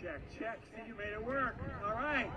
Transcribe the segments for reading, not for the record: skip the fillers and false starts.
Check, check. See, you made it work. All right.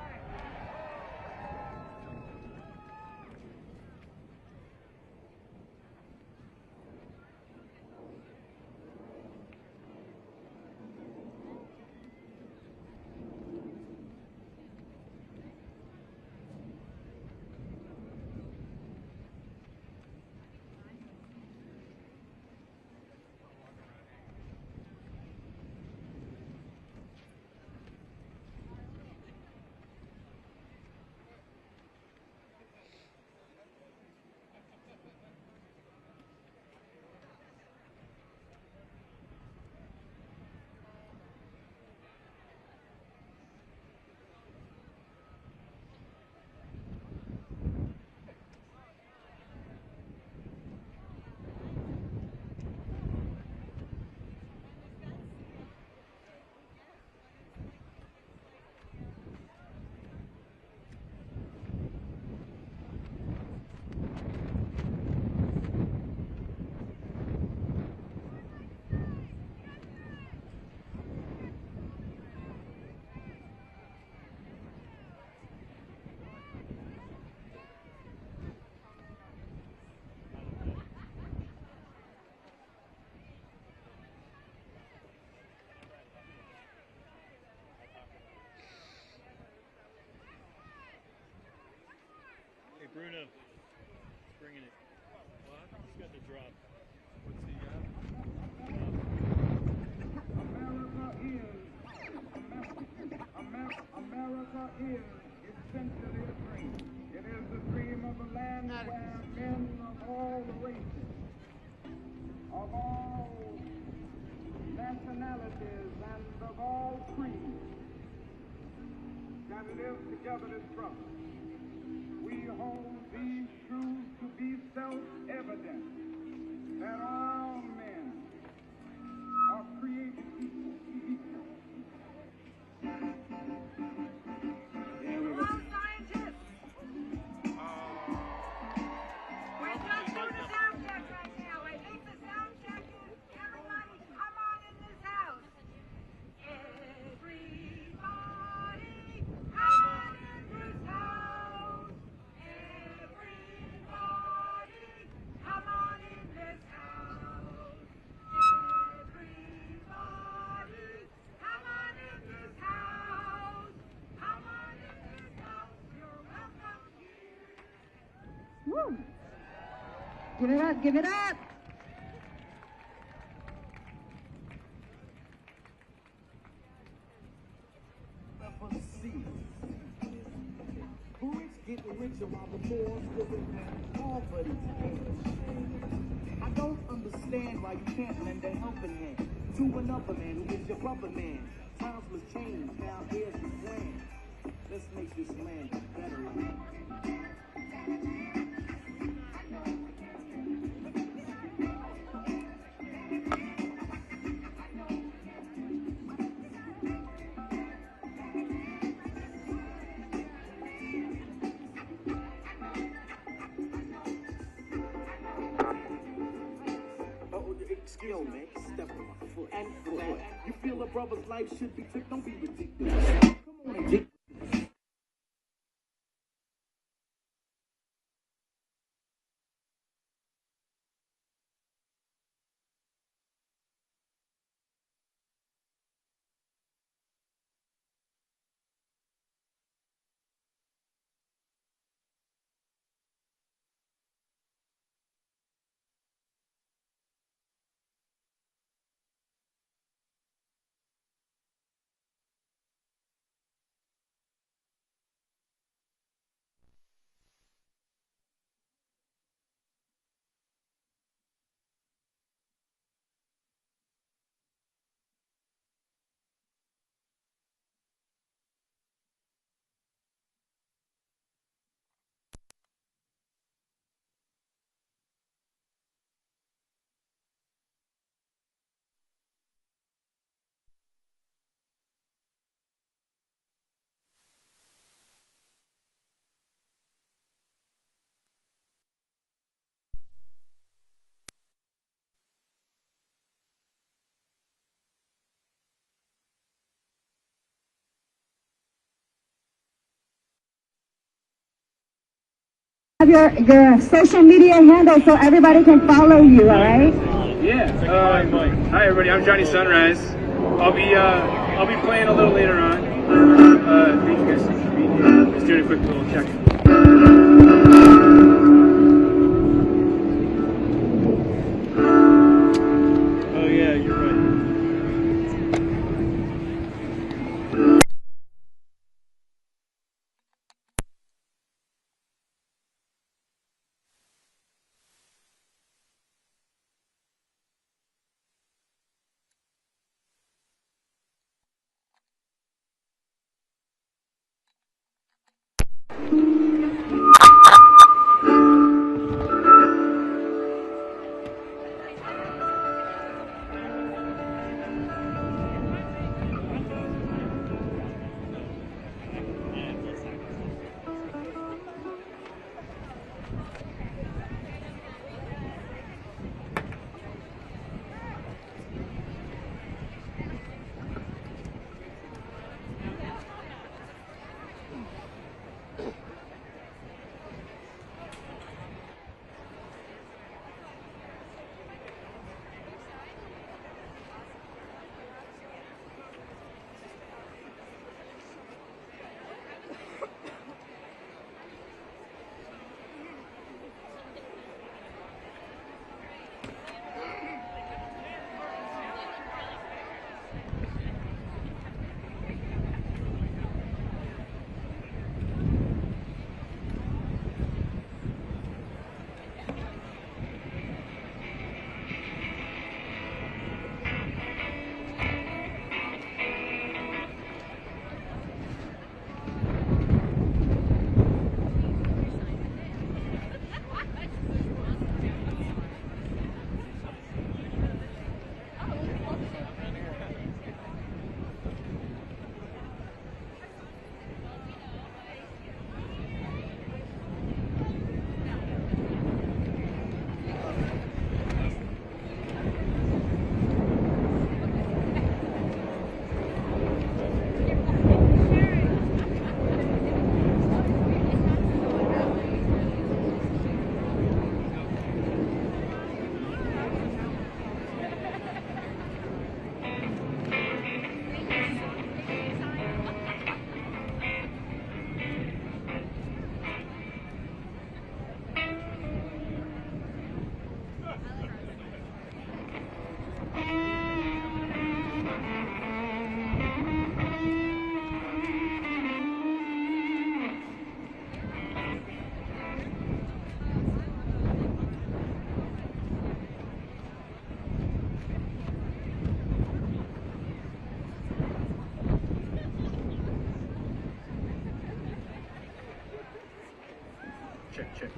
Bruno, bringing it. What? He's got the drop. What's he got? America is essentially a dream. It is the dream of a land where men of all races, of all nationalities, and of all creeds can live together as brothers. We hold these truths to be self-evident, that all men are created equal. Hello, scientists! We're just doing a sound check right now. I think the sound check is everybody come on in this house. Everybody come on in this house. Everybody come on in this house. Everybody come on in this house. Come on in this house. You're welcome here. Woo! Give it up, give it up! The rich getting richer while the poor living in poverty. I don't understand why you can't lend a helping hand to another man who is your brother man. Times must change, now here's the plan. Let's make this land a better land. Skill, man, step on my foot. And you feel a brother's life should be took, don't be ridiculous. Come on and get Have your social media handle so everybody can follow you, all right? Yeah. Hi everybody. I'm Johnny Sunrise. I'll be playing a little later on. Thank you guys for being here. Just doing a quick little check. Oh yeah, you're right. Check.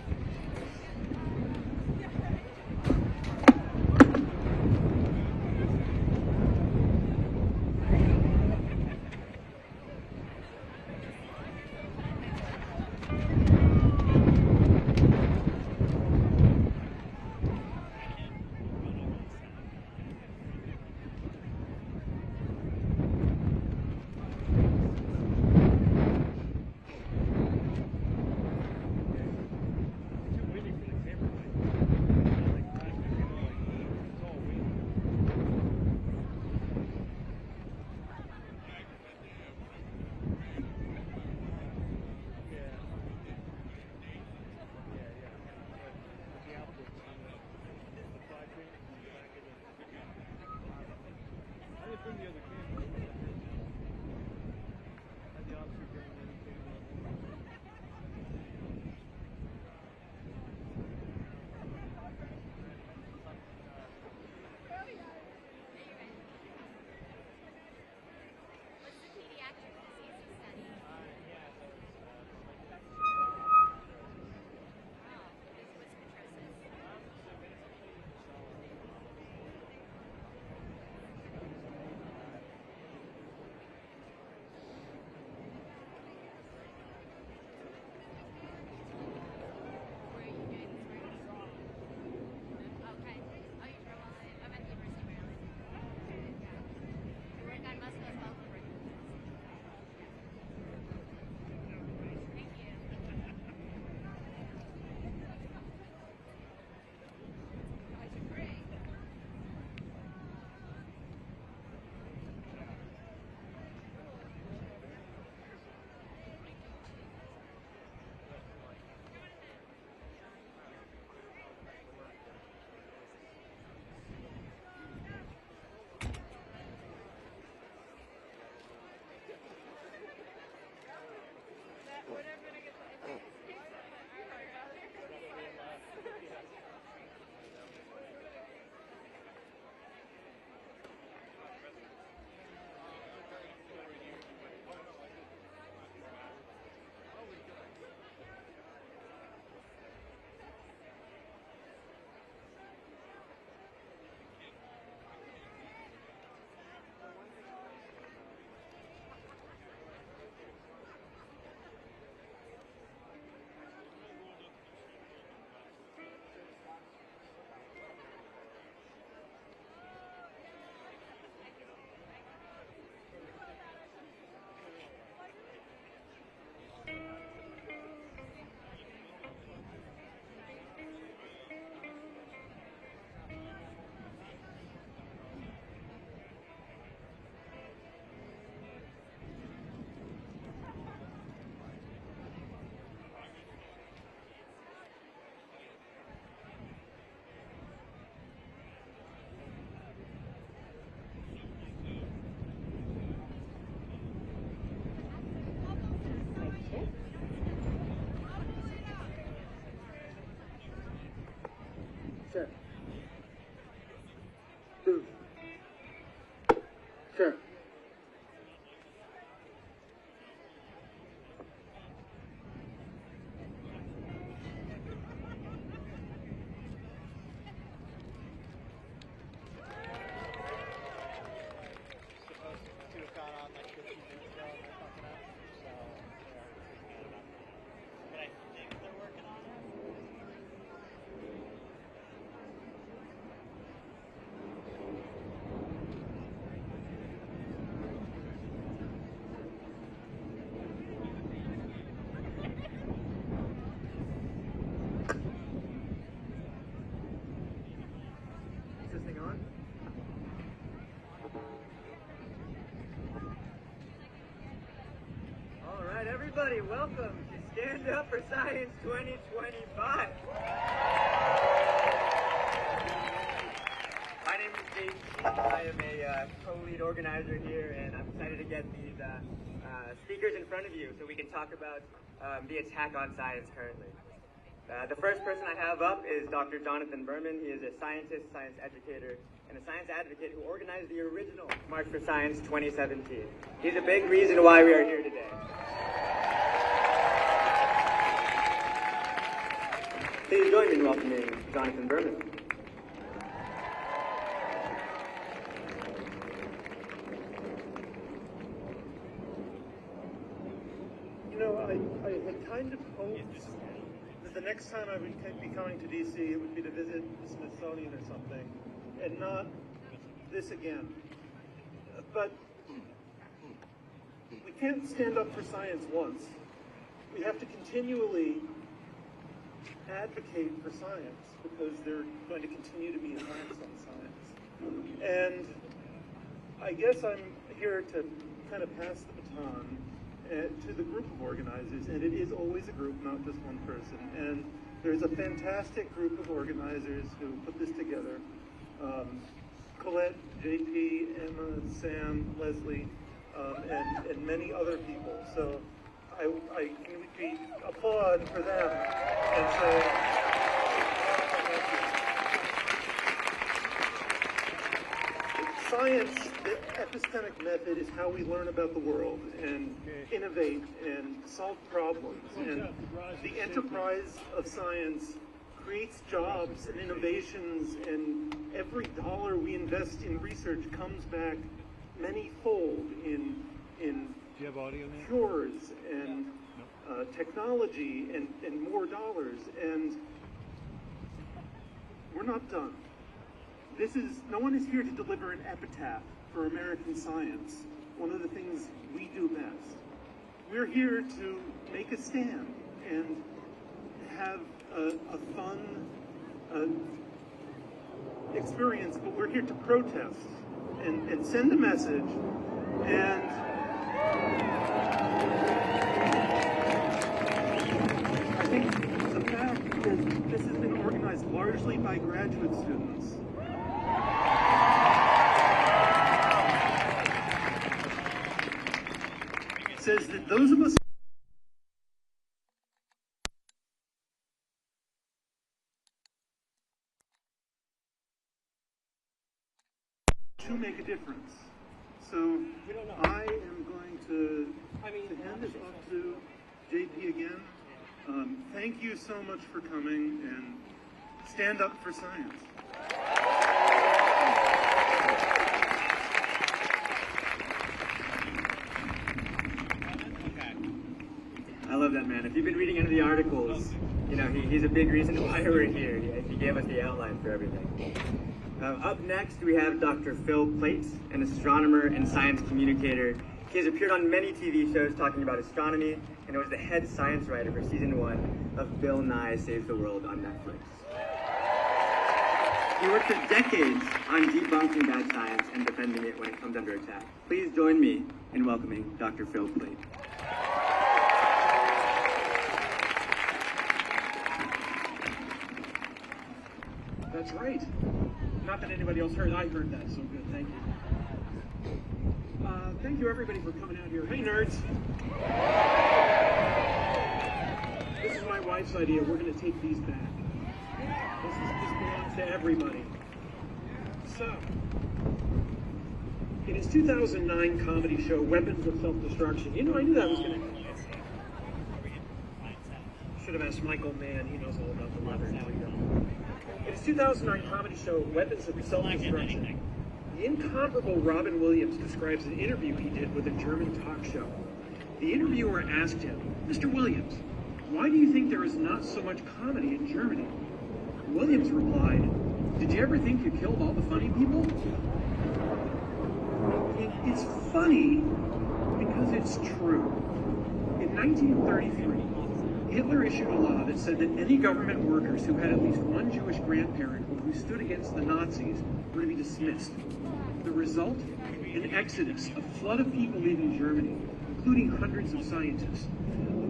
Sure. Everybody, welcome to Stand Up for Science 2025. My name is JP. I am a co-lead organizer here, and I'm excited to get these speakers in front of you so we can talk about the attack on science currently. The first person I have up is Dr. Jonathan Burman. He is a scientist, science educator, and a science advocate who organized the original March for Science 2017. He's a big reason why we are here today. Please join me in welcoming Jonathan Burman. You know, I had kind of hoped that the next time I would be coming to DC, it would be to visit the Smithsonian or something, and not this again. But we can't stand up for science once. We have to continually advocate for science because there are going to continue to be attacks on science. And I guess I'm here to kind of pass the baton to the group of organizers, and it is always a group, not just one person. And there's a fantastic group of organizers who put this together. Colette, JP, Emma, Sam, Leslie, and many other people. So I can we applaud for them and say science, the epistemic method, is how we learn about the world and innovate and solve problems. And the enterprise of science creates jobs and innovations, and every dollar we invest in research comes back many-fold in do you have audio now? cures and technology and more dollars. And we're not done. No one is here to deliver an epitaph for American science, one of the things we do best. We're here to make a stand and have a fun experience, but we're here to protest and send a message. And I think the fact that this has been organized largely by graduate students says that those of us to make a difference. So I am going to hand this off to JP again. Thank you so much for coming, and stand up for science. I love that, man. If you've been reading any of the articles, you know, he's a big reason why we're here. He gave us the outline for everything. Up next, we have Dr. Phil Plait, an astronomer and science communicator. He has appeared on many TV shows talking about astronomy, and was the head science writer for season 1 of Bill Nye Saves the World on Netflix. He worked for decades on debunking bad science and defending it when it comes under attack. Please join me in welcoming Dr. Phil Plait. That's right. Not that anybody else heard. I heard that, so good. Thank you. Thank you, everybody, for coming out here. Hey, nerds. This is my wife's idea. We're going to take these back. This belongs to everybody. So, In his 2009 comedy show, Weapons of Self-Destruction, you know, I knew that was going to... Should have asked Michael Mann. He knows all about the leather. In his 2009 comedy show, Weapons of Self-Destruction, the incomparable Robin Williams describes an interview he did with a German talk show. The interviewer asked him, "Mr. Williams, why do you think there is not so much comedy in Germany?" Williams replied, "Did you ever think you killed all the funny people?" It's funny because it's true. In 1933, Hitler issued a law that said that any government workers who had at least one Jewish grandparent who stood against the Nazis were to be dismissed. The result? An exodus, a flood of people leaving Germany, including hundreds of scientists.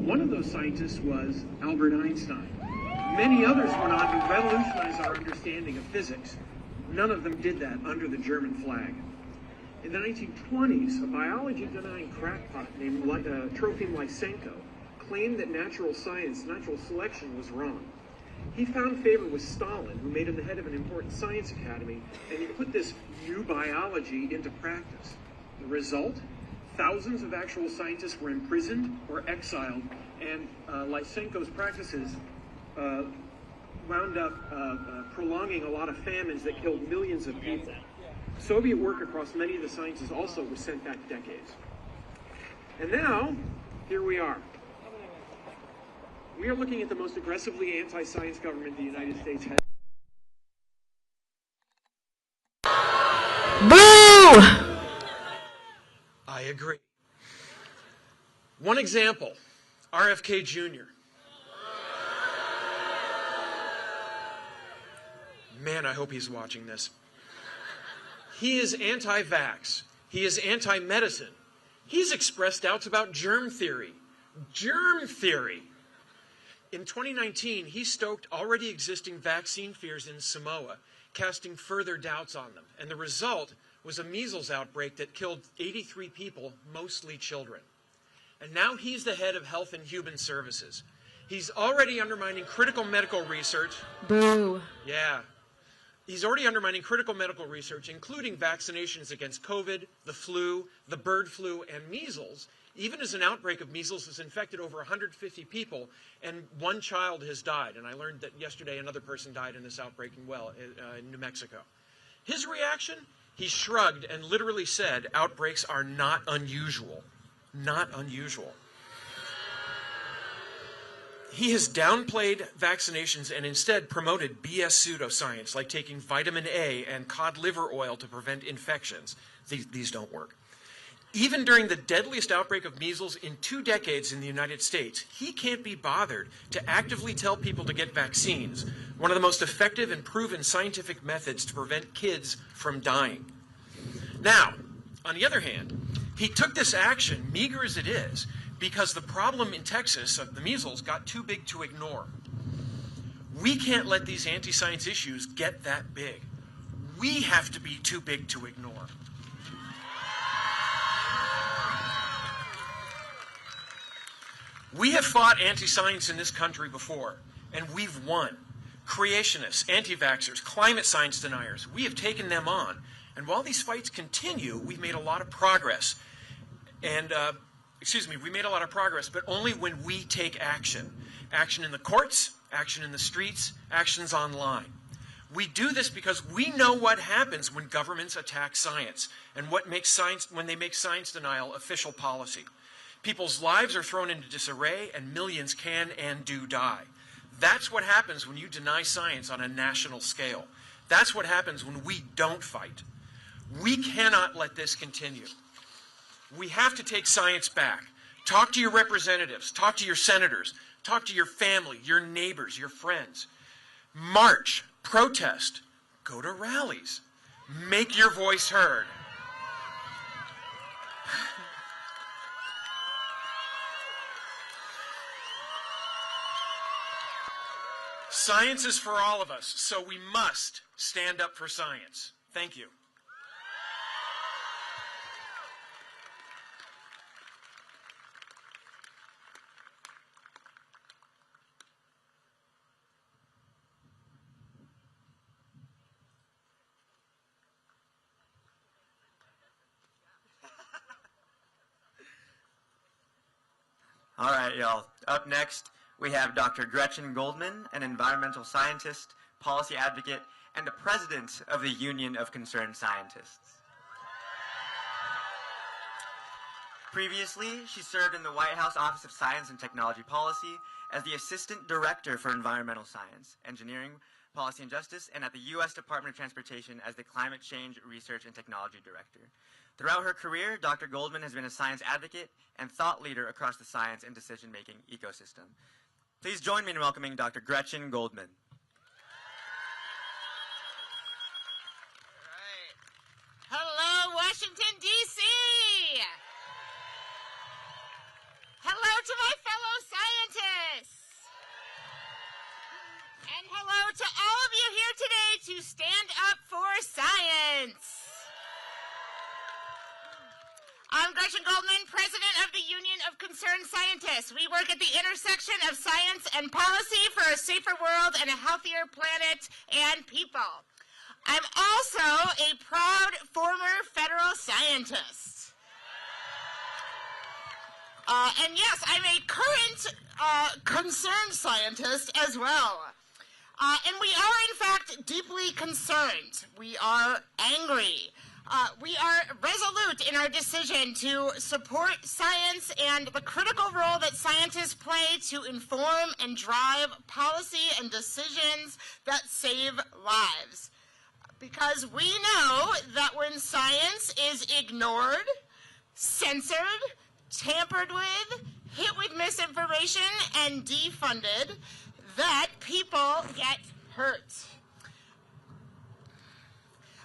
One of those scientists was Albert Einstein. Many others went on to revolutionize our understanding of physics. None of them did that under the German flag. In the 1920s, a biology-denying crackpot named Trofim Lysenko claimed that natural selection was wrong. He found favor with Stalin, who made him the head of an important science academy, and he put this new biology into practice. The result? Thousands of actual scientists were imprisoned or exiled, and Lysenko's practices wound up prolonging a lot of famines that killed millions of people. Soviet work across many of the sciences also was sent back decades. And now, here we are. We are looking at the most aggressively anti-science government the United States has. Boo! I agree. One example, RFK Jr. Man, I hope he's watching this. He is anti-vax. He is anti-medicine. He's expressed doubts about germ theory. Germ theory. In 2019, he stoked already existing vaccine fears in Samoa, casting further doubts on them. And the result was a measles outbreak that killed 83 people, mostly children. And now he's the head of Health and Human Services. He's already undermining critical medical research. Boo. Yeah. He's already undermining critical medical research, including vaccinations against COVID, the flu, the bird flu, and measles, even as an outbreak of measles has infected over 150 people, and one child has died. And I learned that yesterday another person died in this outbreak in New Mexico. His reaction? He shrugged and literally said, outbreaks are not unusual. Not unusual. He has downplayed vaccinations and instead promoted BS pseudoscience, like taking vitamin A and cod liver oil to prevent infections. These don't work. Even during the deadliest outbreak of measles in 2 decades in the United States, he can't be bothered to actively tell people to get vaccines, one of the most effective and proven scientific methods to prevent kids from dying. Now, on the other hand, he took this action, meager as it is, because the problem in Texas of the measles got too big to ignore. We can't let these anti-science issues get that big. We have to be too big to ignore. We have fought anti-science in this country before, and we've won. Creationists, anti-vaxxers, climate science deniers, we have taken them on. And while these fights continue, we've made a lot of progress. And, we made a lot of progress, but only when we take action. Action in the courts, action in the streets, actions online. We do this because we know what happens when governments attack science and what makes science, when they make science denial official policy. People's lives are thrown into disarray and millions can and do die. That's what happens when you deny science on a national scale. That's what happens when we don't fight. We cannot let this continue. We have to take science back. Talk to your representatives. Talk to your senators. Talk to your family, your neighbors, your friends. March, protest, go to rallies. Make your voice heard. Science is for all of us, so we must stand up for science. Thank you. All right, y'all. Up next, we have Dr. Gretchen Goldman, an environmental scientist, policy advocate, and the president of the Union of Concerned Scientists. Previously, she served in the White House Office of Science and Technology Policy as the Assistant Director for Environmental Science, Engineering, Policy and Justice, and at the U.S. Department of Transportation as the Climate Change Research and Technology Director. Throughout her career, Dr. Goldman has been a science advocate and thought leader across the science and decision-making ecosystem. Please join me in welcoming Dr. Gretchen Goldman. All right. Hello, Washington, D.C. Hello to my fellow scientists. And hello to all of you here today to stand up for science. I'm Gretchen Goldman, president of the Union of Concerned Scientists. We work at the intersection of science and policy for a safer world and a healthier planet and people. I'm also a proud former federal scientist. And yes, I'm a current concerned scientist as well. And we are, in fact, deeply concerned. We are angry. We are resolute in our decision to support science and the critical role that scientists play to inform and drive policy and decisions that save lives. Because we know that when science is ignored, censored, tampered with, hit with misinformation, and defunded, that people get hurt.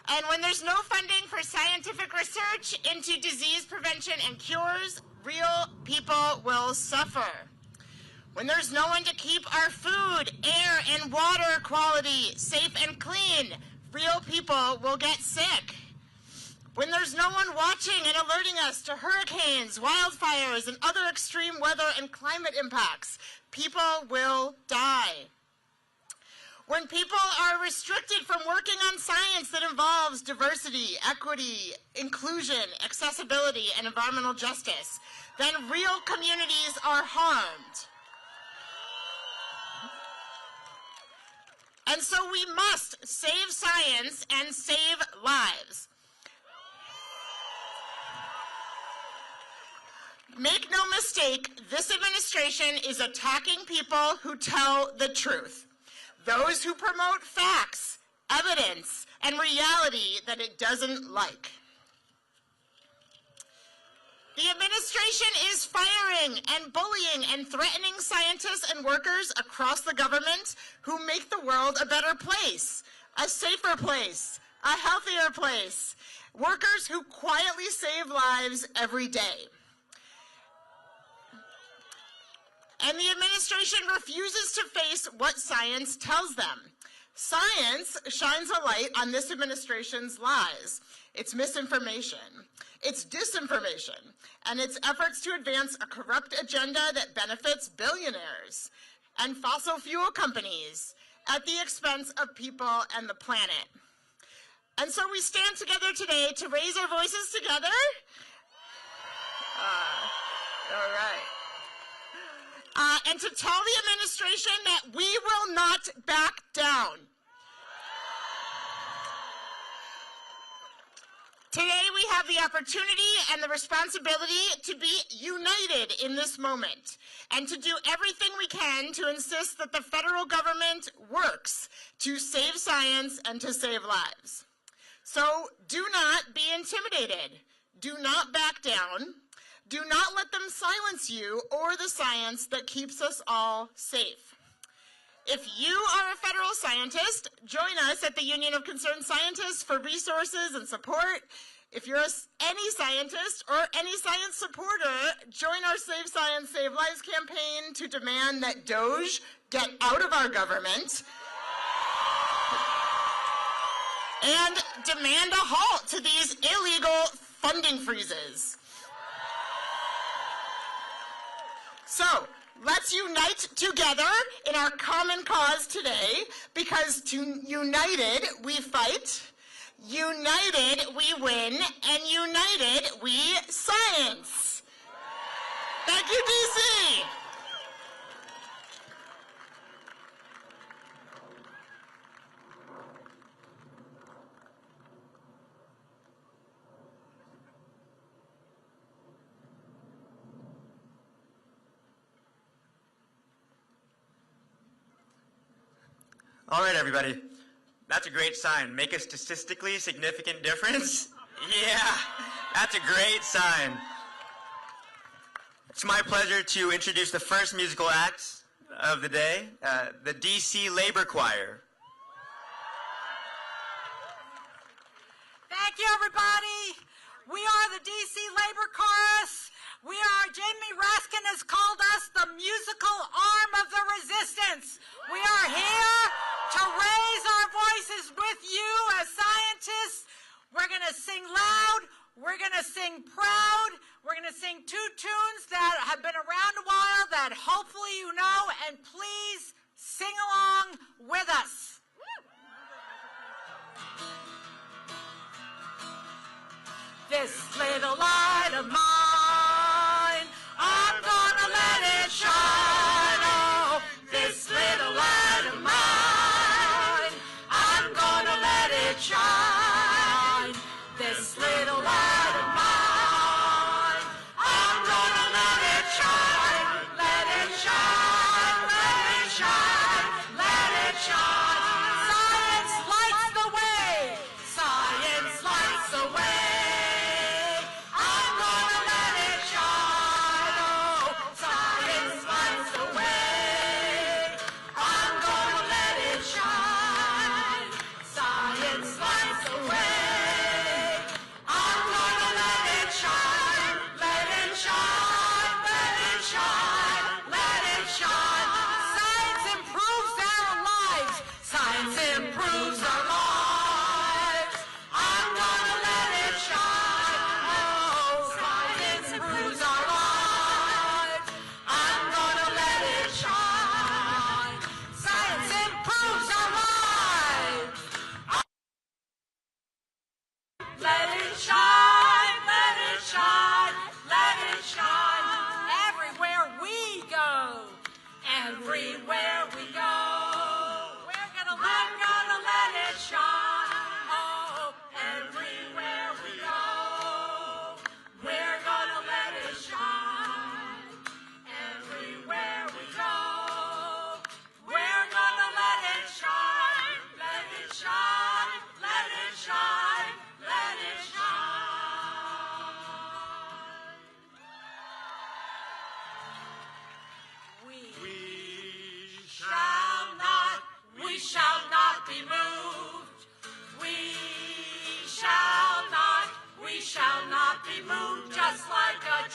And when there's no funding for scientific research into disease prevention and cures, real people will suffer. When there's no one to keep our food, air, and water quality safe and clean, real people will get sick. When there's no one watching and alerting us to hurricanes, wildfires, and other extreme weather and climate impacts, people will die. When people are restricted from working on science that involves diversity, equity, inclusion, accessibility, and environmental justice, then real communities are harmed. And so we must save science and save lives. Make no mistake, this administration is attacking people who tell the truth. Those who promote facts, evidence, and reality that it doesn't like. The administration is firing and bullying and threatening scientists and workers across the government who make the world a better place, a safer place, a healthier place, workers who quietly save lives every day. And the administration refuses to face what science tells them. Science shines a light on this administration's lies, its misinformation, its disinformation, and its efforts to advance a corrupt agenda that benefits billionaires and fossil fuel companies at the expense of people and the planet. And so we stand together today to raise our voices together. All right. And to tell the administration that we will not back down. Today we have the opportunity and the responsibility to be united in this moment and to do everything we can to insist that the federal government works to save science and to save lives. So do not be intimidated. Do not back down. Do not let them silence you or the science that keeps us all safe. If you are a federal scientist, join us at the Union of Concerned Scientists for resources and support. If you're any scientist or any science supporter, join our Save Science, Save Lives campaign to demand that DOJ get out of our government and demand a halt to these illegal funding freezes. So, let's unite together in our common cause today, because united we fight, united we win, and united we science. Thank you, DC. All right, everybody. That's a great sign. Make a statistically significant difference? Yeah, that's a great sign. It's my pleasure to introduce the first musical act of the day, the DC Labor Choir. Thank you, everybody. We are the DC Labor Chorus. Jamie Raskin has called us the musical arm of the resistance. We are here to raise our voices with you as scientists. We're going to sing loud. We're going to sing proud. We're going to sing two tunes that have been around a while that hopefully you know, and please sing along with us. This little light of mine, I'm gonna let it shine. Oh, this little light of mine, I'm gonna let it shine. This little light of mine, I'm gonna let it shine. Let it shine, let it shine, let it shine. Science lights the way. Science lights the way.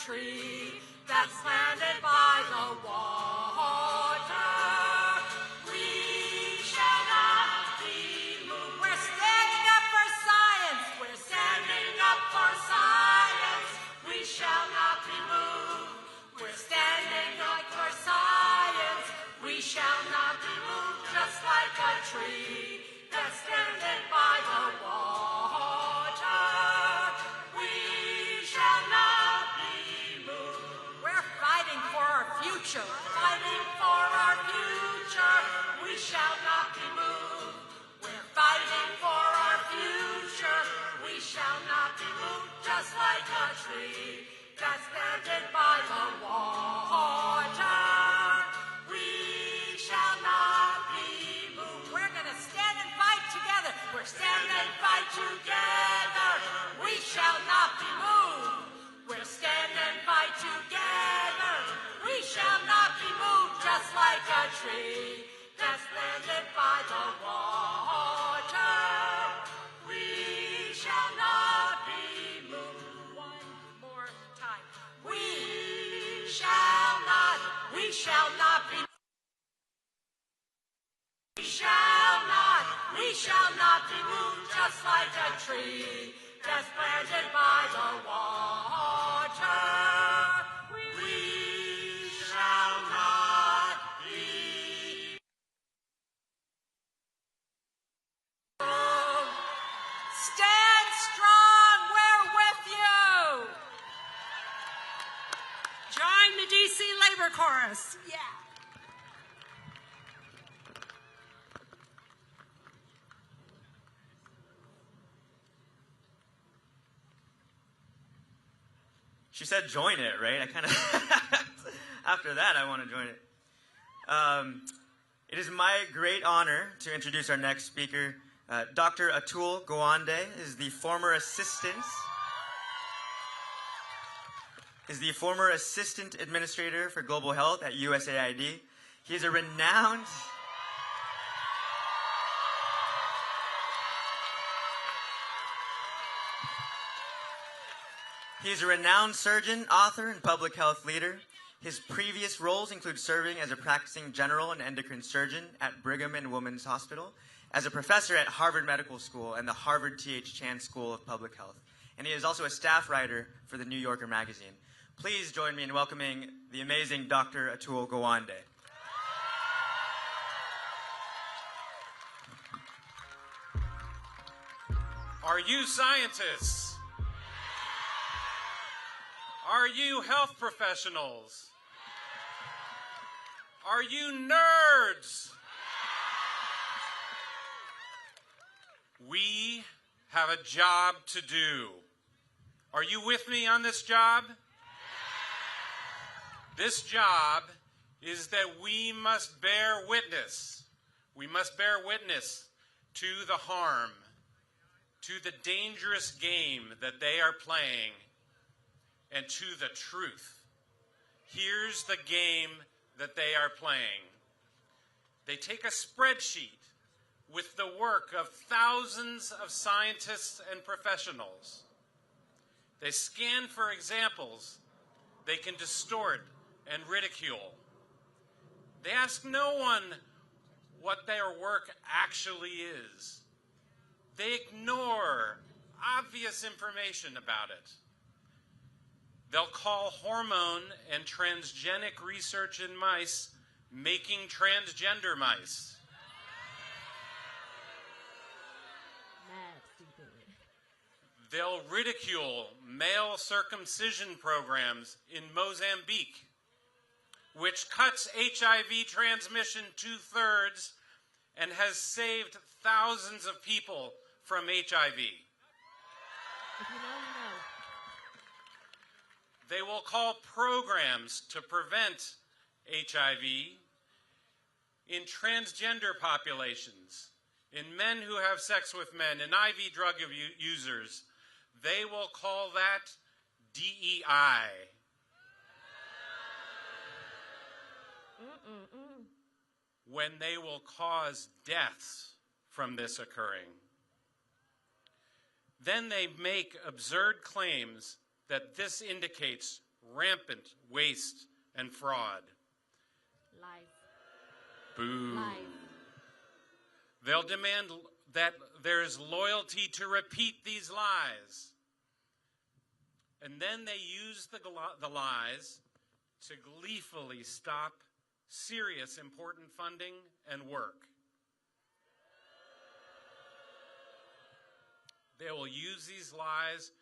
Tree that's planted by the water, we shall not be moved. We're standing up for science. We're standing up for science. We shall not be moved. We're standing up for science. We shall not be moved. Just like a tree that's planted by the water, we shall not be. Fighting for our future. Fighting for our future. We shall not be moved. We're fighting for our future. We shall not be moved. Just like a tree that's planted by the water. We shall not be moved. We're going to stand and fight together. We're stand and fight together. We shall not be moved. We're stand and fight together. We shall not be moved, just like a tree that's planted by the water. We shall not be moved. One more time. We shall not be. We shall not be moved, just like a tree that's planted by the water. We shall not be moved. Stand strong, we're with you. Join the DC Labor Chorus. Yeah. She said join it, right? I kind of, after that, I want to join it. It is my great honor to introduce our next speaker. Dr. Atul Gawande is the former assistant administrator for global health at USAID. He is a renowned surgeon, author, and public health leader. His previous roles include serving as a practicing general and endocrine surgeon at Brigham and Women's Hospital, as a professor at Harvard Medical School and the Harvard T.H. Chan School of Public Health. And he is also a staff writer for the New Yorker magazine. Please join me in welcoming the amazing Dr. Atul Gawande. Are you scientists? Are you health professionals? Are you nerds? We have a job to do. Are you with me on this job? This job is that we must bear witness. We must bear witness to the harm, to the dangerous game that they are playing, and to the truth. Here's the game that they are playing. They take a spreadsheet with the work of thousands of scientists and professionals. They scan for examples they can distort and ridicule. They ask no one what their work actually is. They ignore obvious information about it. They'll call hormone and transgenic research in mice making transgender mice. They'll ridicule male circumcision programs in Mozambique, which cuts HIV transmission 2/3 and has saved thousands of people from HIV. If you know, you know. They will call programs to prevent HIV in transgender populations, in men who have sex with men, in IV drug users. They will call that DEI. When they will cause deaths from this occurring. Then they make absurd claims that this indicates rampant waste and fraud. Lies. Boo. Lies. They'll demand that there is loyalty to repeat these lies. And then they use the lies to gleefully stop serious important funding and work. They will use these lies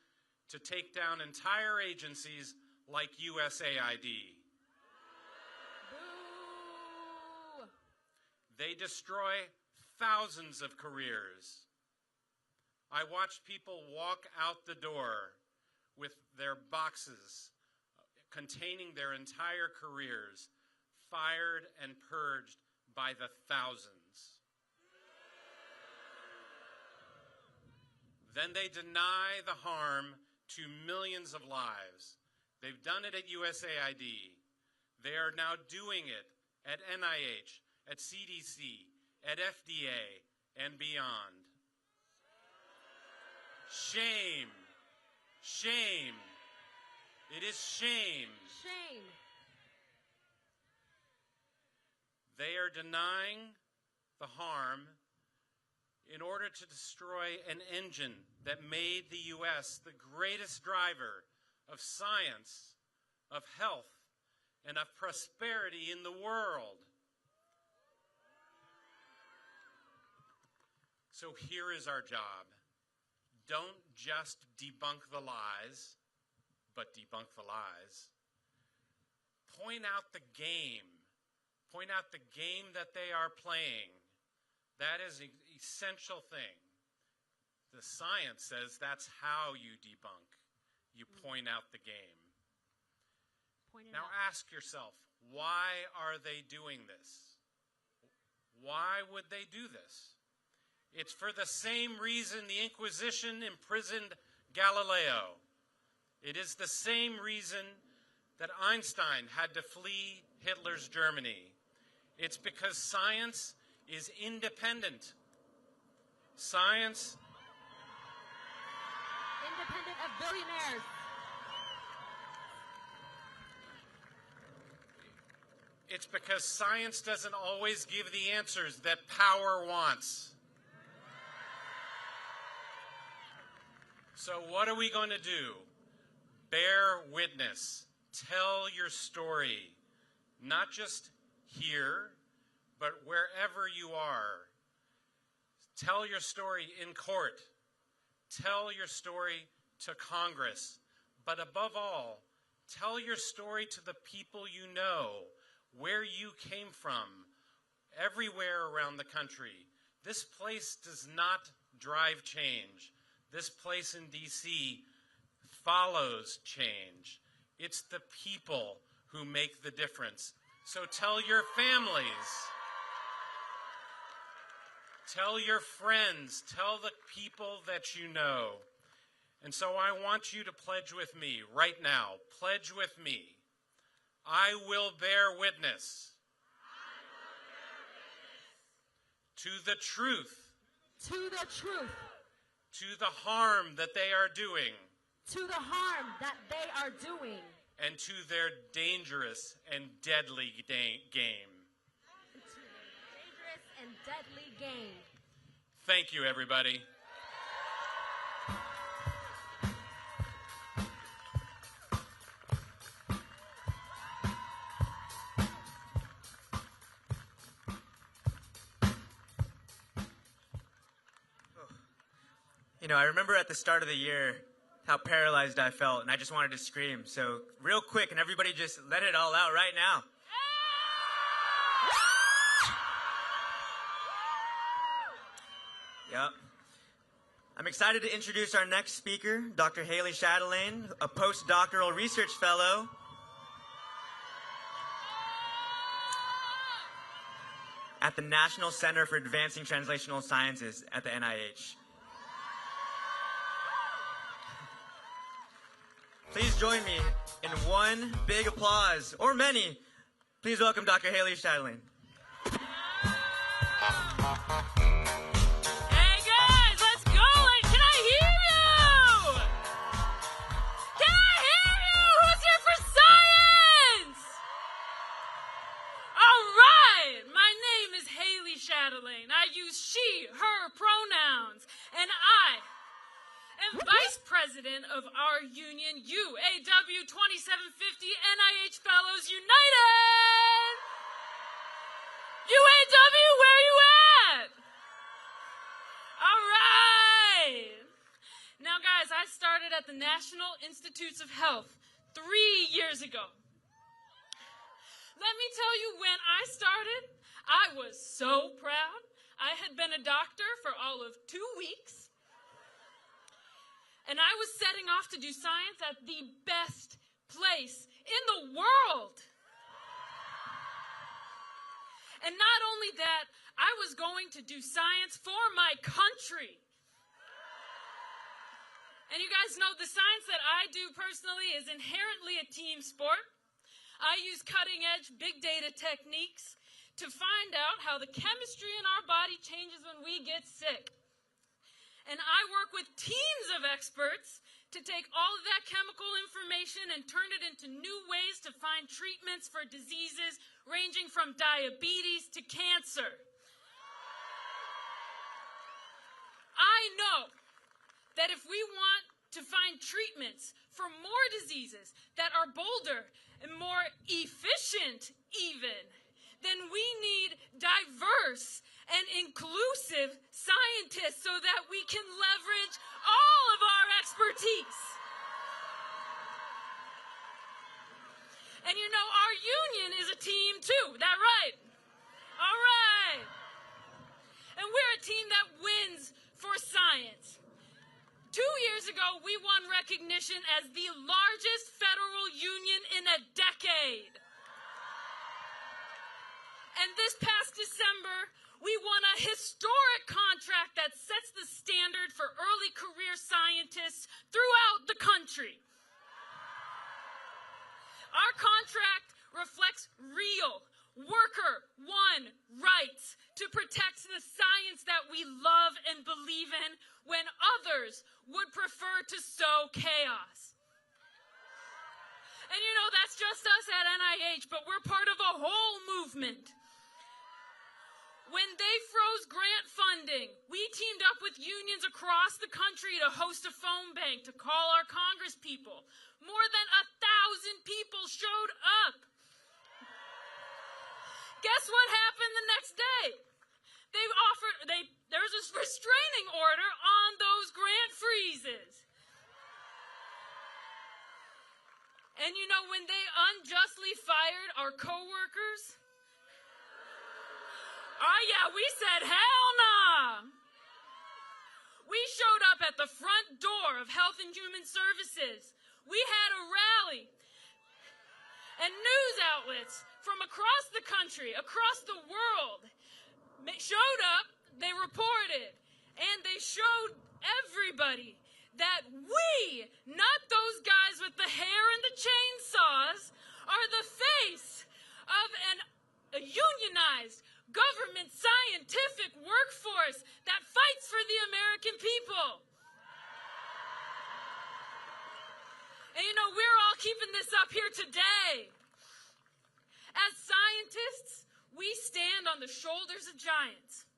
to take down entire agencies like USAID. Boo! They destroy thousands of careers. I watched people walk out the door with their boxes containing their entire careers, fired and purged by the thousands. Then they deny the harm to millions of lives. They've done it at USAID. They are now doing it at NIH, at CDC, at FDA, and beyond. Shame. Shame. It is shame. Shame. They are denying the harm in order to destroy an engine that made the U.S. the greatest driver of science, of health, and of prosperity in the world. So here is our job. Don't just debunk the lies, but debunk the lies. Point out the game. Point out the game that they are playing. That is an essential thing. The science says that's how you debunk. You point out the game. Now ask yourself, why are they doing this? Why would they do this? It's for the same reason the Inquisition imprisoned Galileo. It is the same reason that Einstein had to flee Hitler's Germany. It's because science is independent. Science... Independent of billionaires. It's because science doesn't always give the answers that power wants. So what are we going to do? Bear witness. Tell your story. Not just here, but wherever you are. Tell your story in court. Tell your story to Congress. But above all, tell your story to the people you know, where you came from, everywhere around the country. This place does not drive change. This place in D.C. follows change. It's the people who make the difference. So tell your families, tell your friends, tell the people that you know. And so I want you to pledge with me right now. Pledge with me. I will bear witness. To the truth. To the truth. To the harm that they are doing. To the harm that they are doing. And to their dangerous and deadly game. To their dangerous and deadly game. Thank you, everybody. You know, I remember at the start of the year how paralyzed I felt, and I just wanted to scream. So real quick, and everybody just let it all out right now. Yep. I'm excited to introduce our next speaker, Dr. Haley Shadan, a postdoctoral research fellow at the National Center for Advancing Translational Sciences at the NIH. Please join me in one big applause, or many. Please welcome Dr. Haley Shadan. Hey guys, let's go! Can I hear you? Can I hear you? Who's here for science? All right, my name is Haley Shadan. I use she, her pronouns, and I am Vice President of our union, UAW 2750 NIH Fellows United! UAW, where you at? All right! Now guys, I started at the National Institutes of Health 3 years ago. Let me tell you, when I started, I was so proud. I had been a doctor for all of 2 weeks. And I was setting off to do science at the best place in the world. And not only that, I was going to do science for my country. And you guys know the science that I do personally is inherently a team sport. I use cutting-edge big data techniques to find out how the chemistry in our body changes when we get sick. And I work with teams of experts to take all of that chemical information and turn it into new ways to find treatments for diseases ranging from diabetes to cancer. I know that if we want to find treatments for more diseases that are bolder and more efficient even, then we need diverse and inclusive scientists so that we can leverage all of our expertise. And you know, our union is a team too, that right? All right. And we're a team that wins for science. 2 years ago, we won recognition as the largest federal union in a decade. And this past December, We won a historic contract that sets the standard for early career scientists throughout the country. Our contract reflects real, worker-won rights to protect the science that we love and believe in when others would prefer to sow chaos. And you know, that's just us at NIH, but we're part of a whole movement. When they froze grant funding, we teamed up with unions across the country to host a phone bank to call our Congress people. More than 1,000 people showed up. Guess what happened the next day? There was a restraining order on those grant freezes. And you know, when they unjustly fired our coworkers, oh yeah, we said, hell nah. We showed up at the front door of Health and Human Services. We had a rally. And news outlets from across the country, across the world, showed up, they reported, and they showed everybody that we, not those guys with the hair and the chainsaws, are the face of a unionized government scientific workforce that fights for the American people. And you know, we're all keeping this up here today. As scientists, we stand on the shoulders of giants.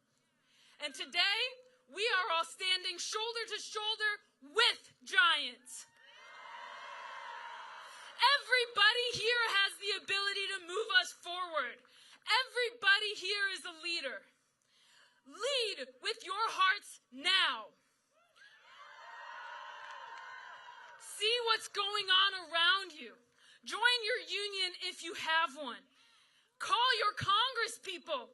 And today, we are all standing shoulder to shoulder with giants. Everybody here has the ability to move us forward. Everybody here is a leader. Lead with your hearts now. See what's going on around you. Join your union if you have one. Call your Congress people.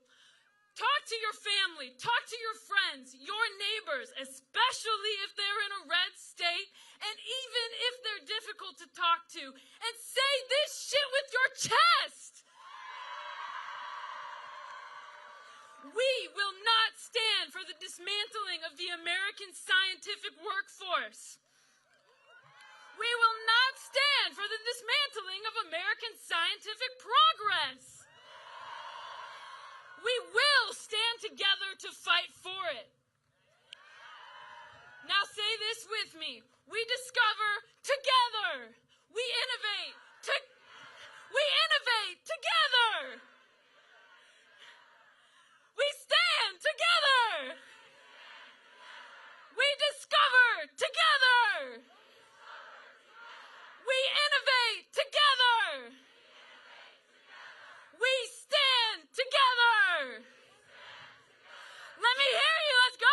Talk to your family. Talk to your friends, your neighbors, especially if they're in a red state, and even if they're difficult to talk to. And say this shit with your chest. We will not stand for the dismantling of the American scientific workforce. We will not stand for the dismantling of American scientific progress. We will stand together to fight for it. Now say this with me. We discover together. We innovate. We innovate together. We stand together. We discover together. We innovate together. We stand together. Let me hear you. Let's go.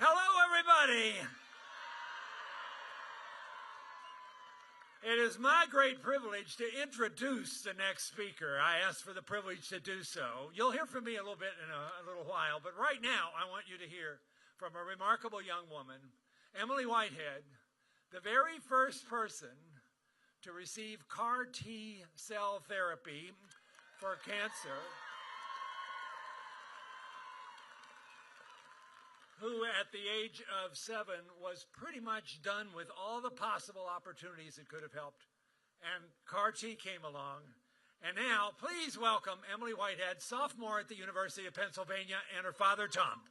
Hello, everybody. It is my great privilege to introduce the next speaker. I asked for the privilege to do so. You'll hear from me a little bit in a little while, but right now I want you to hear from a remarkable young woman, Emily Whitehead, the very first person to receive CAR T cell therapy for cancer, who at the age of 7 was pretty much done with all the possible opportunities that could have helped. And CAR T came along. And now, please welcome Emily Whitehead, sophomore at the University of Pennsylvania, and her father, Tom.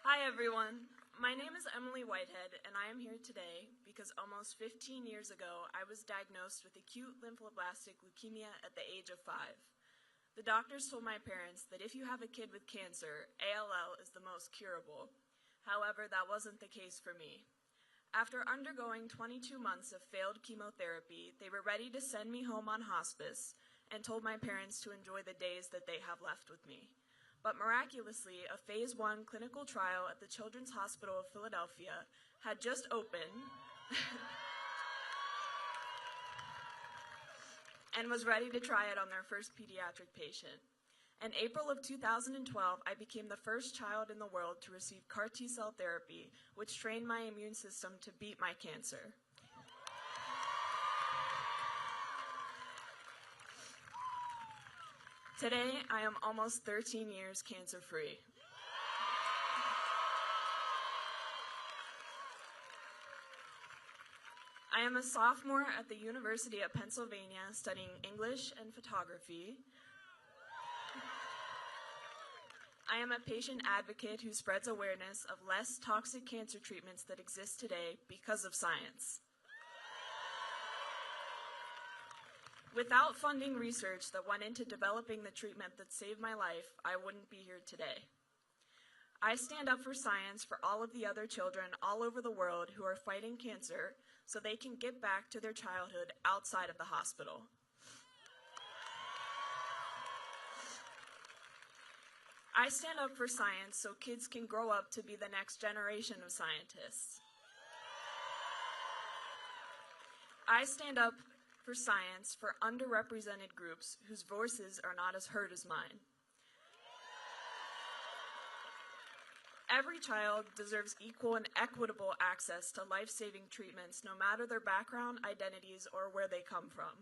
Hi, everyone. My name is Emily Whitehead, and I am here today because almost 15 years ago, I was diagnosed with acute lymphoblastic leukemia at the age of 5. The doctors told my parents that if you have a kid with cancer, ALL is the most curable. However, that wasn't the case for me. After undergoing 22 months of failed chemotherapy, they were ready to send me home on hospice and told my parents to enjoy the days that they have left with me. But miraculously, a phase 1 clinical trial at the Children's Hospital of Philadelphia had just opened and was ready to try it on their first pediatric patient. In April of 2012, I became the first child in the world to receive CAR T-cell therapy, which trained my immune system to beat my cancer. Today, I am almost 13 years cancer-free. I am a sophomore at the University of Pennsylvania studying English and photography. I am a patient advocate who spreads awareness of less toxic cancer treatments that exist today because of science. Without funding research that went into developing the treatment that saved my life, I wouldn't be here today. I stand up for science for all of the other children all over the world who are fighting cancer so they can get back to their childhood outside of the hospital. I stand up for science so kids can grow up to be the next generation of scientists. I stand up for science for underrepresented groups whose voices are not as heard as mine. Every child deserves equal and equitable access to life-saving treatments, no matter their background, identities, or where they come from.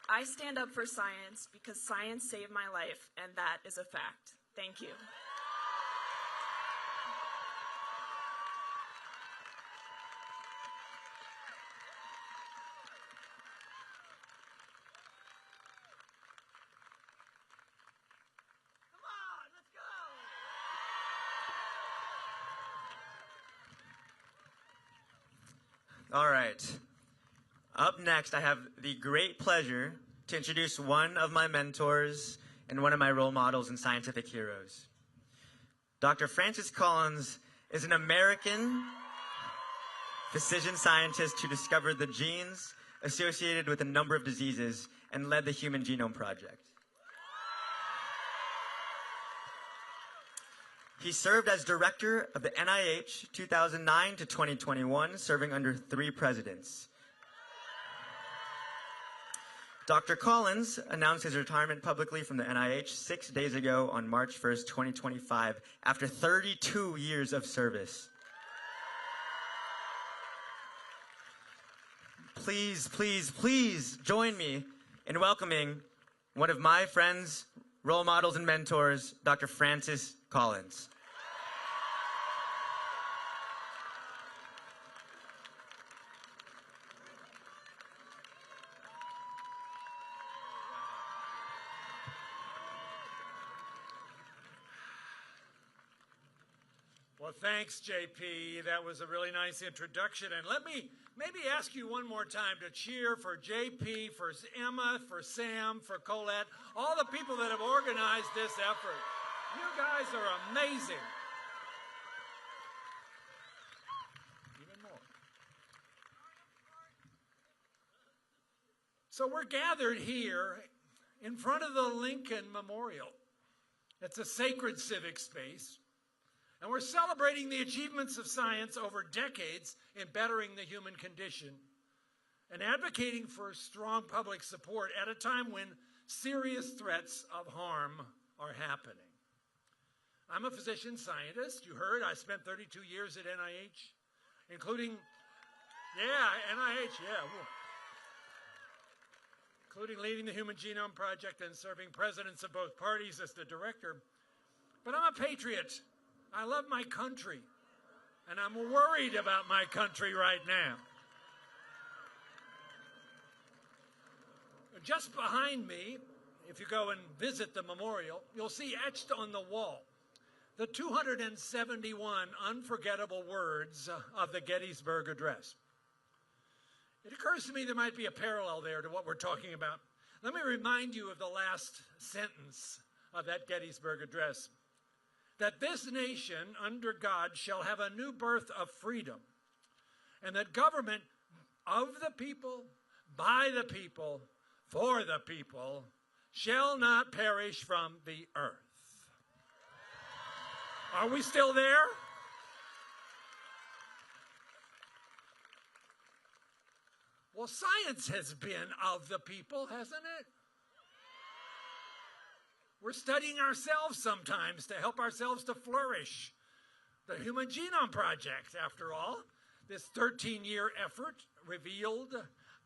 I stand up for science because science saved my life, and that is a fact. Thank you. All right. Up next, I have the great pleasure to introduce one of my mentors and one of my role models and scientific heroes. Dr. Francis Collins is an American physician scientist who discovered the genes associated with a number of diseases and led the Human Genome Project. He served as director of the NIH 2009 to 2021, serving under 3 presidents. Dr. Collins announced his retirement publicly from the NIH 6 days ago on March 1st, 2025, after 32 years of service. Please, please, please join me in welcoming one of my friends, role models, and mentors, Dr. Francis Collins. Well, thanks, JP. That was a really nice introduction. And let me maybe ask you one more time to cheer for JP, for Emma, for Sam, for Colette, all the people that have organized this effort. You guys are amazing. Even more. So we're gathered here in front of the Lincoln Memorial. It's a sacred civic space. And we're celebrating the achievements of science over decades in bettering the human condition and advocating for strong public support at a time when serious threats of harm are happening. I'm a physician scientist. You heard I spent 32 years at NIH, including, NIH, including leading the Human Genome Project and serving presidents of both parties as the director. But I'm a patriot. I love my country, and I'm worried about my country right now. Just behind me, if you go and visit the memorial, you'll see etched on the wall the 271 unforgettable words of the Gettysburg Address. It occurs to me there might be a parallel there to what we're talking about. Let me remind you of the last sentence of that Gettysburg Address. That this nation, under God, shall have a new birth of freedom, and that government of the people, by the people, for the people, shall not perish from the earth. Are we still there? Well, science has been of the people, hasn't it? We're studying ourselves sometimes to help ourselves to flourish. The Human Genome Project, after all, this 13-year effort revealed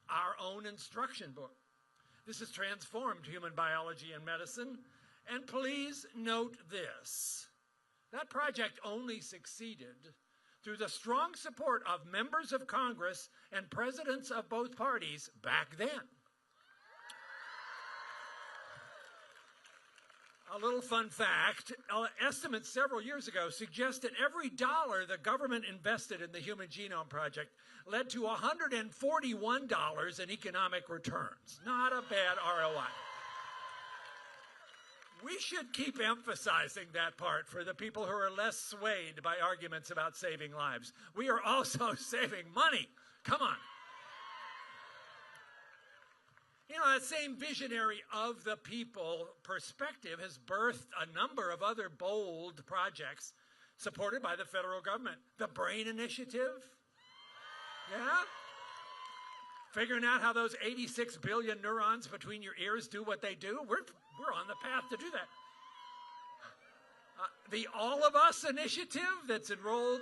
our own instruction book. This has transformed human biology and medicine. And please note this. That project only succeeded through the strong support of members of Congress and presidents of both parties back then. A little fun fact, estimates several years ago suggest that every dollar the government invested in the Human Genome Project led to $141 in economic returns. Not a bad ROI. We should keep emphasizing that part for the people who are less swayed by arguments about saving lives. We are also saving money. Come on. You know, that same visionary of the people perspective has birthed a number of other bold projects supported by the federal government. The Brain Initiative. Yeah? Figuring out how those 86 billion neurons between your ears do what they do. We're on the path to do that. The All of Us Initiative that's enrolled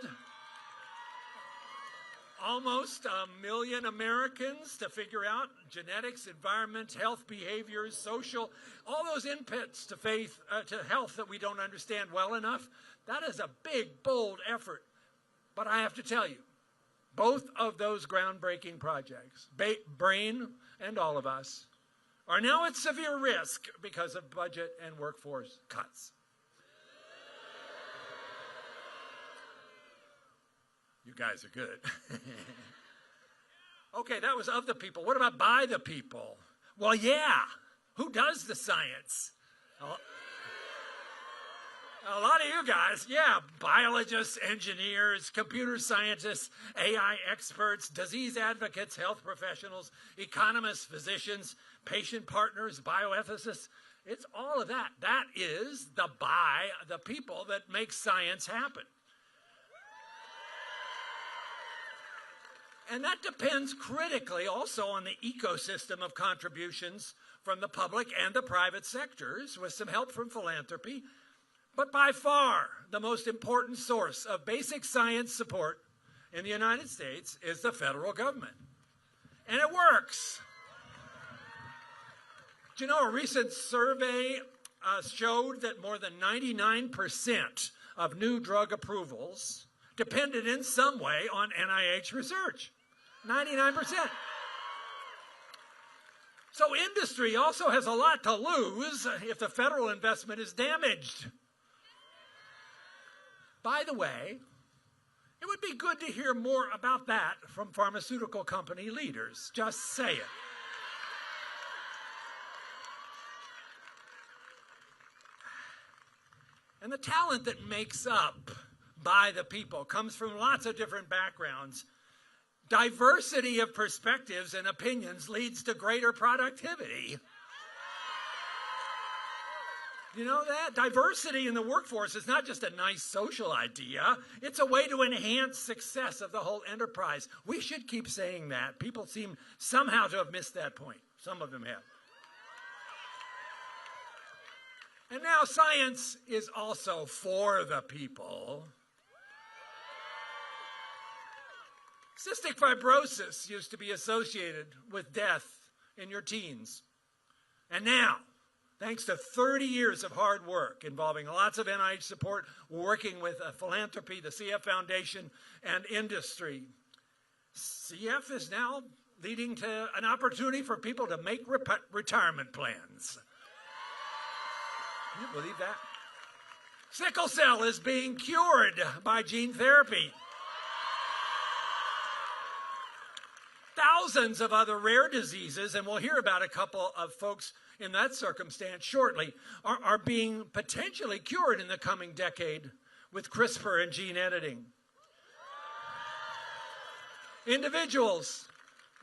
almost 1 million Americans to figure out genetics, environment, health behaviors, social, all those inputs to faith, to health that we don't understand well enough. That is a big, bold effort. But I have to tell you, both of those groundbreaking projects, Brain and All of Us, are now at severe risk because of budget and workforce cuts. You guys are good. Okay, that was of the people. What about by the people? Well, yeah. Who does the science? A lot of you guys, yeah, biologists, engineers, computer scientists, AI experts, disease advocates, health professionals, economists, physicians, patient partners, bioethicists. It's all of that. That is the people that make science happen. And that depends critically also on the ecosystem of contributions from the public and the private sectors with some help from philanthropy. But by far, the most important source of basic science support in the United States is the federal government. And it works. Do you know, a recent survey showed that more than 99% of new drug approvals depended in some way on NIH research. 99%. So industry also has a lot to lose if the federal investment is damaged. By the way, it would be good to hear more about that from pharmaceutical company leaders. Just say it. And the talent that makes up by the people comes from lots of different backgrounds. Diversity of perspectives and opinions leads to greater productivity. You know that? Diversity in the workforce is not just a nice social idea. It's a way to enhance success of the whole enterprise. We should keep saying that. People seem somehow to have missed that point. Some of them have. And now science is also for the people. Cystic fibrosis used to be associated with death in your teens. And now, thanks to 30 years of hard work involving lots of NIH support, working with philanthropy, the CF Foundation, and industry, CF is now leading to an opportunity for people to make retirement plans. Can you believe that? Sickle cell is being cured by gene therapy. Thousands of other rare diseases, and we'll hear about a couple of folks in that circumstance shortly, are being potentially cured in the coming decade with CRISPR and gene editing. Individuals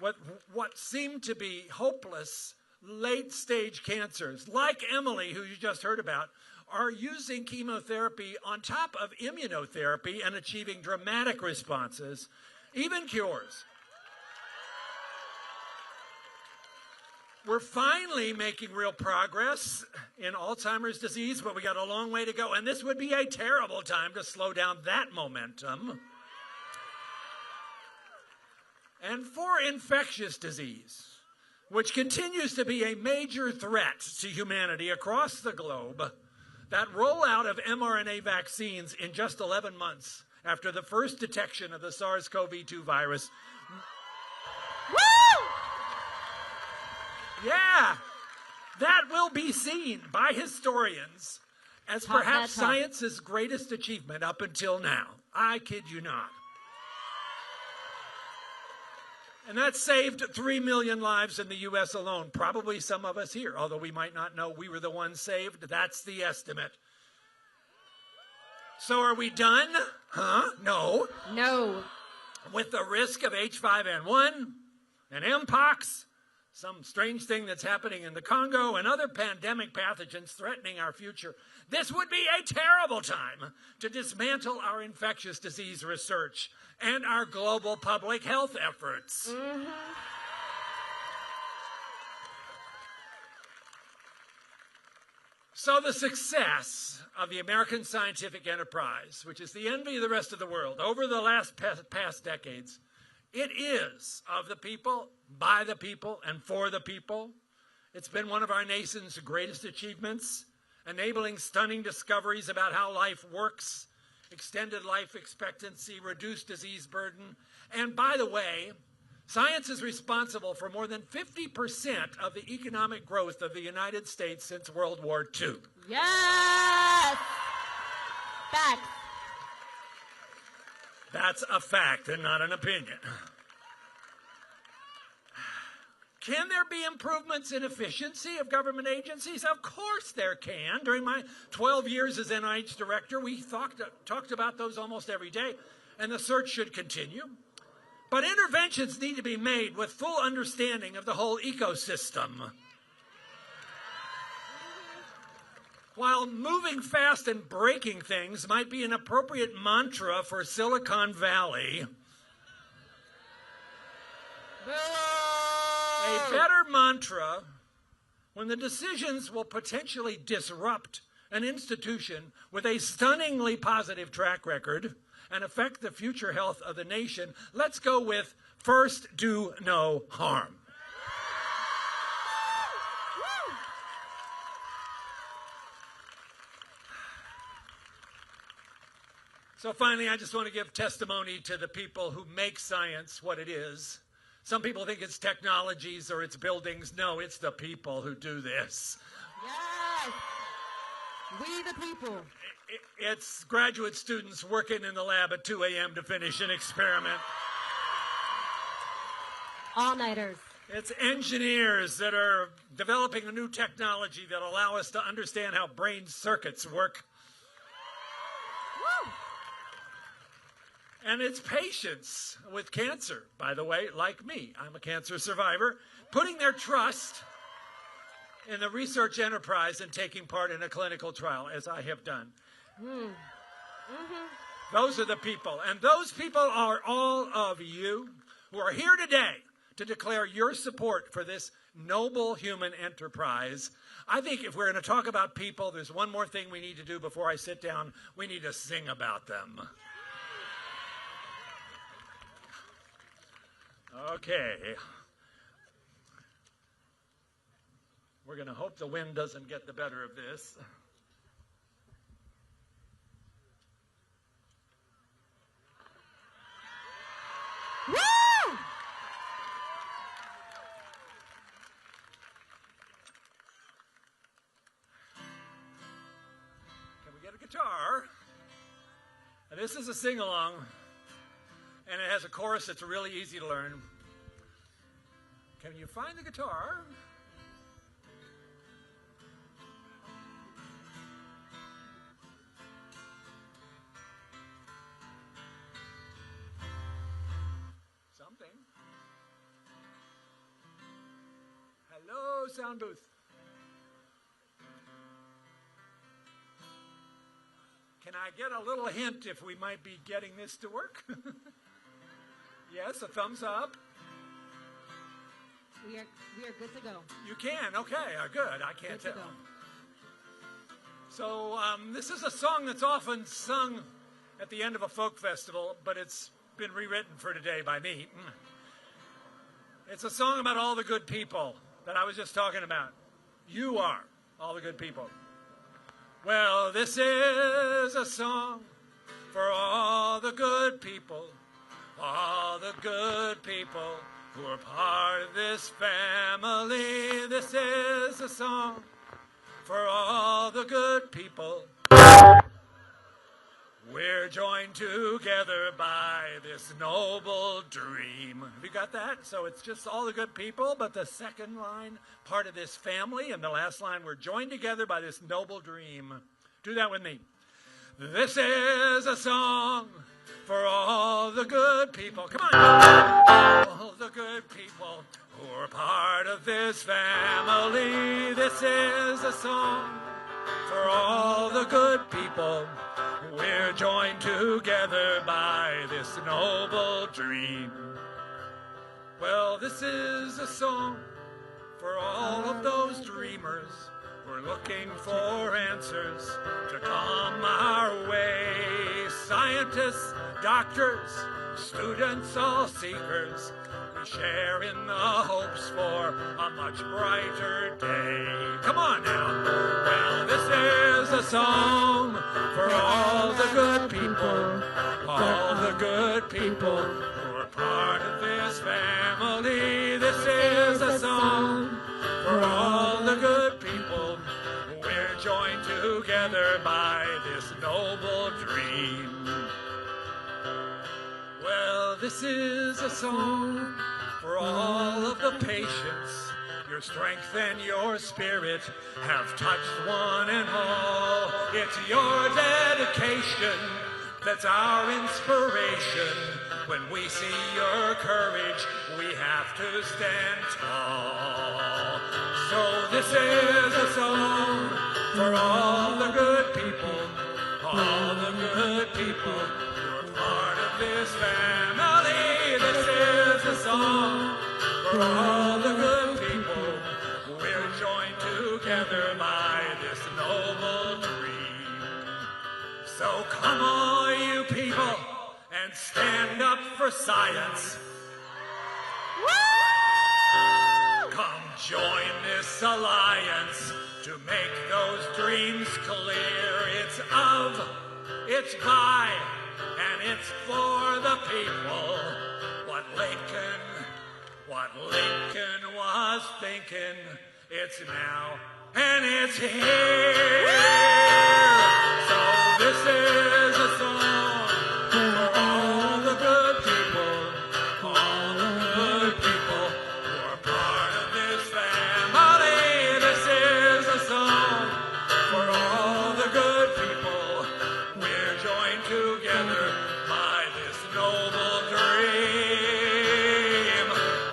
what seem to be hopeless late-stage cancers, like Emily, who you just heard about, are using chemotherapy on top of immunotherapy and achieving dramatic responses, even cures. We're finally making real progress in Alzheimer's disease, but we got a long way to go, and this would be a terrible time to slow down that momentum. And for infectious disease, which continues to be a major threat to humanity across the globe, that rollout of mRNA vaccines in just 11 months after the first detection of the SARS-CoV-2 virus. Woo! Yeah, that will be seen by historians as perhaps science's greatest achievement up until now. I kid you not. And that saved 3 million lives in the U.S. alone. Probably some of us here, although we might not know we were the ones saved. That's the estimate. So are we done? Huh? No. No. With the risk of H5N1 and Mpox, some strange thing that's happening in the Congo, and other pandemic pathogens threatening our future, this would be a terrible time to dismantle our infectious disease research and our global public health efforts. Mm-hmm. So the success of the American scientific enterprise, which is the envy of the rest of the world over the last past decades, it is of the people, by the people, and for the people. It's been one of our nation's greatest achievements, enabling stunning discoveries about how life works, extended life expectancy, reduced disease burden. And by the way, science is responsible for more than 50% of the economic growth of the United States since World War II. Yes! Facts. That's a fact and not an opinion. Can there be improvements in efficiency of government agencies? Of course there can. During my 12 years as NIH director, we talked about those almost every day, and the search should continue. But interventions need to be made with full understanding of the whole ecosystem. While moving fast and breaking things might be an appropriate mantra for Silicon Valley, a better mantra when the decisions will potentially disrupt an institution with a stunningly positive track record and affect the future health of the nation, let's go with first do no harm. So finally, I just want to give testimony to the people who make science what it is. Some people think it's technologies or it's buildings. No, it's the people who do this. Yes! We the people. It's graduate students working in the lab at 2 a.m. to finish an experiment. All-nighters. It's engineers that are developing a new technology that allow us to understand how brain circuits work. Woo! And it's patients with cancer, by the way, like me. I'm a cancer survivor, putting their trust in the research enterprise and taking part in a clinical trial, as I have done. Those are the people. And those people are all of you who are here today to declare your support for this noble human enterprise. I think if we're going to talk about people, there's one more thing we need to do before I sit down. We need to sing about them. Okay. We're going to hope the wind doesn't get the better of this. Woo! Can we get a guitar? And this is a sing-along, and it has a chorus that's really easy to learn. Can you find the guitar? Something. sound booth. Can I get a little hint if we might be getting this to work? Yes, a thumbs up. We are good to go. You can, okay, good. I can't tell. So this is a song that's often sung at the end of a folk festival, but it's been rewritten for today by me. It's a song about all the good people that I was just talking about. You are all the good people. Well, this is a song for all the good people who are part of this family. This is a song for all the good people. We're joined together by this noble dream. Have you got that? So it's just all the good people, but the second line, part of this family, and the last line, we're joined together by this noble dream. Do that with me. This is a song for all the good people. Come on. All the good people who are part of this family. This is a song for all the good people. We're joined together by this noble dream. Well, this is a song for all of those dreamers. We're looking for answers to come our way. Scientists, doctors, students, all seekers. We share in the hopes for a much brighter day. Come on now. Well, this is a song for all the good people. All the good people who are part of this family. This is a song for all the good people. We're joined together by this noble dream. Well, this is a song for all of the patience. Your strength and your spirit have touched one and all. It's your dedication that's our inspiration. When we see your courage, we have to stand tall. So this is a song for all the good people, all the good people who are part of this family. This is a song for all the good people. We're joined together by this noble dream. So come all you people and stand up for science. Come join this alliance to make those dreams clear. It's of, it's by, and it's for the people. What Lincoln was thinking, it's now, and it's here. So this is a song for all the good people, all the good people who are part of this family. This is a song for all the good people. We're joined together by this noble dream.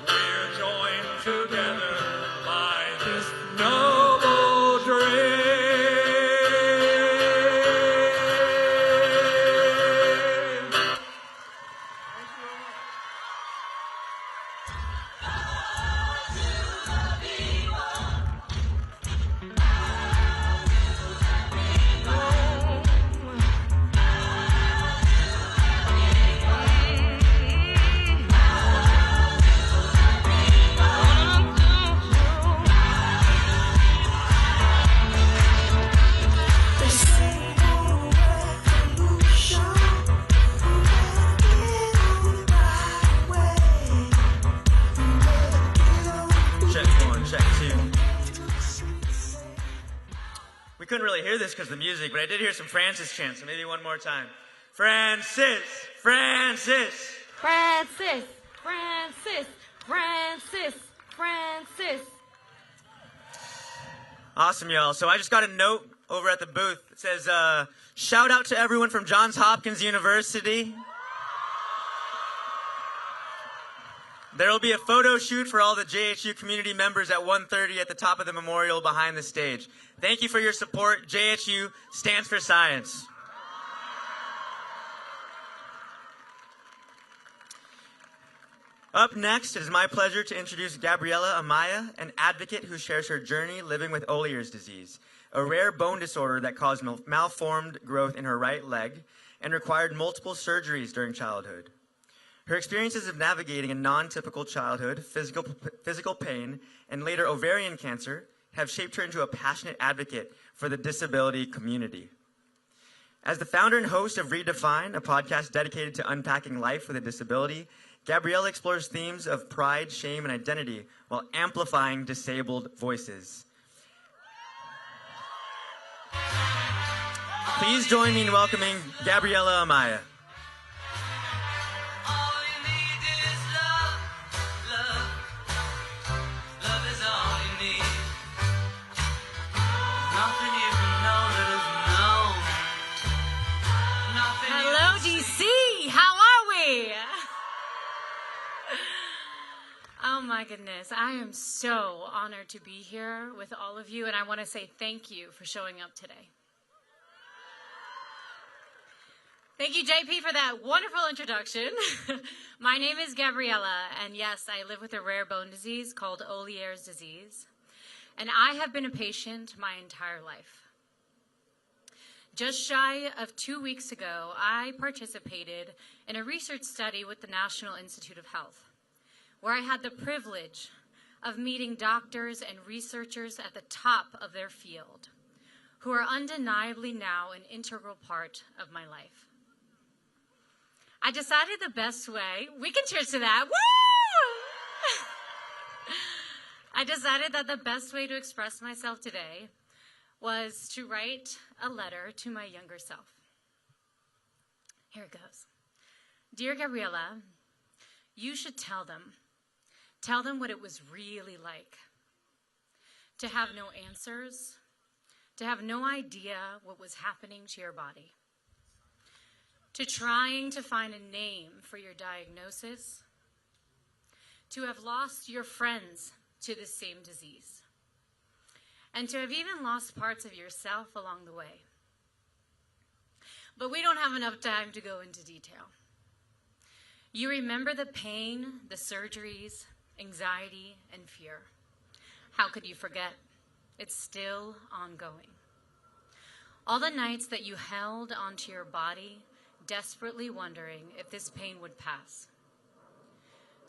We're joined together by this noble dream. We couldn't really hear this because of the music, but I did hear some Francis chants, so maybe one more time. Francis, Francis. Francis, Francis, Francis, Francis. Awesome, y'all. So I just got a note over at the booth. It says, shout out to everyone from Johns Hopkins University. There will be a photo shoot for all the JHU community members at 1:30 at the top of the memorial behind the stage. Thank you for your support. JHU stands for science. Up next, it is my pleasure to introduce Gabriella Amaya, an advocate who shares her journey living with Ollier's disease, a rare bone disorder that caused malformed growth in her right leg and required multiple surgeries during childhood. Her experiences of navigating a non-typical childhood, physical pain, and later ovarian cancer have shaped her into a passionate advocate for the disability community. As the founder and host of Redefine, a podcast dedicated to unpacking life with a disability, Gabriella explores themes of pride, shame, and identity while amplifying disabled voices. Please join me in welcoming Gabriella Amaya. Hello, DC. How are we? Oh my goodness. I am so honored to be here with all of you, and I want to say thank you for showing up today. Thank you, JP, for that wonderful introduction. My name is Gabriella, and yes, I live with a rare bone disease called Ollier's disease, and I have been a patient my entire life. Just shy of 2 weeks ago, I participated in a research study with the National Institute of Health, where I had the privilege of meeting doctors and researchers at the top of their field, who are undeniably now an integral part of my life. I decided the best way, we can cheers to that, woo! I decided that the best way to express myself today was to write a letter to my younger self. Here it goes. Dear Gabriella, you should tell them what it was really like to have no answers, to have no idea what was happening to your body, to trying to find a name for your diagnosis, to have lost your friends to the same disease, and to have even lost parts of yourself along the way. But we don't have enough time to go into detail. You remember the pain, the surgeries, anxiety, and fear. How could you forget? It's still ongoing. All the nights that you held onto your body, desperately wondering if this pain would pass.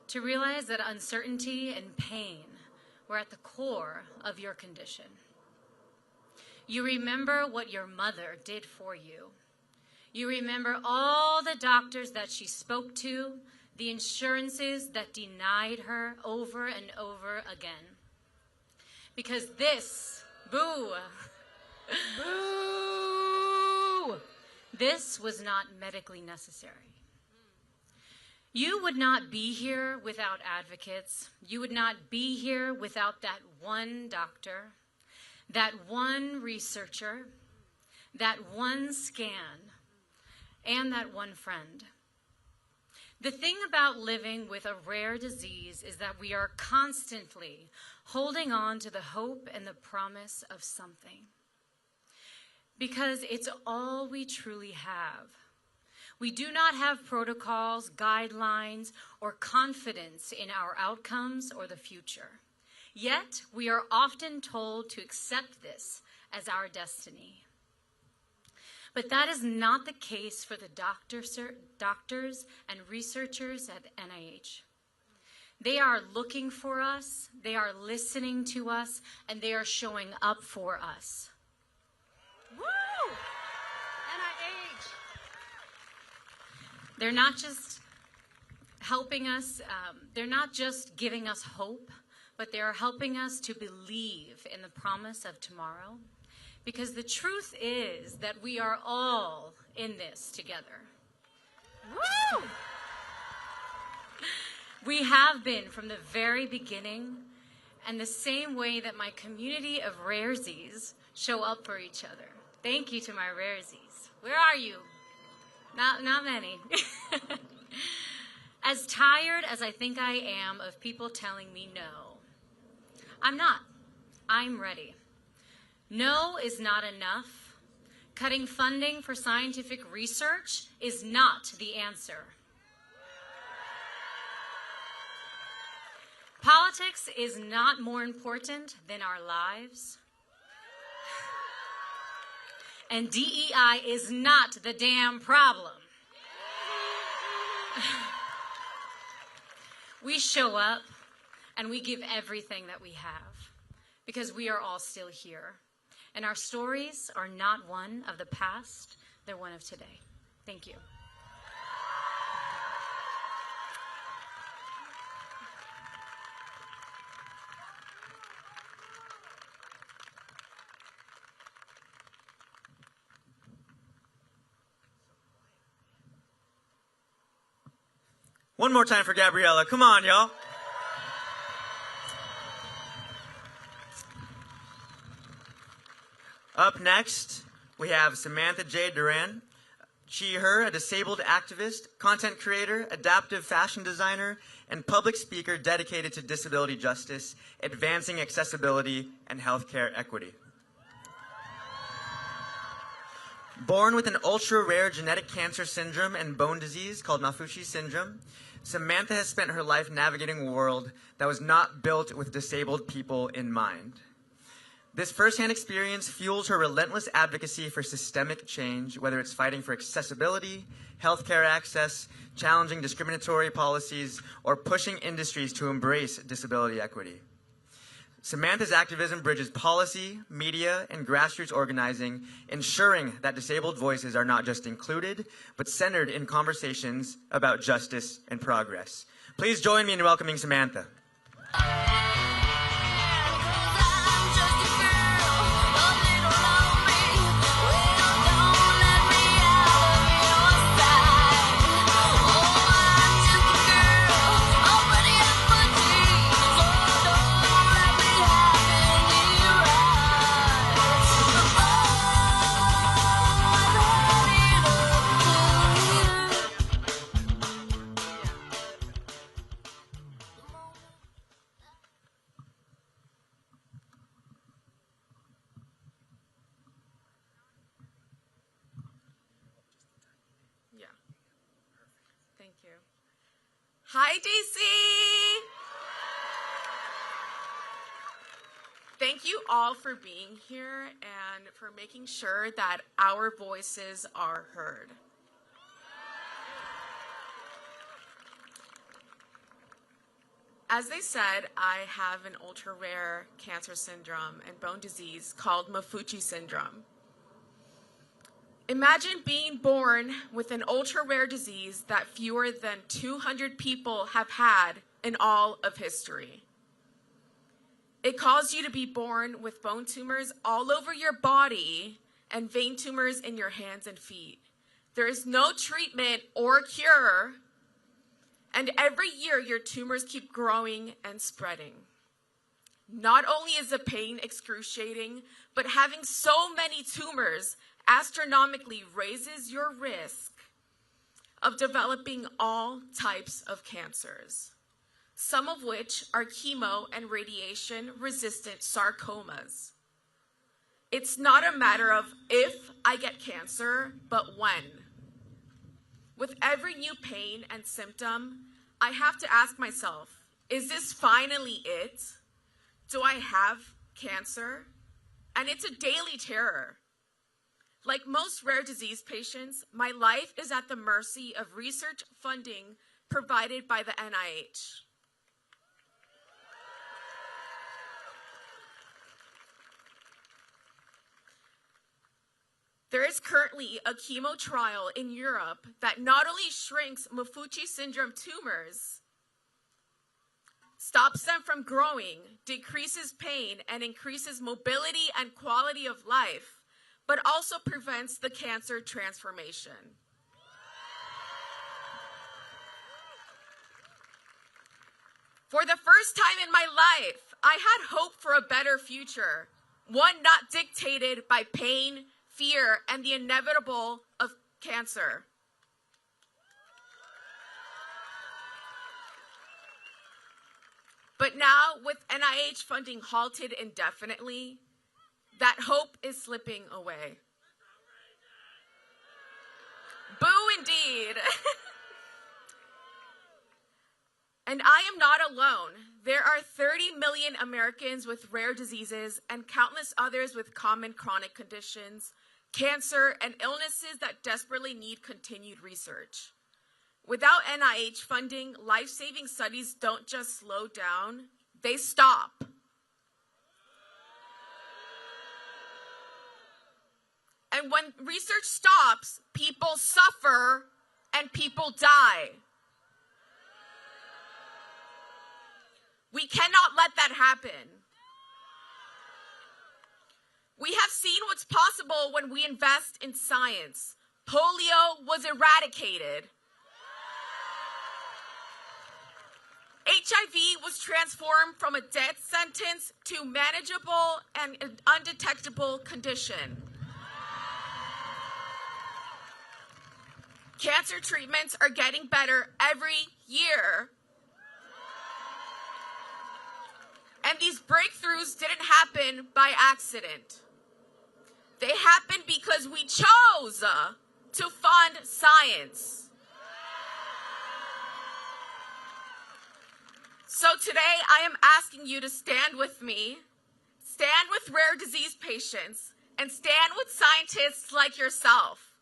To realize that uncertainty and pain were at the core of your condition. You remember what your mother did for you. You remember all the doctors that she spoke to, the insurances that denied her over and over again. Because this, boo, boo, this was not medically necessary. You would not be here without advocates. You would not be here without that one doctor, that one researcher, that one scan, and that one friend. The thing about living with a rare disease is that we are constantly holding on to the hope and the promise of something, because it's all we truly have. We do not have protocols, guidelines, or confidence in our outcomes or the future. Yet, we are often told to accept this as our destiny. But that is not the case for the doctors and researchers at NIH. They are looking for us, they are listening to us, and they are showing up for us. Woo! NIH! They're not just helping us, they're not just giving us hope, but they are helping us to believe in the promise of tomorrow. Because the truth is that we are all in this together. Woo! We have been from the very beginning, and the same way that my community of raresies show up for each other. Thank you to my raresies. Where are you? Not many. As tired as I think I am of people telling me no, I'm not. I'm ready. No is not enough. Cutting funding for scientific research is not the answer. Politics is not more important than our lives. And DEI is not the damn problem. We show up and we give everything that we have because we are all still here. And our stories are not one of the past, they're one of today. Thank you. One more time for Gabriella. Come on, y'all. Up next, we have Samantha Durant. She, her, a disabled activist, content creator, adaptive fashion designer, and public speaker dedicated to disability justice, advancing accessibility, and healthcare equity. Born with an ultra-rare genetic cancer syndrome and bone disease called Maffucci syndrome, Samantha has spent her life navigating a world that was not built with disabled people in mind. This firsthand experience fuels her relentless advocacy for systemic change, whether it's fighting for accessibility, healthcare access, challenging discriminatory policies, or pushing industries to embrace disability equity. Samantha's activism bridges policy, media, and grassroots organizing, ensuring that disabled voices are not just included, but centered in conversations about justice and progress. Please join me in welcoming Samantha. Hi, DC! Thank you all for being here and for making sure that our voices are heard. As they said, I have an ultra-rare cancer syndrome and bone disease called Maffucci syndrome. Imagine being born with an ultra-rare disease that fewer than 200 people have had in all of history. It caused you to be born with bone tumors all over your body and vein tumors in your hands and feet. There is no treatment or cure, and every year your tumors keep growing and spreading. Not only is the pain excruciating, but having so many tumors astronomically raises your risk of developing all types of cancers, some of which are chemo and radiation-resistant sarcomas. It's not a matter of if I get cancer, but when. With every new pain and symptom, I have to ask myself, is this finally it? Do I have cancer? And it's a daily terror. Like most rare disease patients, my life is at the mercy of research funding provided by the NIH. There is currently a chemo trial in Europe that not only shrinks Maffucci syndrome tumors, stops them from growing, decreases pain, and increases mobility and quality of life, but also prevents the cancer transformation. For the first time in my life, I had hope for a better future, one not dictated by pain, fear, and the inevitable of cancer. But now, with NIH funding halted indefinitely, that hope is slipping away. Boo indeed. And I am not alone. There are 30 million Americans with rare diseases and countless others with common chronic conditions, cancer, and illnesses that desperately need continued research. Without NIH funding, life-saving studies don't just slow down, they stop. And when research stops, people suffer and people die. We cannot let that happen. We have seen what's possible when we invest in science. Polio was eradicated. HIV was transformed from a death sentence to manageable and an undetectable condition. Cancer treatments are getting better every year. And these breakthroughs didn't happen by accident. They happened because we chose to fund science. So today I am asking you to stand with me, stand with rare disease patients, and stand with scientists like yourself.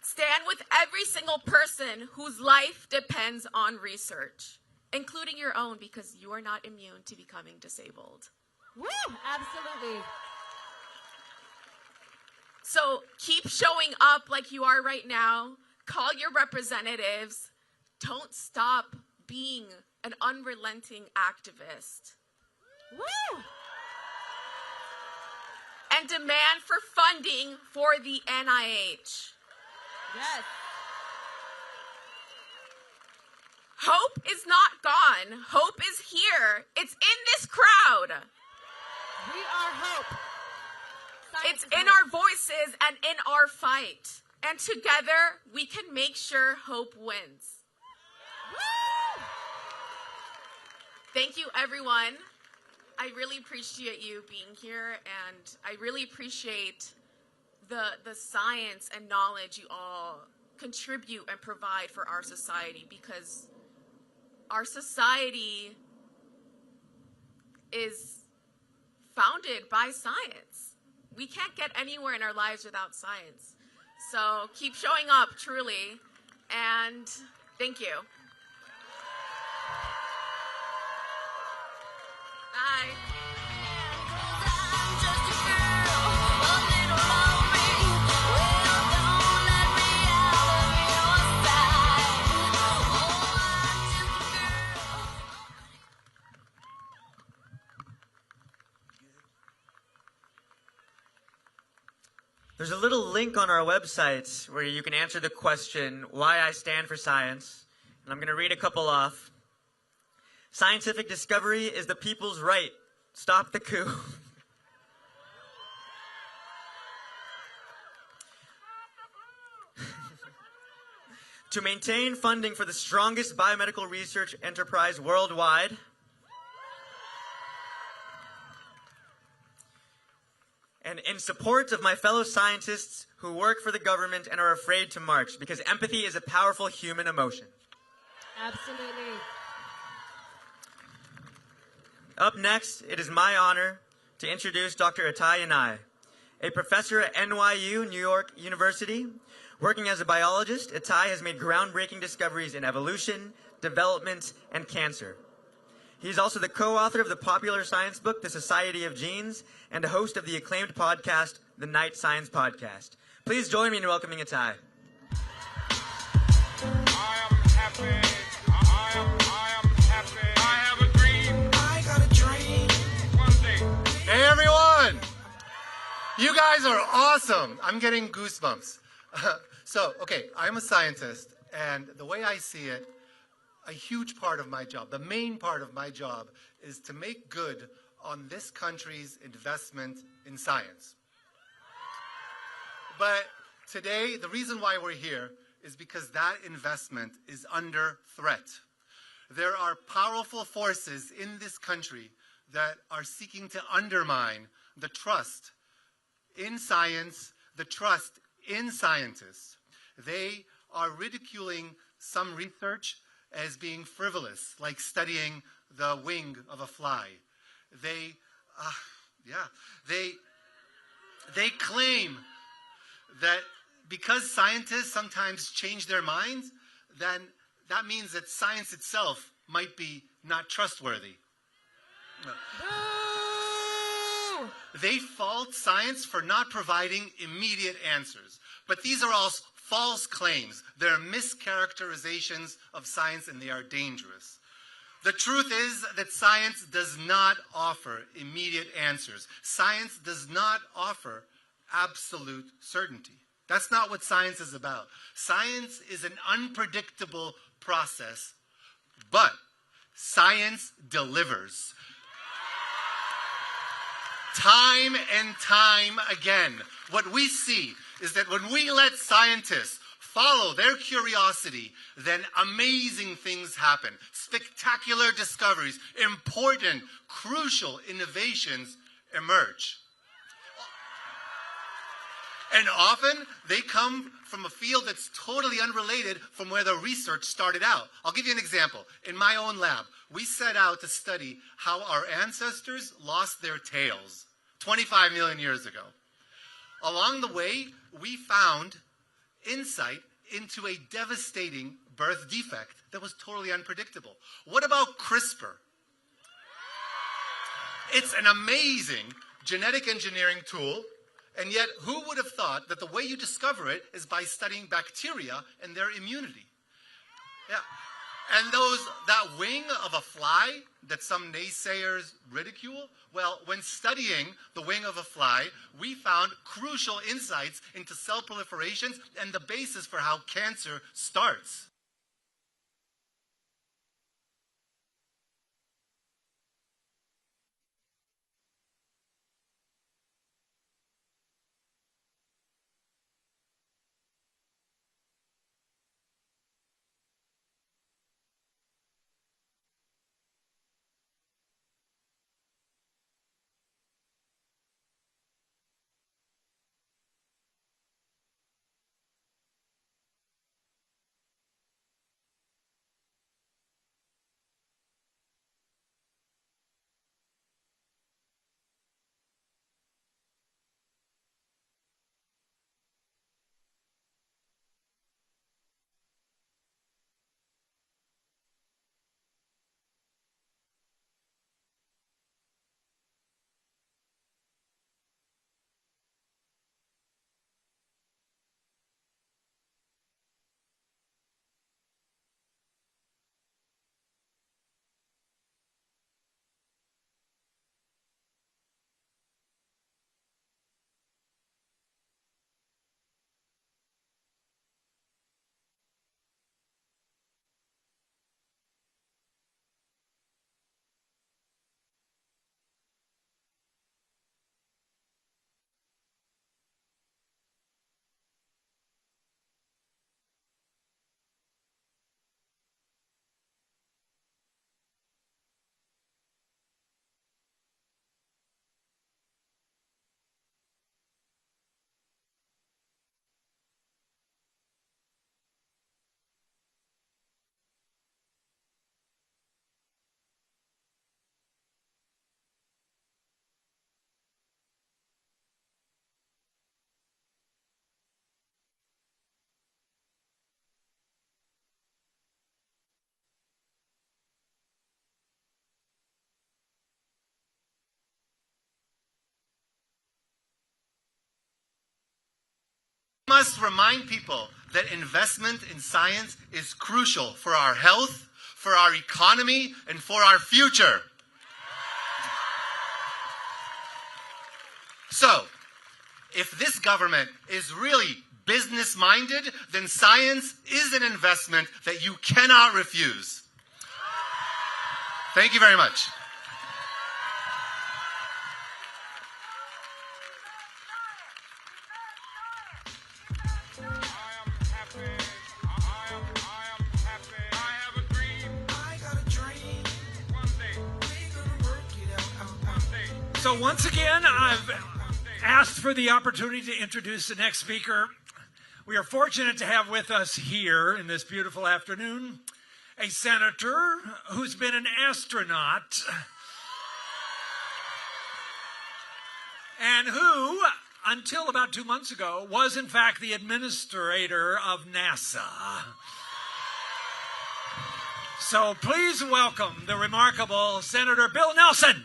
Stand with every single person whose life depends on research, including your own, because you are not immune to becoming disabled. Woo! Absolutely. So keep showing up like you are right now. Call your representatives. Don't stop being an unrelenting activist. Woo! And demand for funding for the NIH. Yes. Hope is not gone. Hope is here. It's in this crowd. We are hope. It's in our voices and in our fight. And together, we can make sure hope wins. Woo! Thank you, everyone. I really appreciate you being here, and I really appreciate the science and knowledge you all contribute and provide for our society, because our society is founded by science. We can't get anywhere in our lives without science. So keep showing up, truly, and thank you. Bye. There's a little link on our website where you can answer the question, why I stand for science. And I'm going to read a couple off. Scientific discovery is the people's right. Stop the coup. To maintain funding for the strongest biomedical research enterprise worldwide. And in support of my fellow scientists who work for the government and are afraid to march, because empathy is a powerful human emotion. Absolutely. Up next, it is my honor to introduce Dr. Andai, a professor at NYU, New York University. Working as a biologist, Andai has made groundbreaking discoveries in evolution, development, and cancer. He's also the co-author of the popular science book, The Society of Genes, and a host of the acclaimed podcast, The Night Science Podcast. Please join me in welcoming Andai. I am happy. I am happy. I have a dream. I got a dream. One day. Hey, everyone. You guys are awesome. I'm getting goosebumps. Okay, I'm a scientist, and the way I see it, a huge part of my job, the main part of my job, is to make good on this country's investment in science. But today, the reason why we're here is because that investment is under threat. There are powerful forces in this country that are seeking to undermine the trust in science, the trust in scientists. They are ridiculing some research as being frivolous, like studying the wing of a fly. They claim that because scientists sometimes change their minds, then that means that science itself might be not trustworthy. They fault science for not providing immediate answers. But these are all false claims. They're mischaracterizations of science, and they are dangerous. The truth is that science does not offer immediate answers. Science does not offer absolute certainty. That's not what science is about. Science is an unpredictable process, but science delivers. Time and time again, what we see is that when we let scientists follow their curiosity, then amazing things happen. Spectacular discoveries, important, crucial innovations emerge. And often they come from a field that's totally unrelated from where the research started out. I'll give you an example. In my own lab, we set out to study how our ancestors lost their tails 25 million years ago. Along the way, we found insight into a devastating birth defect that was totally unpredictable. What about CRISPR? It's an amazing genetic engineering tool. And yet, who would have thought that the way you discover it is by studying bacteria and their immunity? Yeah. And that wing of a fly that some naysayers ridicule, well, when studying the wing of a fly, we found crucial insights into cell proliferations and the basis for how cancer starts. We must remind people that investment in science is crucial for our health, for our economy, and for our future. So, if this government is really business-minded, then science is an investment that you cannot refuse. Thank you very much. So once again, I've asked for the opportunity to introduce the next speaker. We are fortunate to have with us here in this beautiful afternoon a senator who's been an astronaut and who, until about 2 months ago, was in fact the administrator of NASA. So please welcome the remarkable Senator Bill Nelson.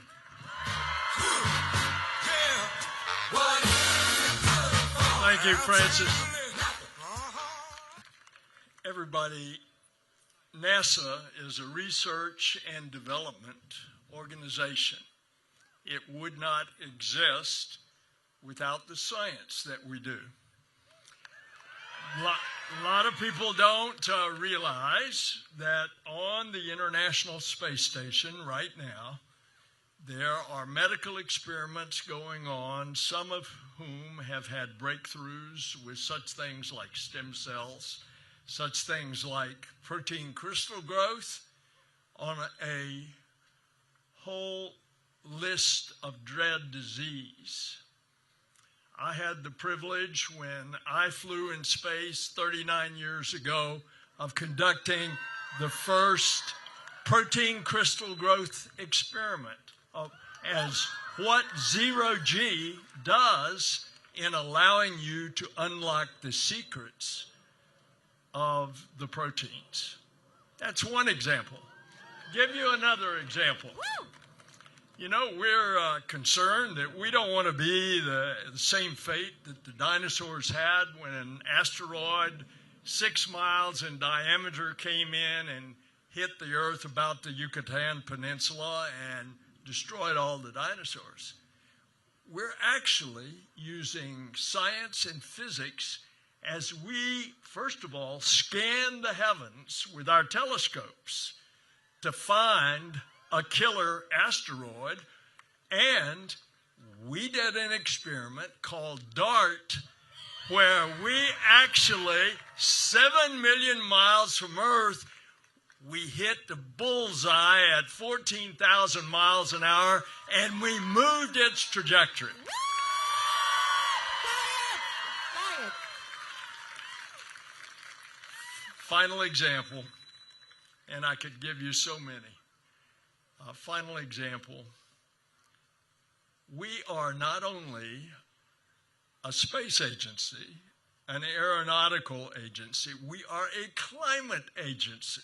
Thank you, Francis. Everybody, NASA is a research and development organization. It would not exist without the science that we do. A lot of people don't realize that on the International Space Station right now, there are medical experiments going on, some of whom have had breakthroughs with such things like stem cells, such things like protein crystal growth, on a whole list of dread disease. I had the privilege when I flew in space 39 years ago of conducting the first protein crystal growth experiment as what zero-G does in allowing you to unlock the secrets of the proteins. That's one example. Give you another example. You know, we're concerned that we don't want to be the same fate that the dinosaurs had when an asteroid 6 miles in diameter came in and hit the Earth about the Yucatan Peninsula and destroyed all the dinosaurs. We're actually using science and physics as we, first of all, scan the heavens with our telescopes to find a killer asteroid. And we did an experiment called DART, where we actually, 7 million miles from Earth, we hit the bullseye at 14,000 miles an hour, and we moved its trajectory. Final example, and I could give you so many. Final example, we are not only a space agency, an aeronautical agency, we are a climate agency.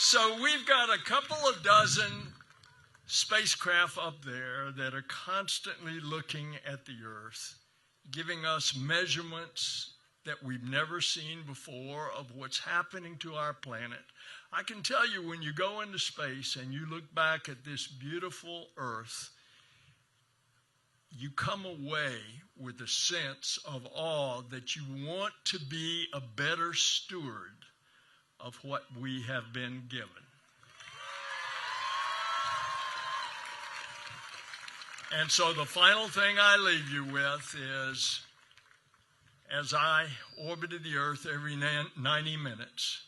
So we've got a couple of dozen spacecraft up there that are constantly looking at the Earth, giving us measurements that we've never seen before of what's happening to our planet. I can tell you, when you go into space and you look back at this beautiful Earth, you come away with a sense of awe that you want to be a better steward of what we have been given. And so the final thing I leave you with is, as I orbited the Earth every 90 minutes,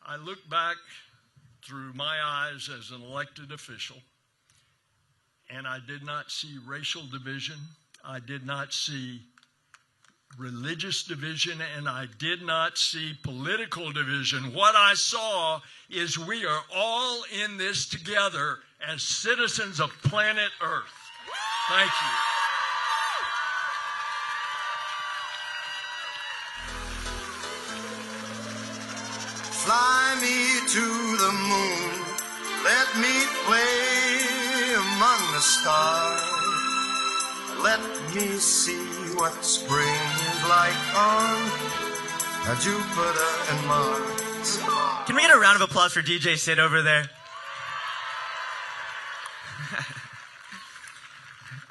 I look back through my eyes as an elected official, and I did not see racial division, I did not see religious division, and I did not see political division. What I saw is we are all in this together as citizens of planet Earth. Thank you. Fly me to the moon, let me play among the stars. Let me see what spring is like on Jupiter and Mars. Can we get a round of applause for DJ Sid over there?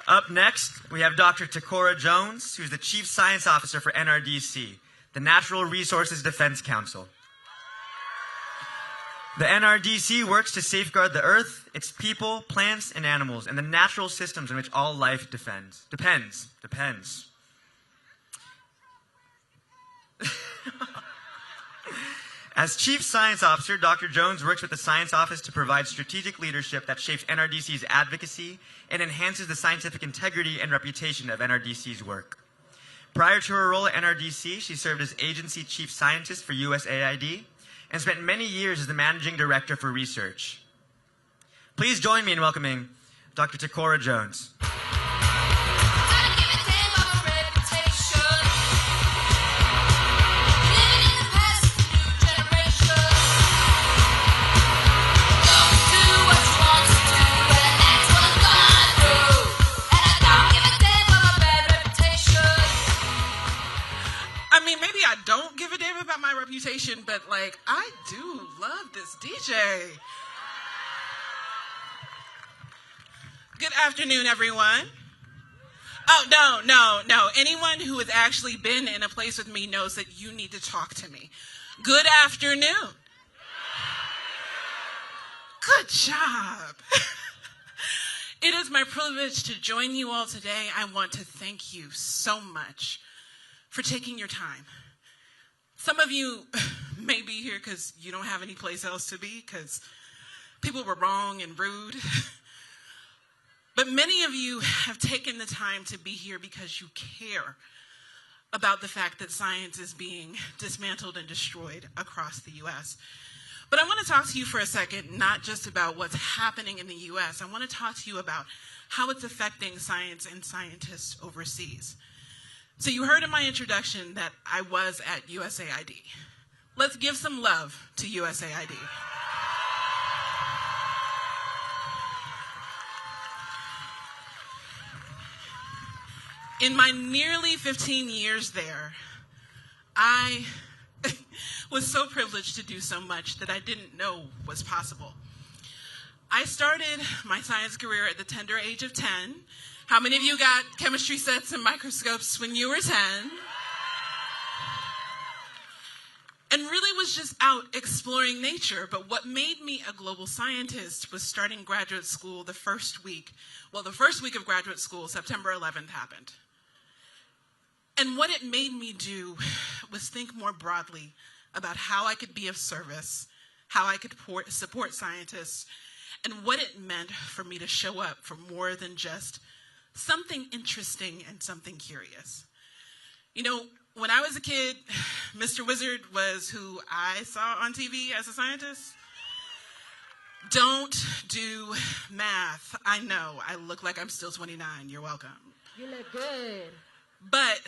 Up next, we have Dr. Takora Jones, who's the Chief Science Officer for NRDC, the Natural Resources Defense Council. The NRDC works to safeguard the Earth, its people, plants, and animals, and the natural systems in which all life depends. As Chief Science Officer, Dr. Jones works with the Science Office to provide strategic leadership that shapes NRDC's advocacy and enhances the scientific integrity and reputation of NRDC's work. Prior to her role at NRDC, she served as Agency Chief Scientist for USAID and spent many years as the Managing Director for Research. Please join me in welcoming Dr. Takora Jones. I mean, maybe I don't give a damn about my reputation, but like, I do love this DJ. Good afternoon, everyone. Oh, no. Anyone who has actually been in a place with me knows that you need to talk to me. Good afternoon. Good job. It is my privilege to join you all today. I want to thank you so much for taking your time. Some of you may be here because you don't have any place else to be, because people were wrong and rude. But many of you have taken the time to be here because you care about the fact that science is being dismantled and destroyed across the U.S. But I want to talk to you for a second, not just about what's happening in the U.S. I want to talk to you about how it's affecting science and scientists overseas. So you heard in my introduction that I was at USAID. Let's give some love to USAID. In my nearly 15 years there, I was so privileged to do so much that I didn't know was possible. I started my science career at the tender age of 10. How many of you got chemistry sets and microscopes when you were 10? And really was just out exploring nature. But what made me a global scientist was starting graduate school the first week. Well, the first week of graduate school, September 11th, happened. And what it made me do was think more broadly about how I could be of service, how I could support scientists, and what it meant for me to show up for more than just something interesting and something curious. You know, when I was a kid, Mr. Wizard was who I saw on TV as a scientist. Don't do math. I know, I look like I'm still 29. You're welcome. You look good. But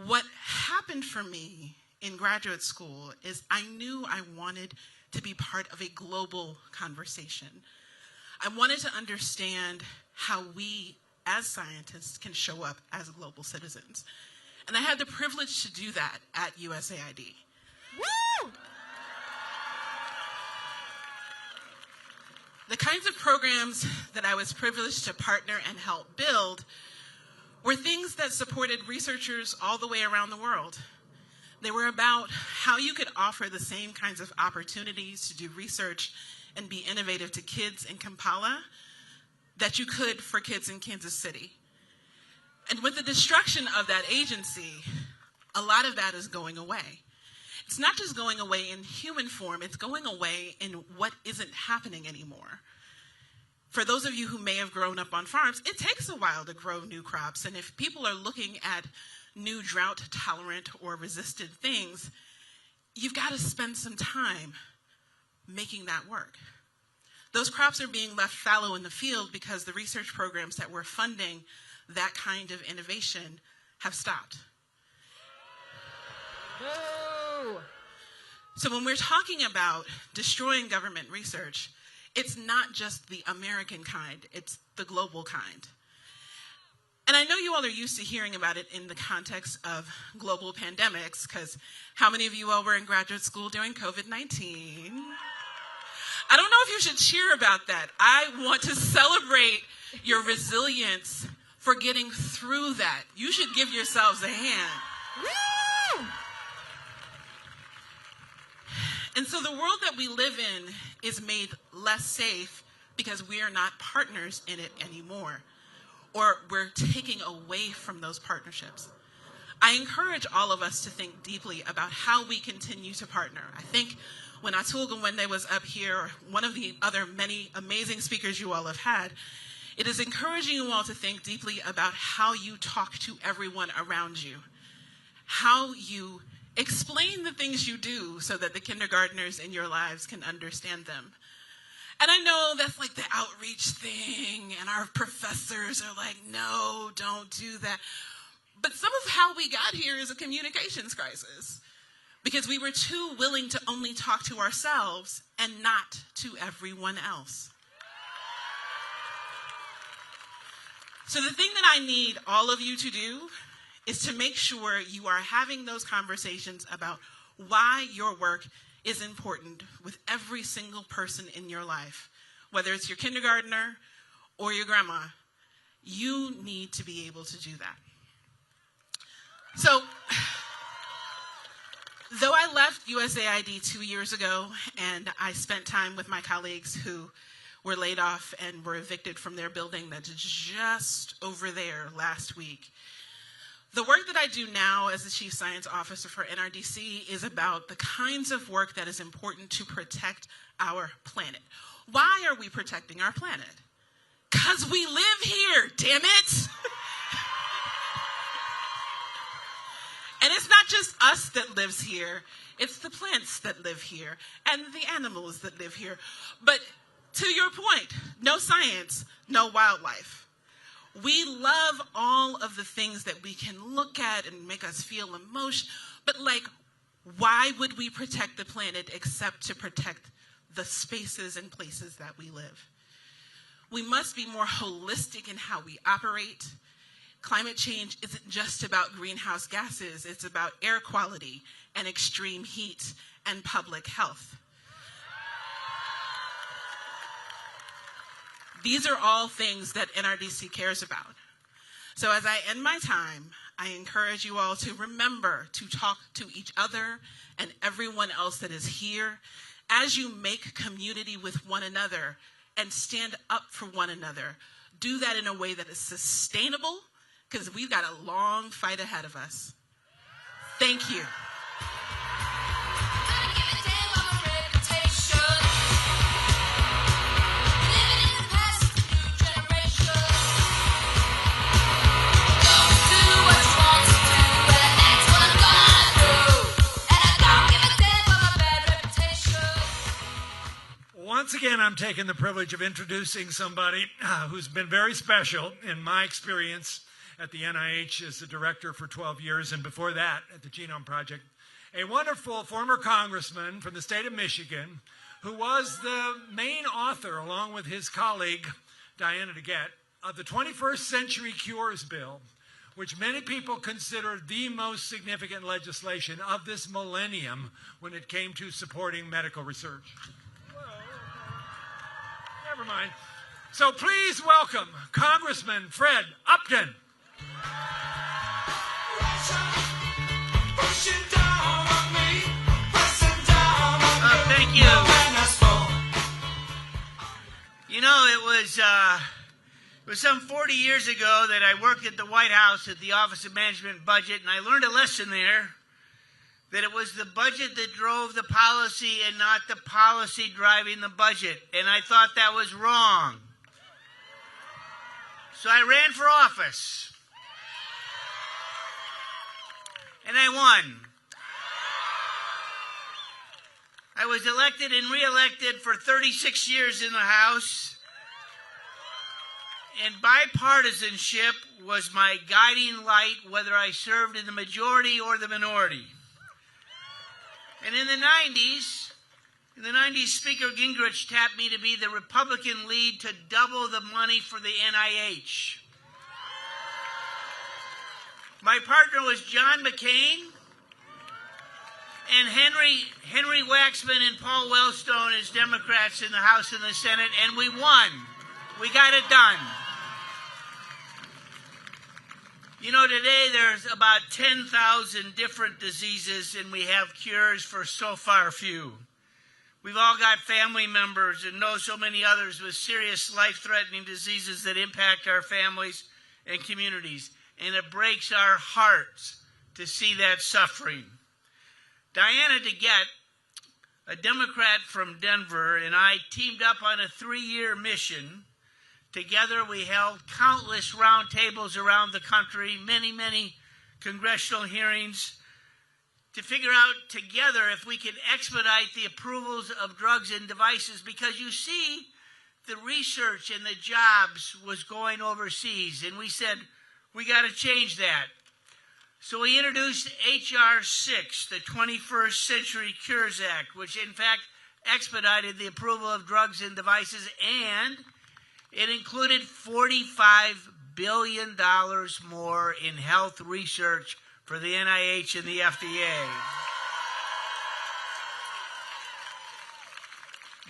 what happened for me in graduate school is I knew I wanted to be part of a global conversation. I wanted to understand how we as scientists can show up as global citizens. And I had the privilege to do that at USAID. Woo! The kinds of programs that I was privileged to partner and help build were things that supported researchers all the way around the world. They were about how you could offer the same kinds of opportunities to do research and be innovative to kids in Kampala that you could for kids in Kansas City. And with the destruction of that agency, a lot of that is going away. It's not just going away in human form, it's going away in what isn't happening anymore. For those of you who may have grown up on farms, it takes a while to grow new crops. And if people are looking at new drought-tolerant or resistant things, you've got to spend some time making that work. Those crops are being left fallow in the field because the research programs that were funding that kind of innovation have stopped. Boo! So when we're talking about destroying government research, it's not just the American kind, it's the global kind. And I know you all are used to hearing about it in the context of global pandemics, because how many of you all were in graduate school during COVID-19? I don't know if you should cheer about that. I want to celebrate your resilience for getting through that. You should give yourselves a hand. Woo! And so the world that we live in is made less safe because we are not partners in it anymore, or we're taking away from those partnerships. I encourage all of us to think deeply about how we continue to partner. I think when Atul Gawande was up here, or one of the other many amazing speakers you all have had, it is encouraging you all to think deeply about how you talk to everyone around you, how you explain the things you do so that the kindergartners in your lives can understand them. And I know that's like the outreach thing, and our professors are like, no, don't do that. But some of how we got here is a communications crisis, because we were too willing to only talk to ourselves and not to everyone else. So the thing that I need all of you to do is to make sure you are having those conversations about why your work is important with every single person in your life. Whether it's your kindergartner or your grandma, you need to be able to do that. So, though I left USAID 2 years ago, and I spent time with my colleagues who were laid off and were evicted from their building that's just over there last week, the work that I do now as the Chief Science Officer for NRDC is about the kinds of work that is important to protect our planet. Why are we protecting our planet? Because we live here, damn it! And it's not just us that lives here, it's the plants that live here and the animals that live here. But to your point, no science, no wildlife. We love all of the things that we can look at and make us feel emotion, but like, why would we protect the planet except to protect the spaces and places that we live? We must be more holistic in how we operate. Climate change isn't just about greenhouse gases, it's about air quality and extreme heat and public health. These are all things that NRDC cares about. So as I end my time, I encourage you all to remember to talk to each other and everyone else that is here as you make community with one another and stand up for one another. Do that in a way that is sustainable, because we've got a long fight ahead of us. Thank you. Once again, I'm taking the privilege of introducing somebody who's been very special in my experience at the NIH as the director for 12 years, and before that at the Genome Project. A wonderful former congressman from the state of Michigan who was the main author, along with his colleague, Diana DeGette, of the 21st Century Cures Bill, which many people consider the most significant legislation of this millennium when it came to supporting medical research. Never mind. So please welcome Congressman Fred Upton. Thank you. You know, it was some 40 years ago that I worked at the White House at the Office of Management and Budget, and I learned a lesson there, that it was the budget that drove the policy and not the policy driving the budget. And I thought that was wrong. So I ran for office. And I won. I was elected and re-elected for 36 years in the House. And bipartisanship was my guiding light, whether I served in the majority or the minority. And in the 90s, Speaker Gingrich tapped me to be the Republican lead to double the money for the NIH. My partner was John McCain and Henry Waxman and Paul Wellstone as Democrats in the House and the Senate, and we won. We got it done. You know, today there's about 10,000 different diseases, and we have cures for so far few. We've all got family members and know so many others with serious life-threatening diseases that impact our families and communities. And it breaks our hearts to see that suffering. Diana DeGette, a Democrat from Denver, and I teamed up on a 3-year mission. Together we held countless roundtables around the country, many congressional hearings, to figure out together if we could expedite the approvals of drugs and devices, because you see, the research and the jobs was going overseas, and we said, we got to change that. So we introduced H.R. 6, the 21st Century Cures Act, which in fact expedited the approval of drugs and devices, and it included $45 billion more in health research for the NIH and the FDA.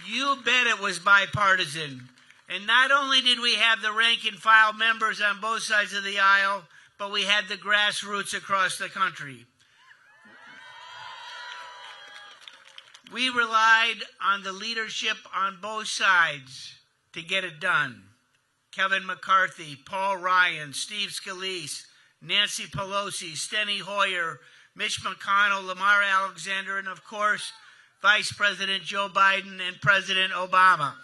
You bet it was bipartisan. And not only did we have the rank and file members on both sides of the aisle, but we had the grassroots across the country. We relied on the leadership on both sides to get it done. Kevin McCarthy, Paul Ryan, Steve Scalise, Nancy Pelosi, Steny Hoyer, Mitch McConnell, Lamar Alexander, and of course, Vice President Joe Biden and President Obama.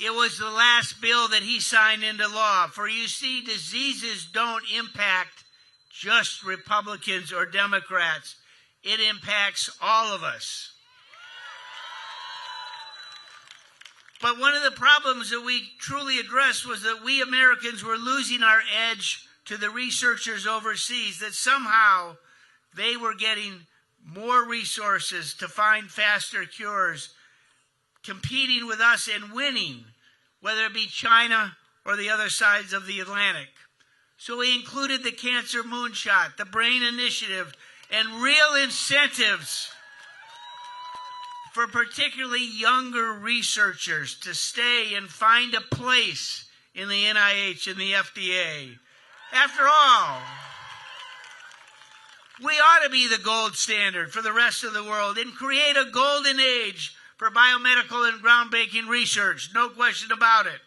It was the last bill that he signed into law. For you see, diseases don't impact just Republicans or Democrats. It impacts all of us. But one of the problems that we truly addressed was that we Americans were losing our edge to the researchers overseas, that somehow they were getting more resources to find faster cures, competing with us and winning, whether it be China or the other sides of the Atlantic. So we included the Cancer Moonshot, the Brain Initiative, and real incentives for particularly younger researchers to stay and find a place in the NIH and the FDA. After all, we ought to be the gold standard for the rest of the world and create a golden age for biomedical and groundbreaking research. No question about it.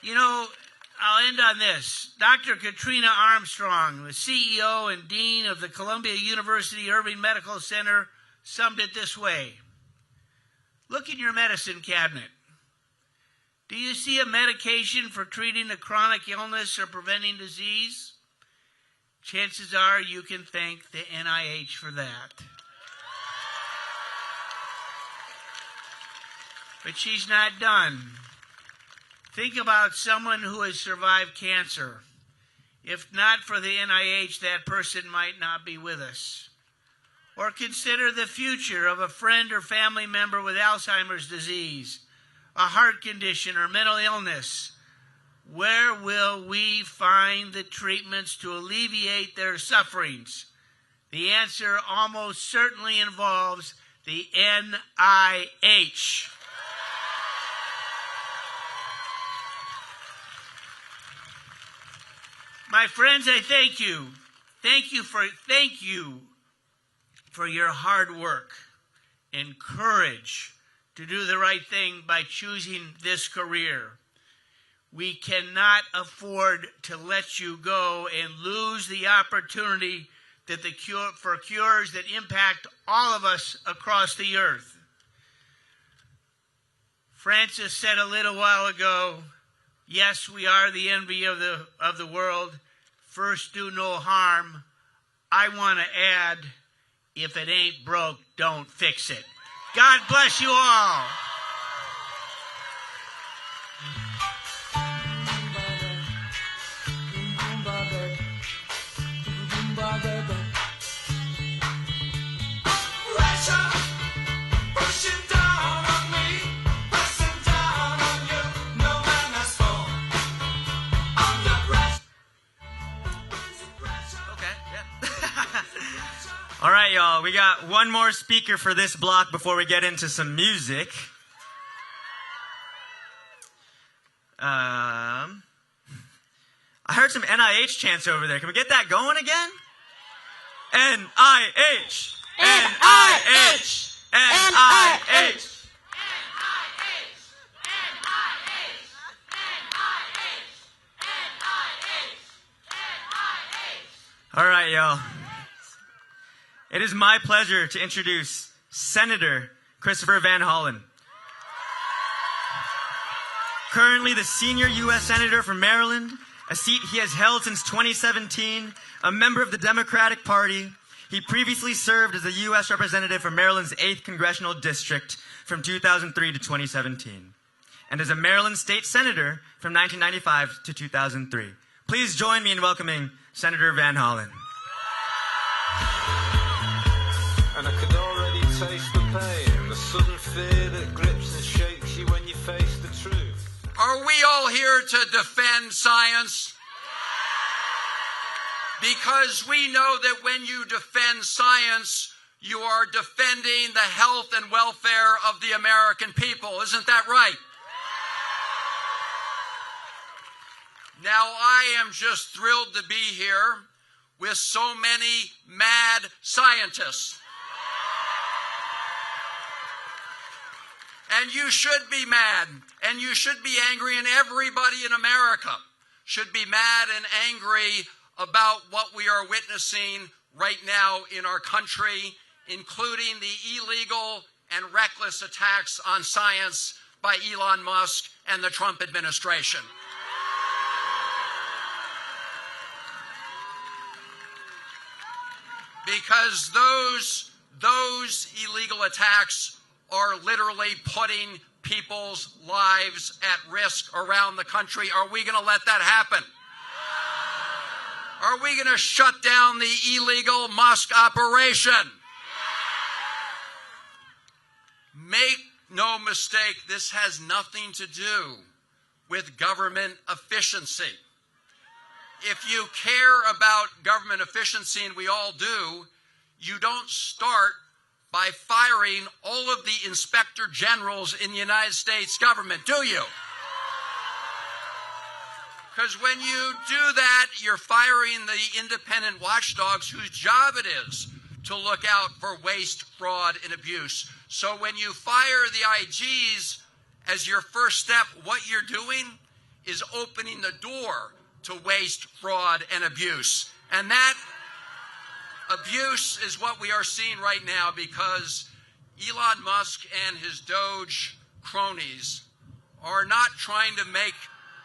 You know, I'll end on this. Dr. Katrina Armstrong, the CEO and Dean of the Columbia University Irving Medical Center, summed it this way. Look in your medicine cabinet. Do you see a medication for treating a chronic illness or preventing disease? Chances are you can thank the NIH for that. But she's not done. Think about someone who has survived cancer. If not for the NIH, that person might not be with us. Or consider the future of a friend or family member with Alzheimer's disease, a heart condition, or mental illness. Where will we find the treatments to alleviate their sufferings? The answer almost certainly involves the NIH. My friends, I thank you. Thank you for your hard work and courage to do the right thing by choosing this career. We cannot afford to let you go and lose the opportunity that for cures that impact all of us across the earth. Francis said a little while ago, yes, we are the envy of the world. First, do no harm. I want to add, if it ain't broke, don't fix it. God bless you all. All right, y'all, we got one more speaker for this block before we get into some music. I heard some NIH chants over there. Can we get that going again? NIH! NIH! NIH! All right, y'all. It is my pleasure to introduce Senator Christopher Van Hollen. Currently the senior U.S. Senator from Maryland, a seat he has held since 2017, a member of the Democratic Party. He previously served as a U.S. Representative for Maryland's 8th Congressional District from 2003 to 2017, and as a Maryland State Senator from 1995 to 2003. Please join me in welcoming Senator Van Hollen. And I could already taste the pain, the sudden fear that grips and shakes you when you face the truth. Are we all here to defend science? Because we know that when you defend science, you are defending the health and welfare of the American people. Isn't that right? Now, I am just thrilled to be here with so many mad scientists. And you should be mad, and you should be angry, and everybody in America should be mad and angry about what we are witnessing right now in our country, including the illegal and reckless attacks on science by Elon Musk and the Trump administration. Because those illegal attacks are literally putting people's lives at risk around the country. Are we going to let that happen? Are we going to shut down the illegal Musk operation? Make no mistake, this has nothing to do with government efficiency. If you care about government efficiency, and we all do, you don't start by firing all of the inspector generals in the United States government, do you? Because when you do that, you're firing the independent watchdogs whose job it is to look out for waste, fraud, and abuse. So when you fire the IGs as your first step, what you're doing is opening the door to waste, fraud, and abuse. And that abuse is what we are seeing right now, because Elon Musk and his Doge cronies are not trying to make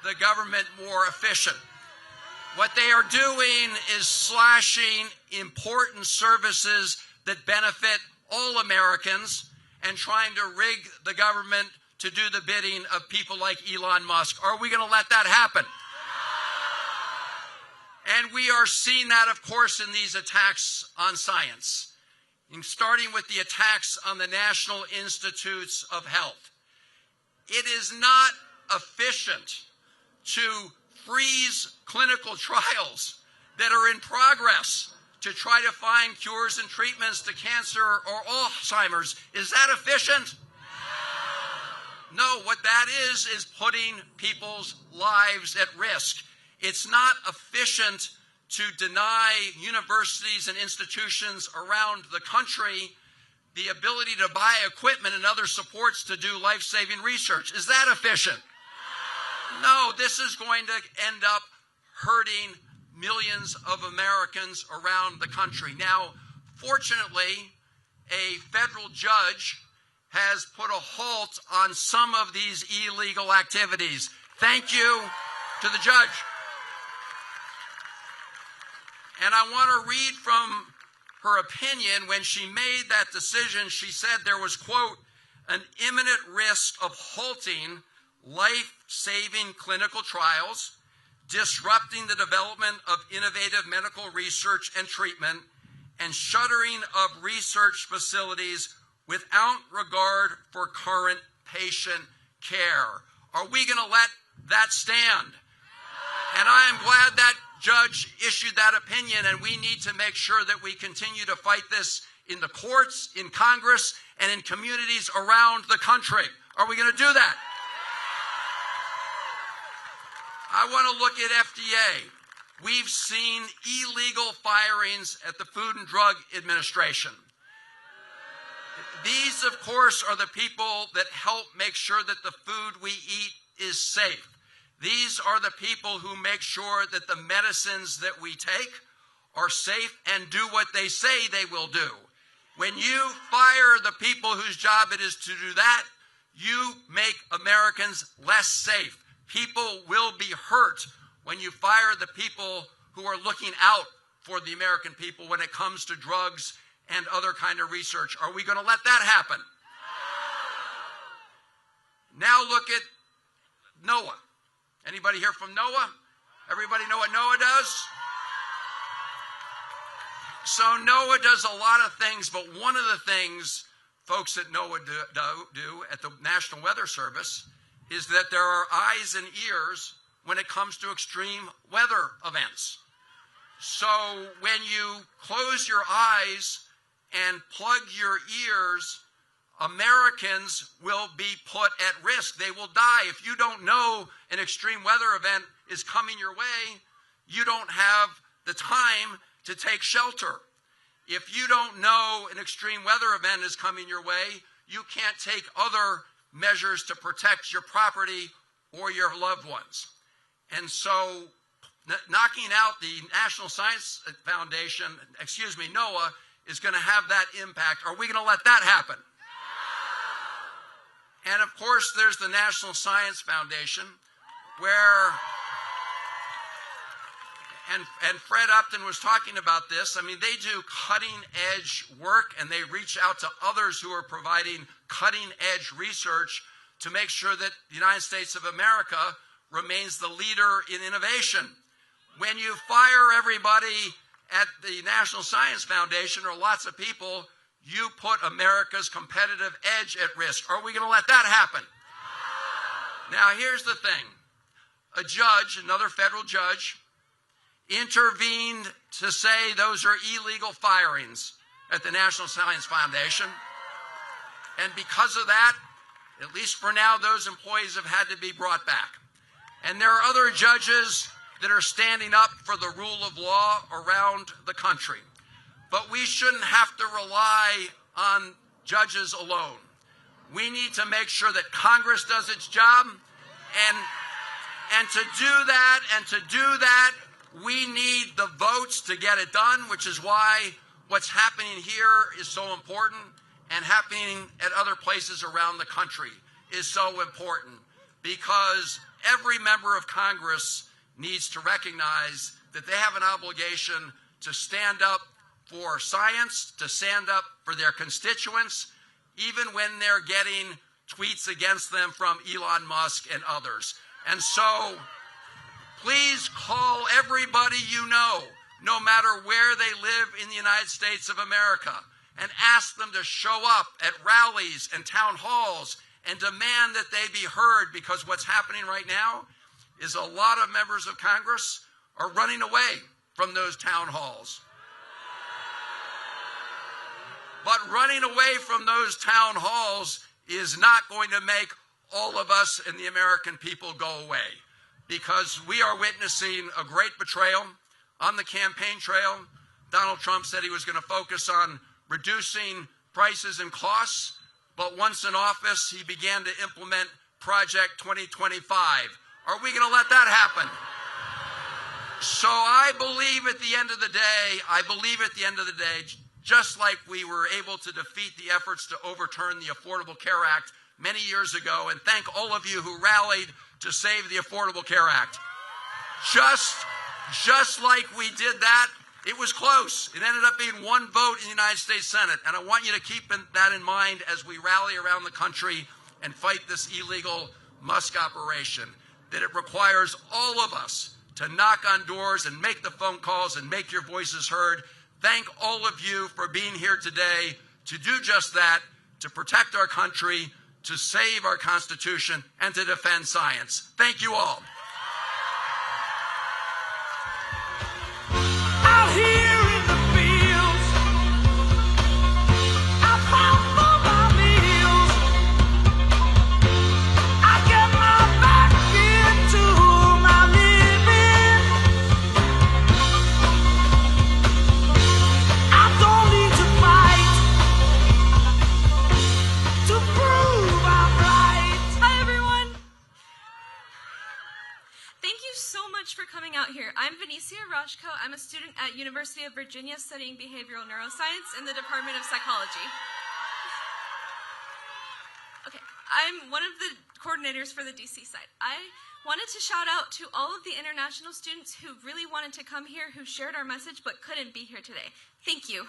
the government more efficient. What they are doing is slashing important services that benefit all Americans and trying to rig the government to do the bidding of people like Elon Musk. Are we going to let that happen? And we are seeing that, of course, in these attacks on science, starting with the attacks on the National Institutes of Health. It is not efficient to freeze clinical trials that are in progress to try to find cures and treatments to cancer or Alzheimer's. Is that efficient? No, what that is putting people's lives at risk. It's not efficient to deny universities and institutions around the country the ability to buy equipment and other supports to do life-saving research. Is that efficient? No, this is going to end up hurting millions of Americans around the country. Now, fortunately, a federal judge has put a halt on some of these illegal activities. Thank you to the judge. And I want to read from her opinion. When she made that decision, she said there was, quote, an imminent risk of halting life-saving clinical trials, disrupting the development of innovative medical research and treatment, and shuttering of research facilities without regard for current patient care. Are we going to let that stand? And I am glad that judge issued that opinion, and we need to make sure that we continue to fight this in the courts, in Congress, and in communities around the country. Are we going to do that? I want to look at FDA. We've seen illegal firings at the Food and Drug Administration. These, of course, are the people that help make sure that the food we eat is safe. These are the people who make sure that the medicines that we take are safe and do what they say they will do. When you fire the people whose job it is to do that, you make Americans less safe. People will be hurt when you fire the people who are looking out for the American people when it comes to drugs and other kind of research. Are we going to let that happen? Now look at NOAA. Anybody here from NOAA? Everybody know what NOAA does? So NOAA does a lot of things, but one of the things folks at NOAA do at the National Weather Service is that there are eyes and ears when it comes to extreme weather events. So when you close your eyes and plug your ears, Americans will be put at risk. They will die. If you don't know an extreme weather event is coming your way, you don't have the time to take shelter. If you don't know an extreme weather event is coming your way, you can't take other measures to protect your property or your loved ones. And so knocking out the National Science Foundation, NOAA, is going to have that impact. Are we going to let that happen? And of course, there's the National Science Foundation, where, and Fred Upton was talking about this. I mean, they do cutting-edge work, and they reach out to others who are providing cutting-edge research to make sure that the United States of America remains the leader in innovation. When you fire everybody at the National Science Foundation, or lots of people, you put America's competitive edge at risk. Are we going to let that happen? Now, here's the thing. A judge, another federal judge, intervened to say those are illegal firings at the National Science Foundation. And because of that, at least for now, those employees have had to be brought back. And there are other judges that are standing up for the rule of law around the country. But we shouldn't have to rely on judges alone. We need to make sure that Congress does its job, and to do that, we need the votes to get it done, which is why what's happening here is so important, and happening at other places around the country is so important, because every member of Congress needs to recognize that they have an obligation to stand up for science, to stand up for their constituents, even when they're getting tweets against them from Elon Musk and others. And so, please call everybody you know, no matter where they live in the United States of America, and ask them to show up at rallies and town halls and demand that they be heard, because what's happening right now is a lot of members of Congress are running away from those town halls. But running away from those town halls is not going to make all of us and the American people go away, because we are witnessing a great betrayal. On the campaign trail, Donald Trump said he was going to focus on reducing prices and costs, but once in office, he began to implement Project 2025. Are we going to let that happen? So I believe at the end of the day, just like we were able to defeat the efforts to overturn the Affordable Care Act many years ago, and thank all of you who rallied to save the Affordable Care Act. Just like we did that, it was close. It ended up being one vote in the United States Senate, and I want you to keep that in mind as we rally around the country and fight this illegal Musk operation, that it requires all of us to knock on doors and make the phone calls and make your voices heard. Thank all of you for being here today to do just that, to protect our country, to save our Constitution, and to defend science. Thank you all. Out here in the fields, I found for my meals. I get my back into my living. I don't need to fight to prove I'm right. Hi, everyone. so much for coming out here. I'm Venicia Roshko. I'm a student at University of Virginia studying behavioral neuroscience in the Department of Psychology. Okay, I'm one of the coordinators for the DC side. I wanted to shout out to all of the international students who really wanted to come here, who shared our message but couldn't be here today. Thank you.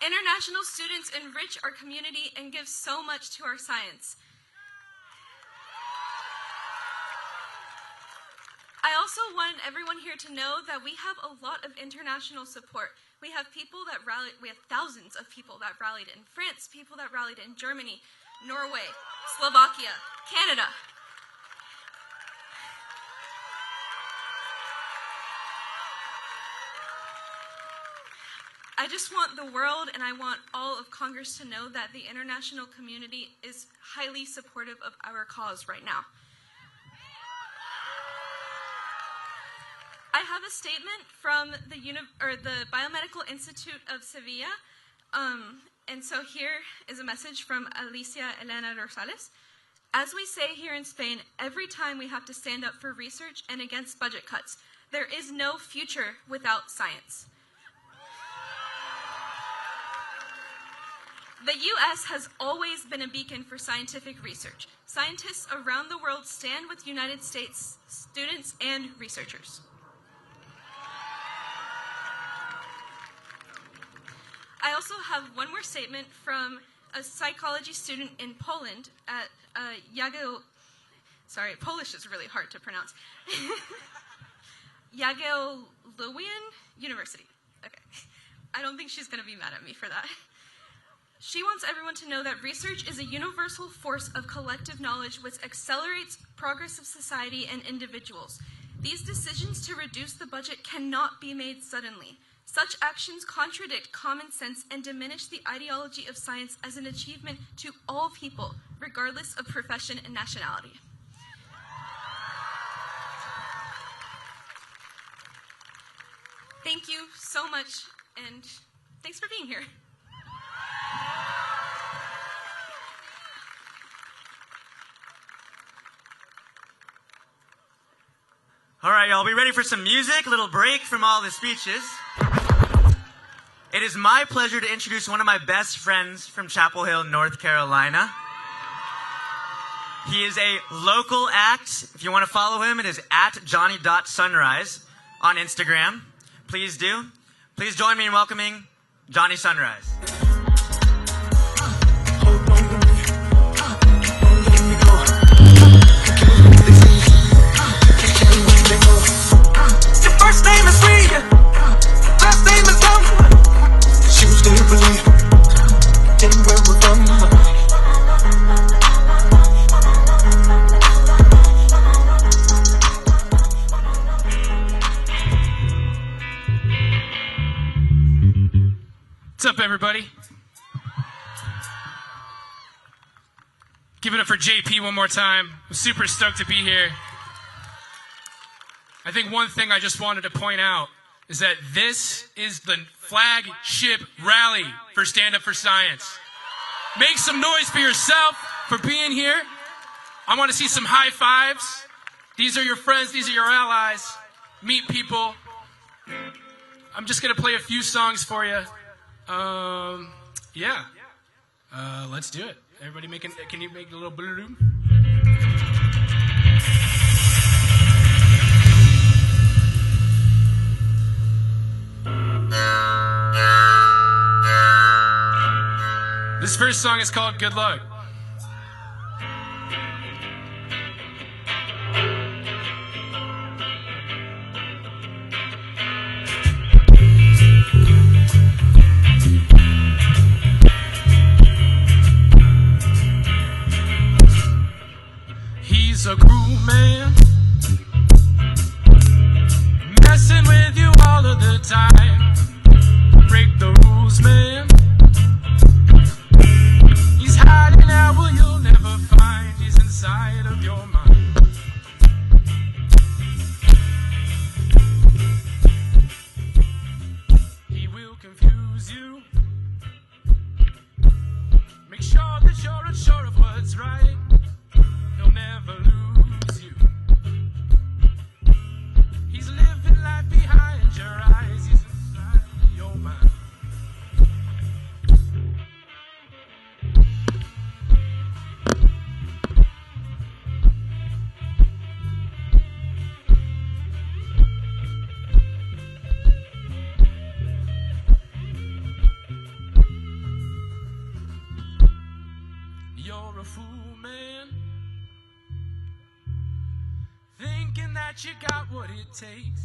International students enrich our community and give so much to our science. I also want everyone here to know that we have a lot of international support. We have people that rallied, we have thousands of people that rallied in France, people that rallied in Germany, Norway, Slovakia, Canada. I just want the world and I want all of Congress to know that the international community is highly supportive of our cause right now. I have a statement from the Biomedical Institute of Sevilla, and so here is a message from Alicia Elena Rosales. As we say here in Spain, every time we have to stand up for research and against budget cuts, there is no future without science. The U.S. has always been a beacon for scientific research. Scientists around the world stand with United States students and researchers. I also have one more statement from a psychology student in Poland at Polish is really hard to pronounce. Jagiellonia University. Okay. I don't think she's going to be mad at me for that. She wants everyone to know that research is a universal force of collective knowledge which accelerates progress of society and individuals. These decisions to reduce the budget cannot be made suddenly. Such actions contradict common sense and diminish the ideology of science as an achievement to all people, regardless of profession and nationality. Thank you so much, and thanks for being here. All right, y'all, be ready for some music, a little break from all the speeches. It is my pleasure to introduce one of my best friends from Chapel Hill, North Carolina. He is a local act. If you want to follow him, it is at Johnny.Sunrise on Instagram. Please do. Please join me in welcoming Johnny Sunrise. First name is Sweet, last name is Goldman. She was there to believe in where we're from. What's up, everybody? Give it up for JP one more time. I'm super stoked to be here. I think one thing I just wanted to point out is that this is the flagship rally for Stand Up for Science. Make some noise for yourself for being here. I want to see some high fives. These are your friends. These are your allies. Meet people. I'm just going to play a few songs for you. Let's do it. Everybody can you make a little balloon? This first song is called Good Luck. He's a cruel man, messing with you all of the time. Break the rules, man. He's hiding out where you'll never find. He's inside of your mind. He will confuse you. Make sure that you're unsure of what's right. He'll You're a fool, man, thinking that you got what it takes.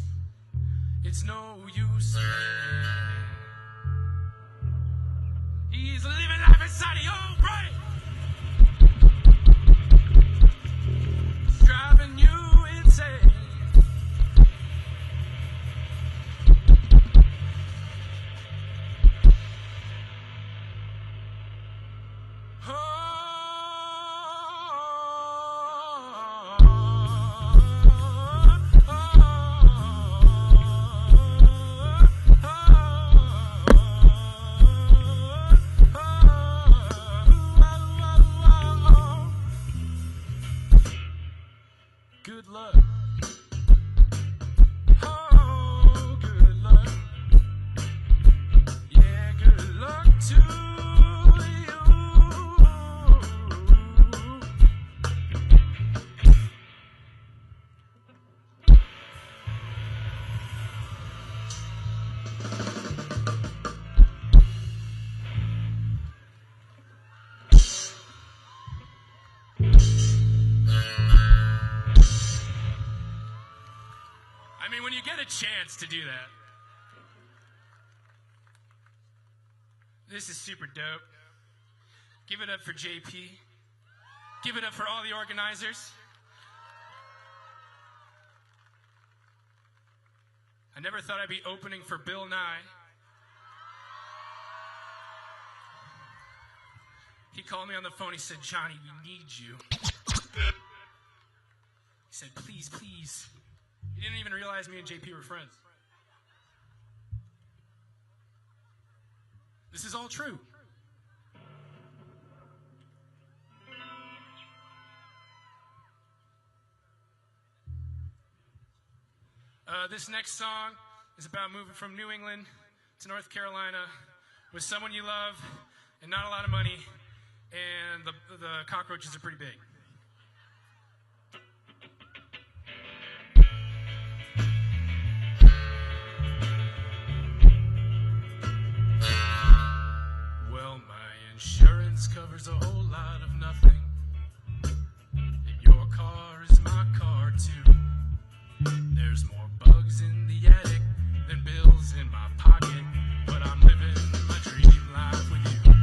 It's no use, man. He's living life inside of your brain, driving you insane. Good luck. Oh, good luck. Yeah, good luck to you. I mean, when you get a chance to do that, this is super dope. Give it up for JP. Give it up for all the organizers. I never thought I'd be opening for Bill Nye. He called me on the phone. He said, "Johnny, we need you." He said, "Please, please." He didn't even realize me and JP were friends. This is all true. This next song is about moving from New England to North Carolina with someone you love and not a lot of money, and the cockroaches are pretty big. Well, my insurance covers a whole lot of nothing, and your car is my car too. There's more bugs in the attic than bills in my pocket, but I'm living my dream life with you.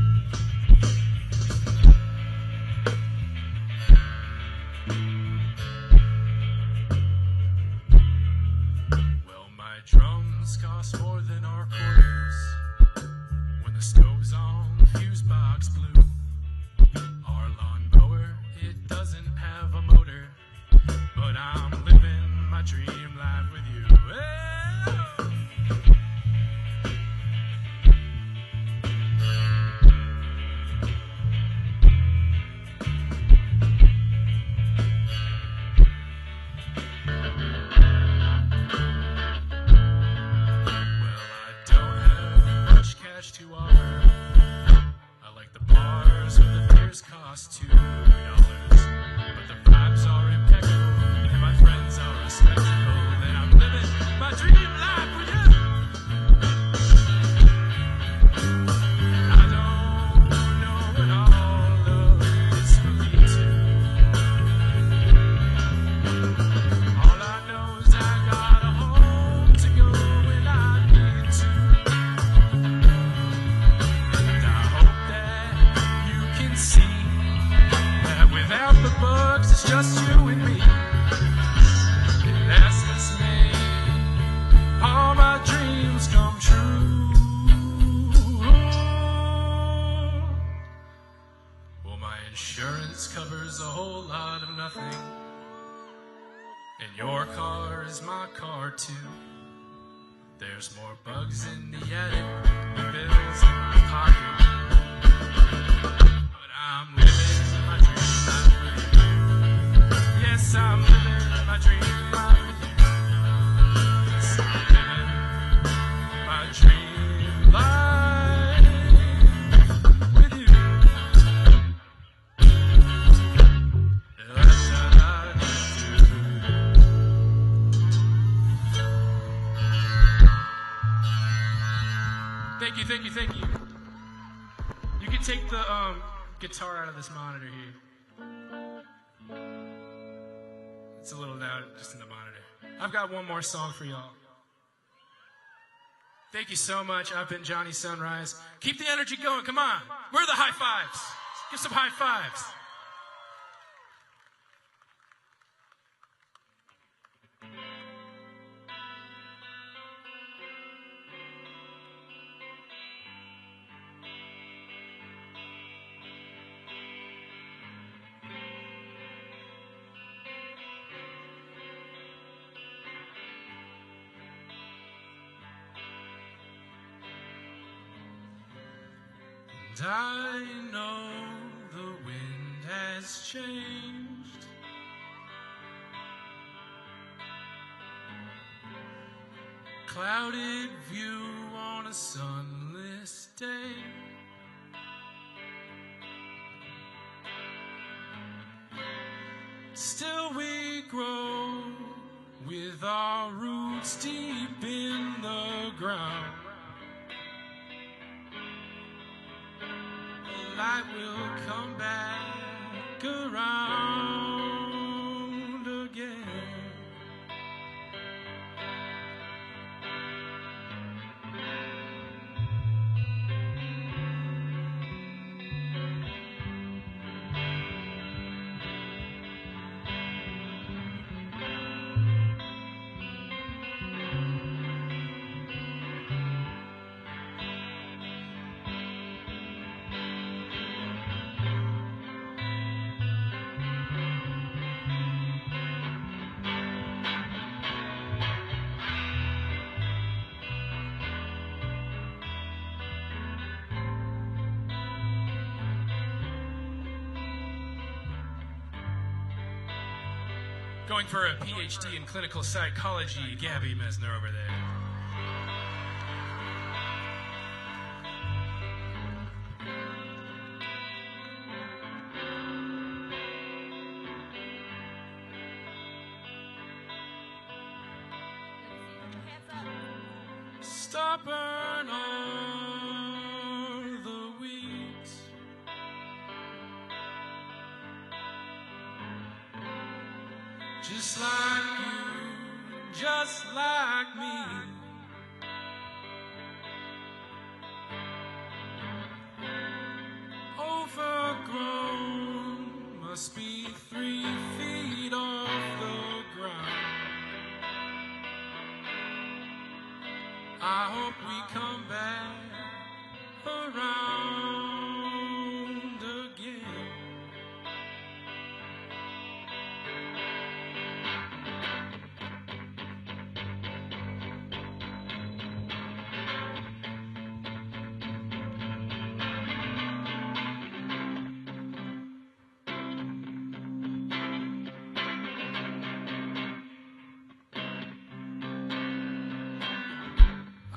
Well, my drums cost more than our quarters. When the stove's on, the fuse box blew. Our lawnmower, it doesn't have a motor, but I'm living my dream life with you. Hey! To offer. I like the bars where the beers cost $2, but the vibes are impeccable and my friends are respectable, and I'm living my dream life with you. I don't know what all of this will lead to. All I know is I got a home to go when I need to. See that without the bugs, it's just you and me. And that's what's made all my dreams come true. Well, my insurance covers a whole lot of nothing, and your car is my car too. There's more bugs in the attic than bills in my pocket. I'm living my dream life with you. Yes, I'm living my dream life with you. Yes, I'm living my dream life with you. Thank you, thank you, thank you. You can take the guitar out of this monitor here. It's a little loud just in the monitor. I've got one more song for y'all. Thank you so much. I've been Johnny Sunrise. Keep the energy going. Come on. Where are the high fives? Give some high fives. And I know the wind has changed. Clouded view on a sunless day. Still we grow with our roots deep in the ground. Light will come back around again. Going for a PhD in clinical psychology, Gabby Mesner over there. Stubborn are the weeds. Just like you, just like me. Overgrown, must be 3 feet off the ground. I hope we come back around again.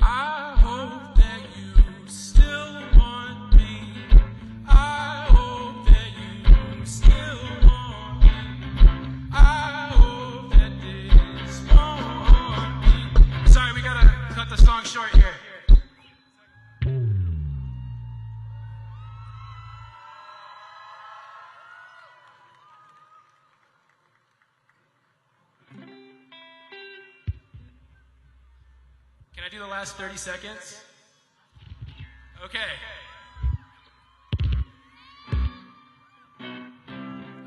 I hope that you still want me. I hope that you still want me. I hope that this won't be. Sorry, we gotta cut the song short here. Can I do the last 30 seconds? Okay.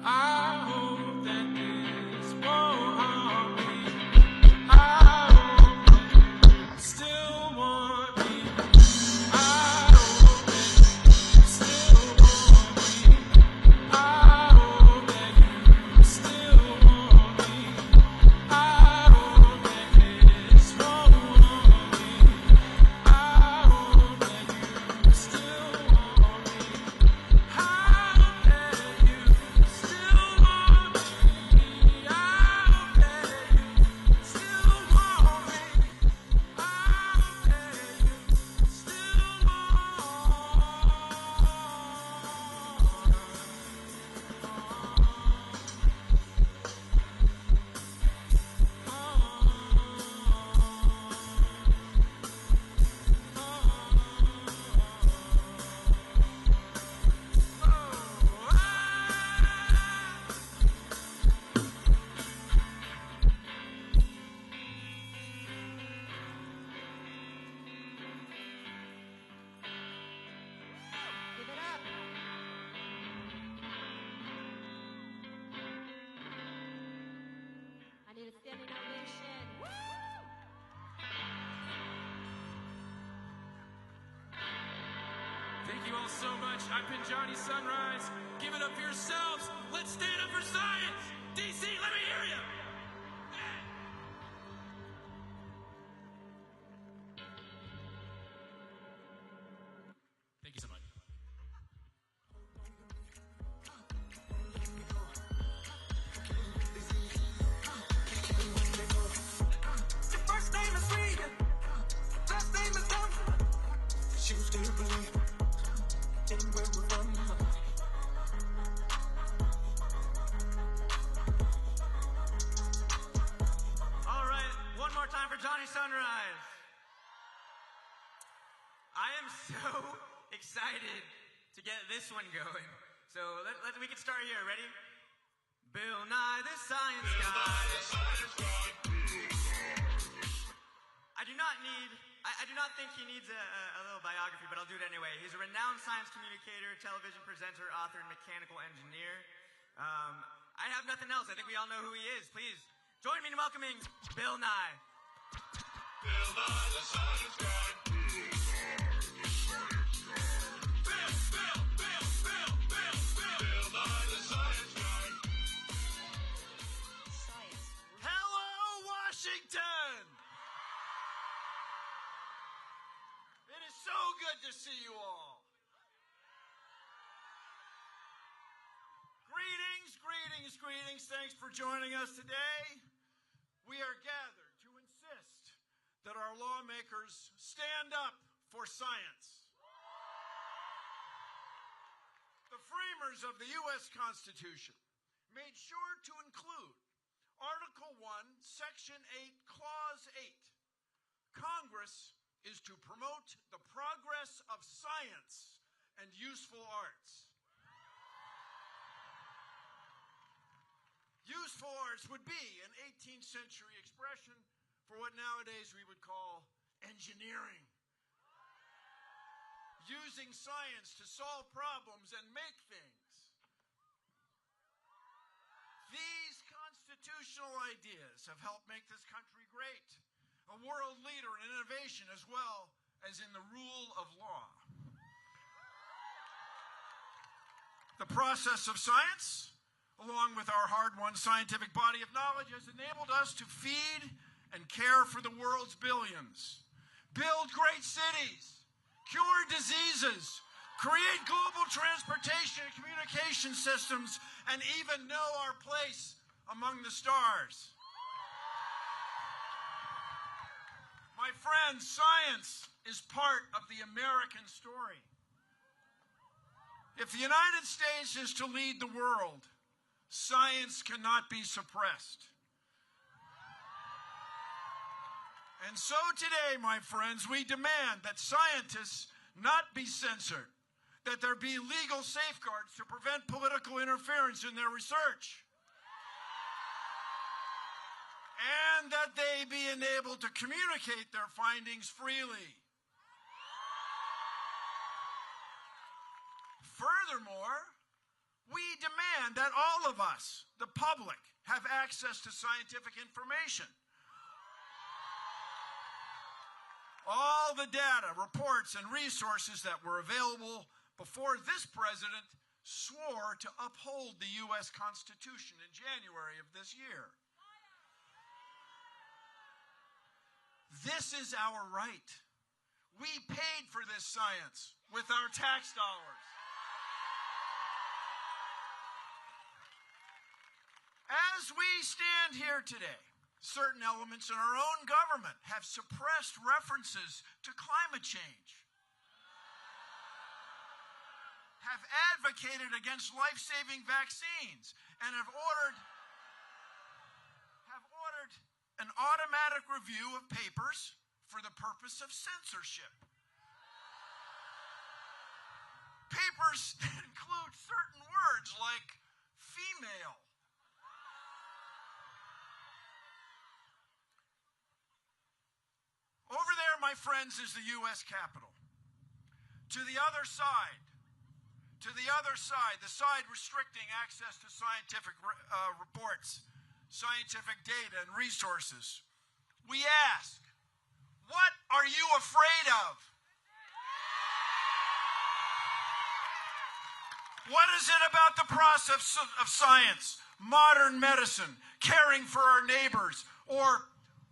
I hope that this won't be. I hope that you still want me. I hope that you still want me. I hope that you still want me. I hope that this won't be. I hope that you still need a standing ovation. Woo! Thank you all so much. I've been Johnny Sunrise. Give it up for yourselves. Let's stand up for science. DC, let me hear you. Thank you so much. Your first name is Sweenor, last name is Goldman. She still believe in where we're from. All right, one more time for Johnny Sunrise. I am so excited to get this one going. So we can start here. Ready? Bill Nye the Science Guy. I do not think he needs a little biography, but I'll do it anyway. He's a renowned science communicator, television presenter, author, and mechanical engineer. I have nothing else. I think we all know who he is. Please join me in welcoming Bill Nye. Bill Nye the Science Guy. Hello, Washington! It is so good to see you all. Greetings, greetings, greetings. Thanks for joining us today. We are gathered to insist that our lawmakers stand up for science. The framers of the U.S. Constitution made sure to include Article 1, Section 8, Clause 8. Congress is to promote the progress of science and useful arts. Useful arts would be an 18th century expression for what nowadays we would call engineering. Using science to solve problems and make things. These constitutional ideas have helped make this country great, a world leader in innovation as well as in the rule of law. The process of science, along with our hard-won scientific body of knowledge, has enabled us to feed and care for the world's billions, build great cities, cure diseases, create global transportation and communication systems, and even know our place among the stars. My friends, science is part of the American story. If the United States is to lead the world, science cannot be suppressed. And so today, my friends, we demand that scientists not be censored, that there be legal safeguards to prevent political interference in their research, and that they be enabled to communicate their findings freely. Furthermore, we demand that all of us, the public, have access to scientific information. All the data, reports, and resources that were available before this president swore to uphold the U.S. Constitution in January of this year. This is our right. We paid for this science with our tax dollars. As we stand here today, certain elements in our own government have suppressed references to climate change, have advocated against life-saving vaccines, and have ordered an automatic review of papers for the purpose of censorship. Papers that include certain words like female. Over there, my friends, is the U.S. Capitol. To the other side, the side restricting access to scientific reports, scientific data and resources. We ask, what are you afraid of? What is it about the process of science, modern medicine, caring for our neighbors, or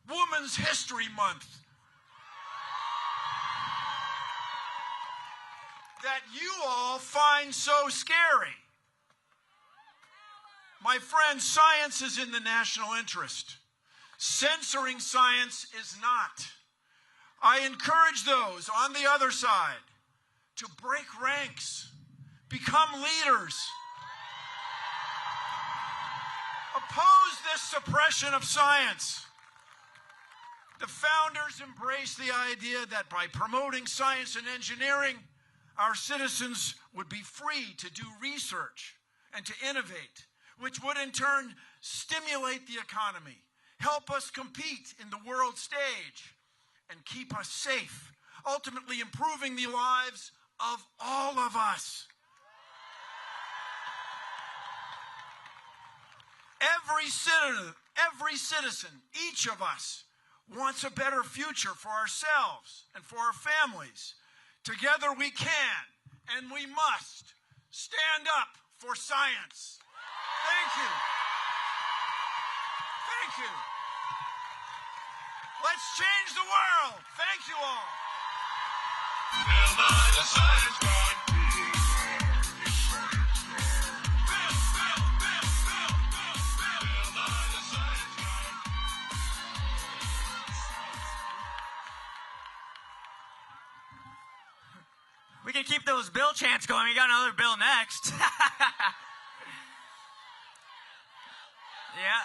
Women's History Month that you all find so scary? My friends, science is in the national interest. Censoring science is not. I encourage those on the other side to break ranks, become leaders, oppose this suppression of science. The founders embraced the idea that by promoting science and engineering, our citizens would be free to do research and to innovate, which would in turn stimulate the economy, help us compete in the world stage, and keep us safe, ultimately improving the lives of all of us. Every citizen, each of us, wants a better future for ourselves and for our families. Together we can and we must stand up for science. Thank you. Thank you. Let's change the world. Thank you all. Build by the science grind. We can keep those bill chants going. We got another bill next. Yeah.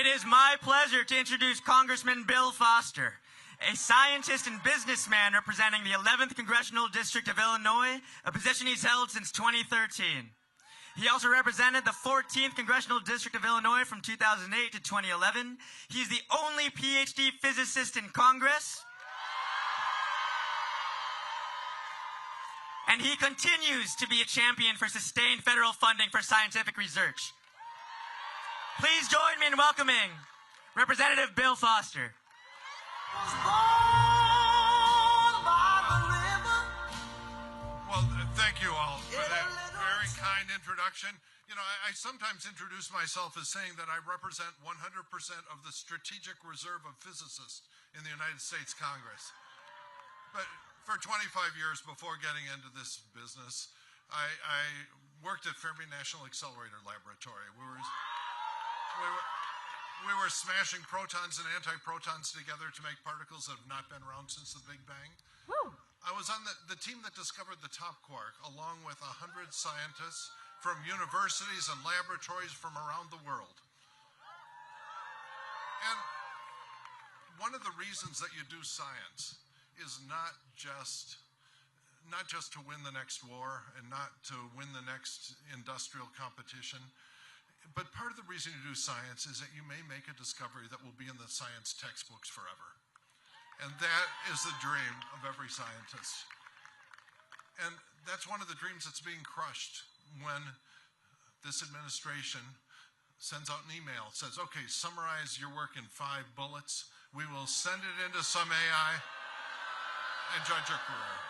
It is my pleasure to introduce Congressman Bill Foster, a scientist and businessman representing the 11th Congressional District of Illinois, a position he's held since 2013. He also represented the 14th Congressional District of Illinois from 2008 to 2011. He's the only PhD physicist in Congress. And he continues to be a champion for sustained federal funding for scientific research. Please join me in welcoming Representative Bill Foster. Well, thank you all for that very kind introduction. You know, I sometimes introduce myself as saying that I represent 100% of the strategic reserve of physicists in the United States Congress. But for 25 years before getting into this business, I worked at Fermi National Accelerator Laboratory. We were smashing protons and antiprotons together to make particles that have not been around since the Big Bang. Woo. I was on the team that discovered the top quark, along with 100 scientists from universities and laboratories from around the world. And one of the reasons that you do science is not just to win the next war and not to win the next industrial competition, but part of the reason you do science is that you may make a discovery that will be in the science textbooks forever. And that is the dream of every scientist. And that's one of the dreams that's being crushed when this administration sends out an email, says, okay, summarize your work in 5 bullets. We will send it into some AI and judge your career.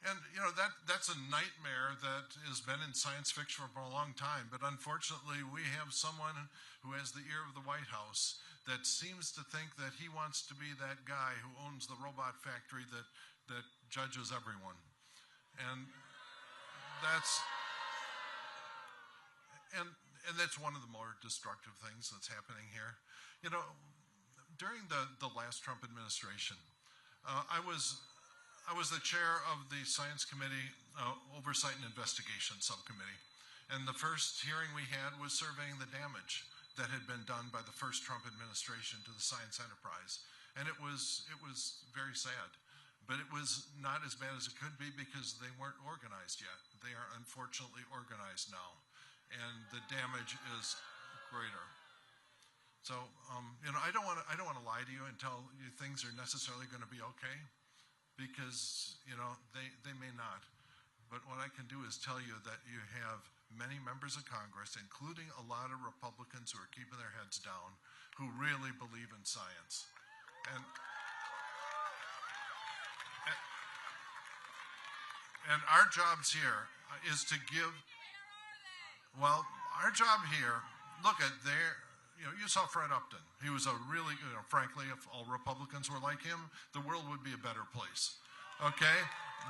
And, you know, that's a nightmare that has been in science fiction for a long time. But unfortunately, we have someone who has the ear of the White House that seems to think that he wants to be that guy who owns the robot factory that judges everyone. And that's one of the more destructive things that's happening here. You know, during the last Trump administration, I was the chair of the Science Committee Oversight and Investigation Subcommittee. And the first hearing we had was surveying the damage that had been done by the first Trump administration to the science enterprise. And it was very sad. But it was not as bad as it could be because they weren't organized yet. They are unfortunately organized now. And the damage is greater. So, you know, I don't want to lie to you and tell you things are necessarily going to be okay, because, you know, they may not. but what I can do is tell you that you have many members of Congress, including a lot of Republicans who are keeping their heads down, who really believe in science. And our jobs here is to give, well, our job here, look at there, you saw Fred Upton. He was a really, frankly, if all Republicans were like him, the world would be a better place. Okay?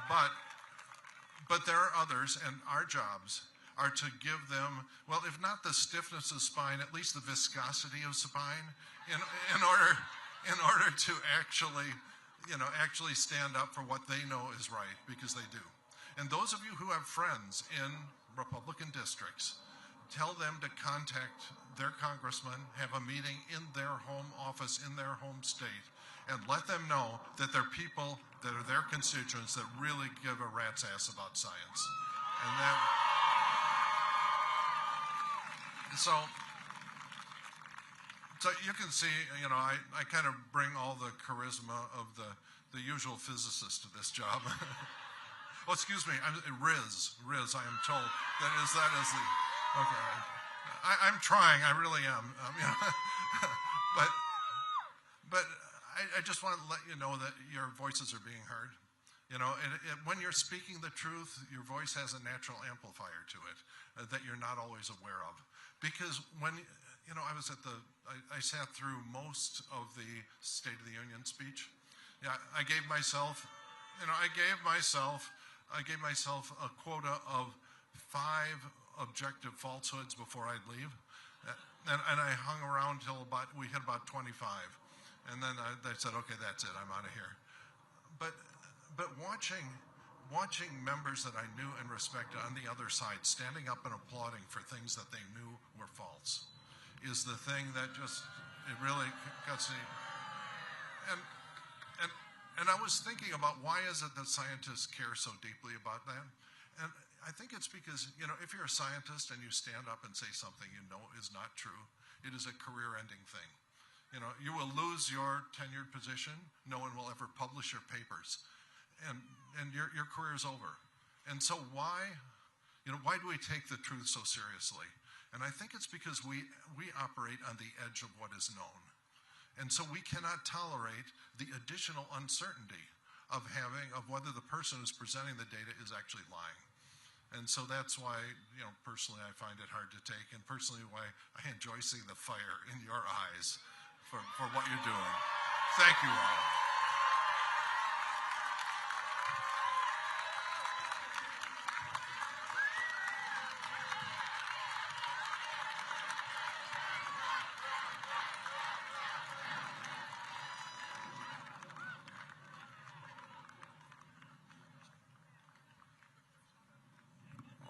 But there are others, and our jobs are to give them, well, if not the stiffness of spine, at least the viscosity of spine, in order to actually stand up for what they know is right, because they do. And those of you who have friends in Republican districts, tell them to contact their congressman, have a meeting in their home office, in their home state, and let them know that they're people that are their constituents that really give a rat's ass about science. And that, so you can see, I kind of bring all the charisma of the usual physicist to this job. Oh, excuse me, Riz, I am told that is the, okay, I'm trying, I really am, but I just want to let you know that your voices are being heard. When you're speaking the truth, your voice has a natural amplifier to it that you're not always aware of. Because when, I was at I sat through most of the State of the Union speech. Yeah, I gave myself a quota of 5 objective falsehoods before I'd leave. And I hung around till we hit about 25. And then they said, okay, that's it, I'm out of here. But watching members that I knew and respected on the other side standing up and applauding for things that they knew were false is the thing that it really gets me. And I was thinking about why is it that scientists care so deeply about that? And I think it's because, if you're a scientist and you stand up and say something you know is not true, it is a career-ending thing. You will lose your tenured position. No one will ever publish your papers. And your career is over. And so why do we take the truth so seriously? And I think it's because we operate on the edge of what is known. And so we cannot tolerate the additional uncertainty of whether the person who's presenting the data is actually lying. And so that's why, personally I find it hard to take, and personally why I enjoy seeing the fire in your eyes for what you're doing. Thank you all.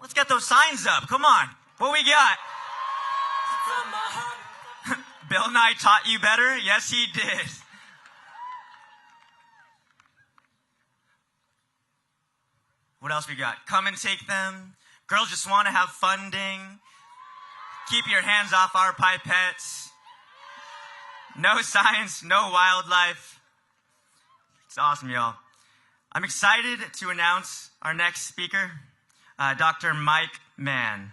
Let's get those signs up. Come on. What we got? Bill Nye taught you better? Yes, he did. What else we got? Come and take them. Girls just want to have funding. Keep your hands off our pipettes. No science, no wildlife. It's awesome, y'all. I'm excited to announce our next speaker. Dr. Mike Mann.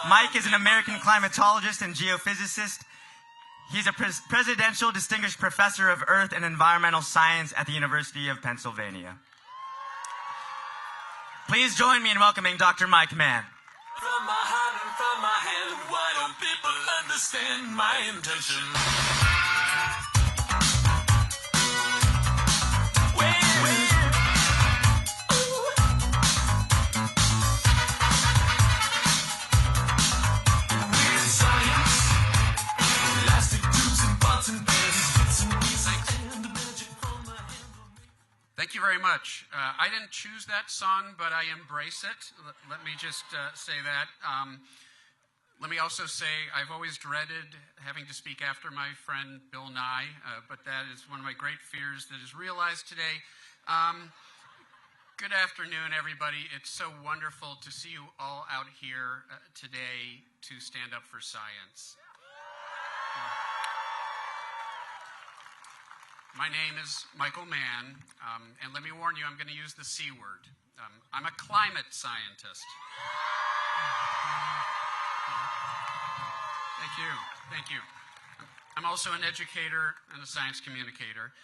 Mike is an American climatologist and geophysicist. He's a Presidential Distinguished Professor of Earth and Environmental Science at the University of Pennsylvania. Please join me in welcoming Dr. Mike Mann. From my heart and from my hand, why don't people understand my intention? Thank you very much. I didn't choose that song, but I embrace it. Let me just say that. Let me also say I've always dreaded having to speak after my friend Bill Nye, but that is one of my great fears that is realized today. Good afternoon, everybody. It's so wonderful to see you all out here today to stand up for science. Thank you very much. I didn't choose that song, but I embrace it. Let me just say that. Let me also say I've always dreaded having to speak after my friend Bill Nye, but that is one of my great fears that is realized today. Good afternoon, everybody. It's so wonderful to see you all out here today to stand up for science. My name is Michael Mann, and let me warn you, I'm going to use the C word. I'm a climate scientist. Thank you. Thank you. I'm also an educator and a science communicator.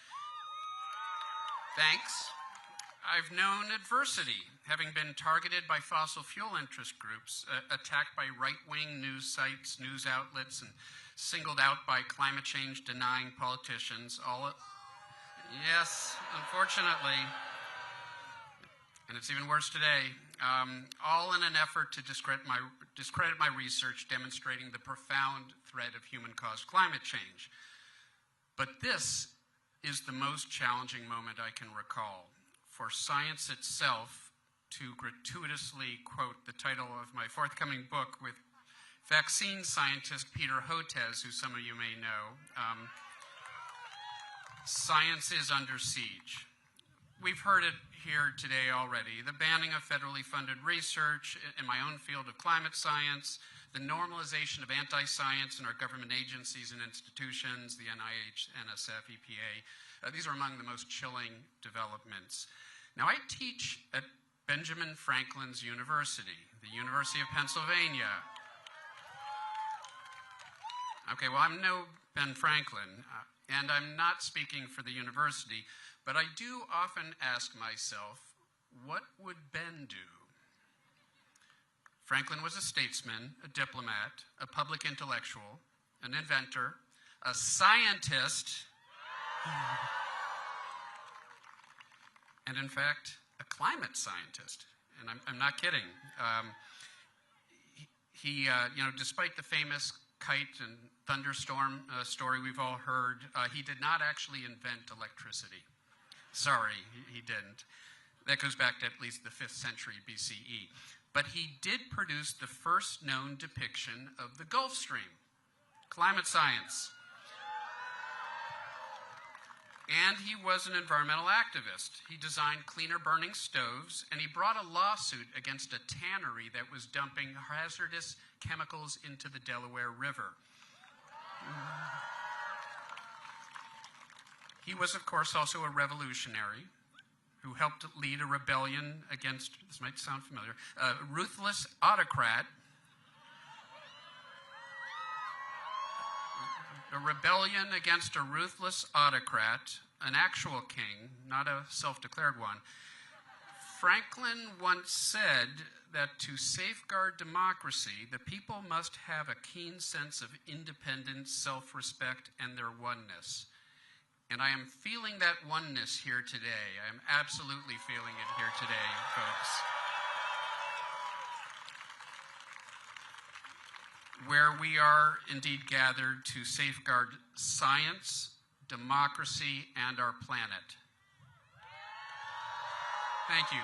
Thanks. I've known adversity, having been targeted by fossil fuel interest groups, attacked by right-wing news sites, news outlets, and singled out by climate change denying politicians. Yes, unfortunately. And it's even worse today. All in an effort to discredit my research demonstrating the profound threat of human-caused climate change. But this is the most challenging moment I can recall. For science itself to gratuitously quote the title of my forthcoming book with vaccine scientist Peter Hotez, who some of you may know, science is under siege. We've heard it here today already. The banning of federally funded research in my own field of climate science, the normalization of anti-science in our government agencies and institutions, the NIH, NSF, EPA. These are among the most chilling developments. Now, I teach at Benjamin Franklin's University, the University of Pennsylvania. Okay, well, I'm no Ben Franklin, and I'm not speaking for the university, but I do often ask myself, what would Ben do? Franklin was a statesman, a diplomat, a public intellectual, an inventor, a scientist, and in fact, a climate scientist. And I'm not kidding. Despite the famous kite and thunderstorm story we've all heard, he did not actually invent electricity. Sorry, he didn't. That goes back to at least the 5th century BCE. But he did produce the first known depiction of the Gulf Stream. Climate science. And he was an environmental activist. He designed cleaner burning stoves, and he brought a lawsuit against a tannery that was dumping hazardous chemicals into the Delaware River. He was, of course, also a revolutionary who helped lead a rebellion against, this might sound familiar, a ruthless autocrat. A rebellion against a ruthless autocrat, an actual king, not a self-declared one. Franklin once said that to safeguard democracy, the people must have a keen sense of independence, self-respect, and their oneness. And I am feeling that oneness here today. I am absolutely feeling it here today, folks. Where we are indeed gathered to safeguard science, democracy, and our planet. Thank you.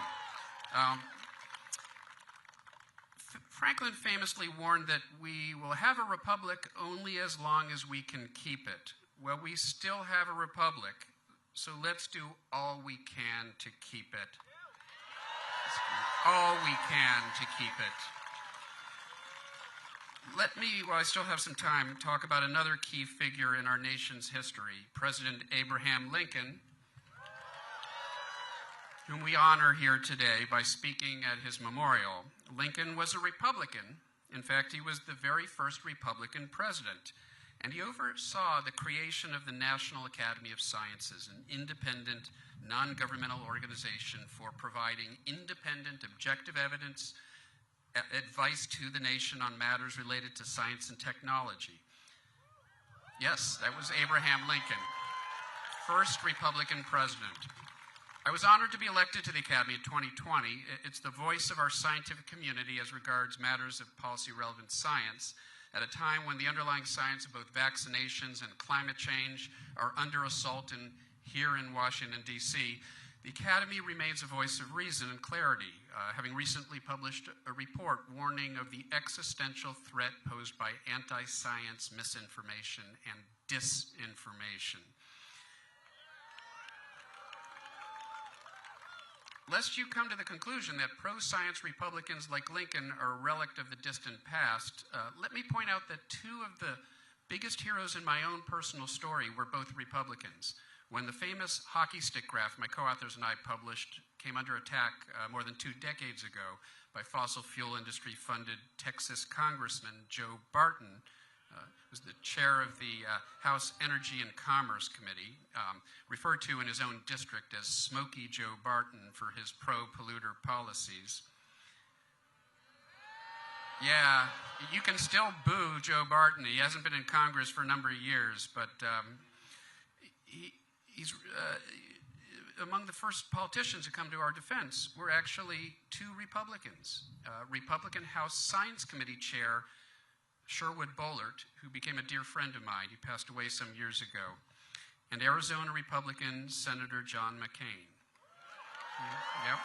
Franklin famously warned that we will have a republic only as long as we can keep it. Well, we still have a republic, so let's do all we can to keep it. All we can to keep it. Let me, while I still have some time, talk about another key figure in our nation's history, President Abraham Lincoln, whom we honor here today by speaking at his memorial. Lincoln was a Republican. In fact, he was the very first Republican president, and he oversaw the creation of the National Academy of Sciences, an independent, non-governmental organization for providing independent, objective evidence, advice to the nation on matters related to science and technology. Yes, that was Abraham Lincoln, first Republican president. I was honored to be elected to the Academy in 2020. It's the voice of our scientific community as regards matters of policy-relevant science at a time when the underlying science of both vaccinations and climate change are under assault here in Washington, D.C. The Academy remains a voice of reason and clarity, having recently published a report warning of the existential threat posed by anti-science misinformation and disinformation. Lest you come to the conclusion that pro-science Republicans like Lincoln are a relic of the distant past, let me point out that two of the biggest heroes in my own personal story were both Republicans. When the famous hockey stick graph my co-authors and I published came under attack more than 2 decades ago by fossil fuel industry-funded Texas Congressman Joe Barton, who's the chair of the House Energy and Commerce Committee, referred to in his own district as Smoky Joe Barton for his pro-polluter policies. Yeah, you can still boo Joe Barton. He hasn't been in Congress for a number of years, but he's among the first politicians to come to our defense. We're actually 2 Republicans. Republican House Science Committee Chair Sherwood Boehlert, who became a dear friend of mine. He passed away some years ago. And Arizona Republican Senator John McCain. Yep.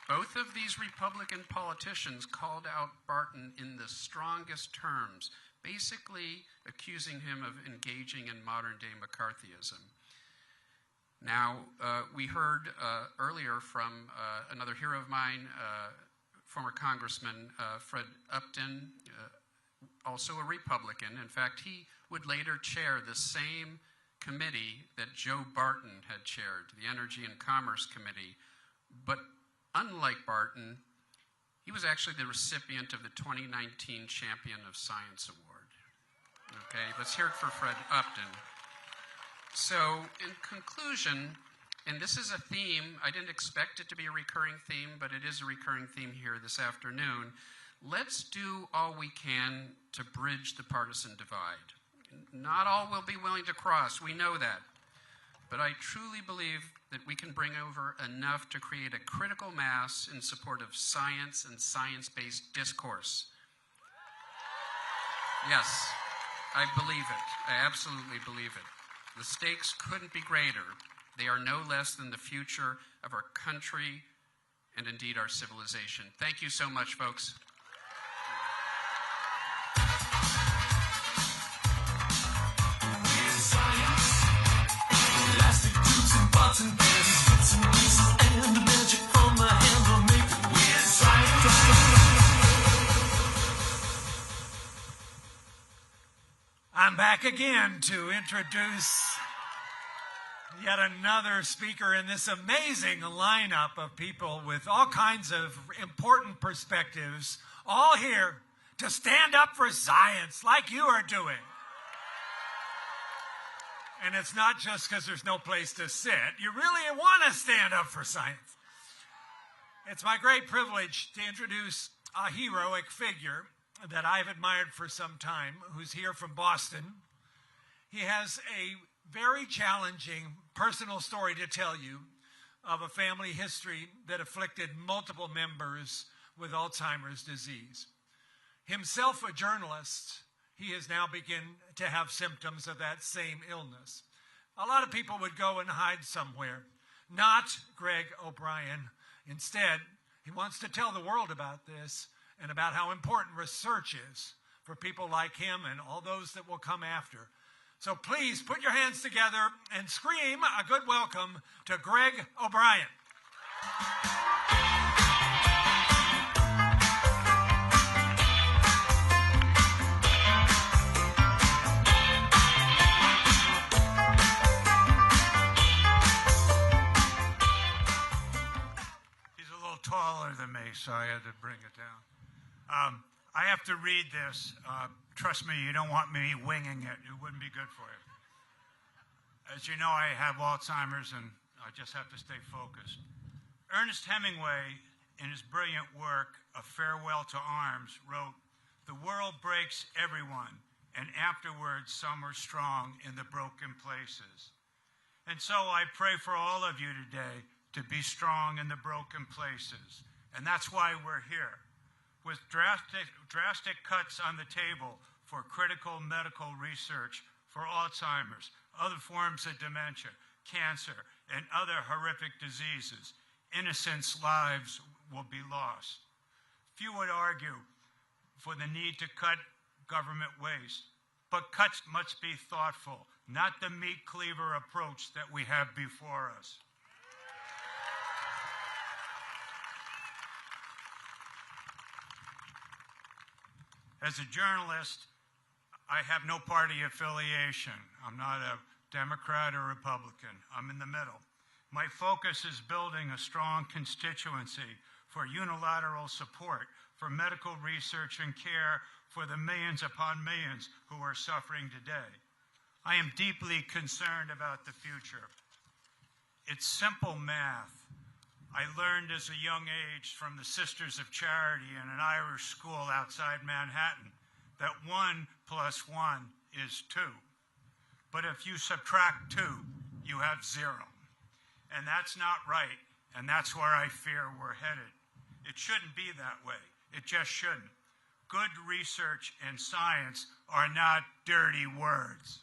Both of these Republican politicians called out Barton in the strongest terms, basically accusing him of engaging in modern-day McCarthyism. Now, we heard earlier from another hero of mine, former Congressman Fred Upton, also a Republican. In fact, he would later chair the same committee that Joe Barton had chaired, the Energy and Commerce Committee. But unlike Barton, he was actually the recipient of the 2019 Champion of Science Award. Okay, let's hear it for Fred Upton. So, in conclusion, and this is a theme, I didn't expect it to be a recurring theme, but it is a recurring theme here this afternoon. Let's do all we can to bridge the partisan divide. Not all will be willing to cross, we know that. But I truly believe that we can bring over enough to create a critical mass in support of science and science-based discourse. Yes, I believe it. I absolutely believe it. The stakes couldn't be greater. They are no less than the future of our country and indeed our civilization. Thank you so much, folks. I'm back again to introduce yet another speaker in this amazing lineup of people with all kinds of important perspectives, all here to stand up for science like you are doing. And it's not just because there's no place to sit. You really want to stand up for science. It's my great privilege to introduce a heroic figure that I've admired for some time, who's here from Boston. He has a very challenging personal story to tell you of a family history that afflicted multiple members with Alzheimer's disease. Himself a journalist, he has now begun to have symptoms of that same illness. A lot of people would go and hide somewhere. Not Greg O'Brien. Instead, he wants to tell the world about this and about how important research is for people like him and all those that will come after. So please put your hands together and scream a good welcome to Greg O'Brien. He's a little taller than me, so I had to bring it down. I have to read this. Trust me, you don't want me winging it. It wouldn't be good for you. As you know, I have Alzheimer's, and I just have to stay focused. Ernest Hemingway, in his brilliant work, A Farewell to Arms, wrote, "The world breaks everyone, and afterwards some are strong in the broken places." And so I pray for all of you today to be strong in the broken places. And that's why we're here. With drastic cuts on the table for critical medical research for Alzheimer's, other forms of dementia, cancer, and other horrific diseases, innocents' lives will be lost. Few would argue for the need to cut government waste, but cuts must be thoughtful, not the meat cleaver approach that we have before us. As a journalist, I have no party affiliation. I'm not a Democrat or Republican. I'm in the middle. My focus is building a strong constituency for unilateral support for medical research and care for the millions upon millions who are suffering today. I am deeply concerned about the future. It's simple math. I learned as a young age from the Sisters of Charity in an Irish school outside Manhattan that 1 + 1 is 2. But if you subtract 2, you have 0. And that's not right, and that's where I fear we're headed. It shouldn't be that way. It just shouldn't. Good research and science are not dirty words.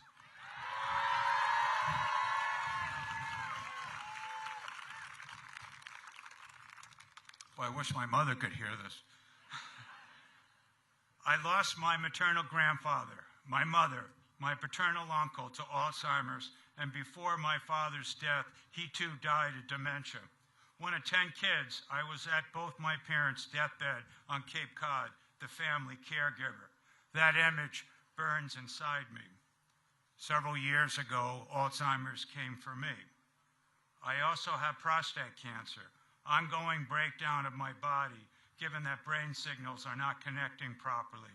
Well, I wish my mother could hear this. I lost my maternal grandfather, my mother, my paternal uncle to Alzheimer's, and before my father's death, he too died of dementia. One of 10 kids, I was at both my parents' deathbed on Cape Cod, the family caregiver. That image burns inside me. Several years ago, Alzheimer's came for me. I also have prostate cancer, ongoing breakdown of my body, given that brain signals are not connecting properly.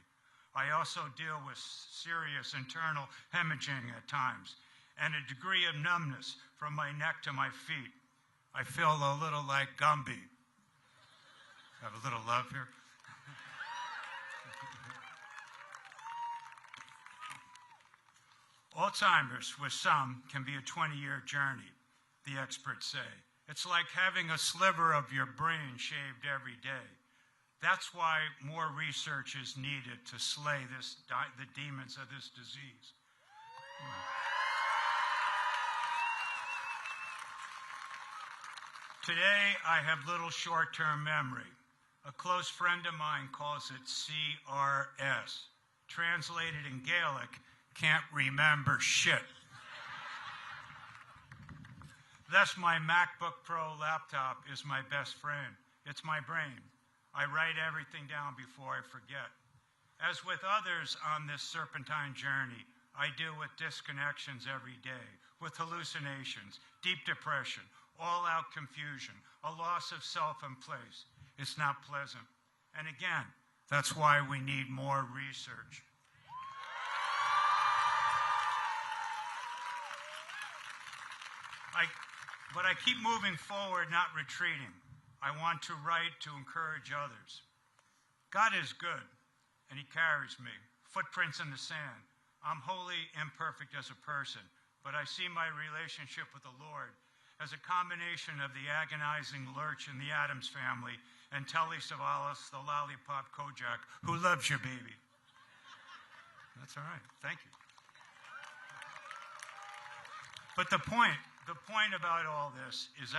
I also deal with serious internal hemorrhaging at times, and a degree of numbness from my neck to my feet. I feel a little like Gumby. Have a little love here? Alzheimer's, with some, can be a 20-year journey, the experts say. It's like having a sliver of your brain shaved every day. That's why more research is needed to slay the demons of this disease. Today, I have little short-term memory. A close friend of mine calls it CRS. Translated in Gaelic, can't remember shit. Thus, my MacBook Pro laptop is my best friend. It's my brain. I write everything down before I forget. As with others on this serpentine journey, I deal with disconnections every day, with hallucinations, deep depression, all-out confusion, a loss of self and place. It's not pleasant. And again, that's why we need more research. But I keep moving forward, not retreating. I want to write to encourage others. God is good, and he carries me. Footprints in the sand. I'm wholly imperfect as a person, but I see my relationship with the Lord as a combination of the agonizing lurch in the Addams Family and Telly Savalas, the lollipop Kojak, who loves your baby. That's all right. Thank you. But the point about all this is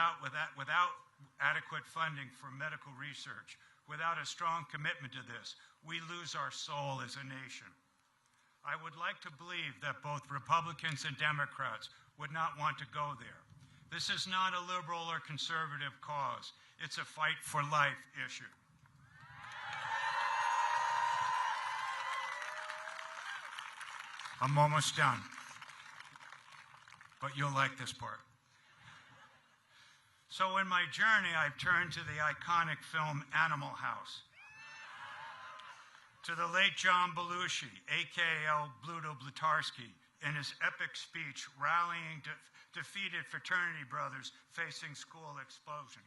without adequate funding for medical research, without a strong commitment to this, we lose our soul as a nation. I would like to believe that both Republicans and Democrats would not want to go there. This is not a liberal or conservative cause. It's a fight for life issue. I'm almost done. But you'll like this part. So in my journey, I've turned to the iconic film Animal House, to the late John Belushi, a.k.a. Bluto Blutarsky, in his epic speech rallying defeated fraternity brothers facing school explosion.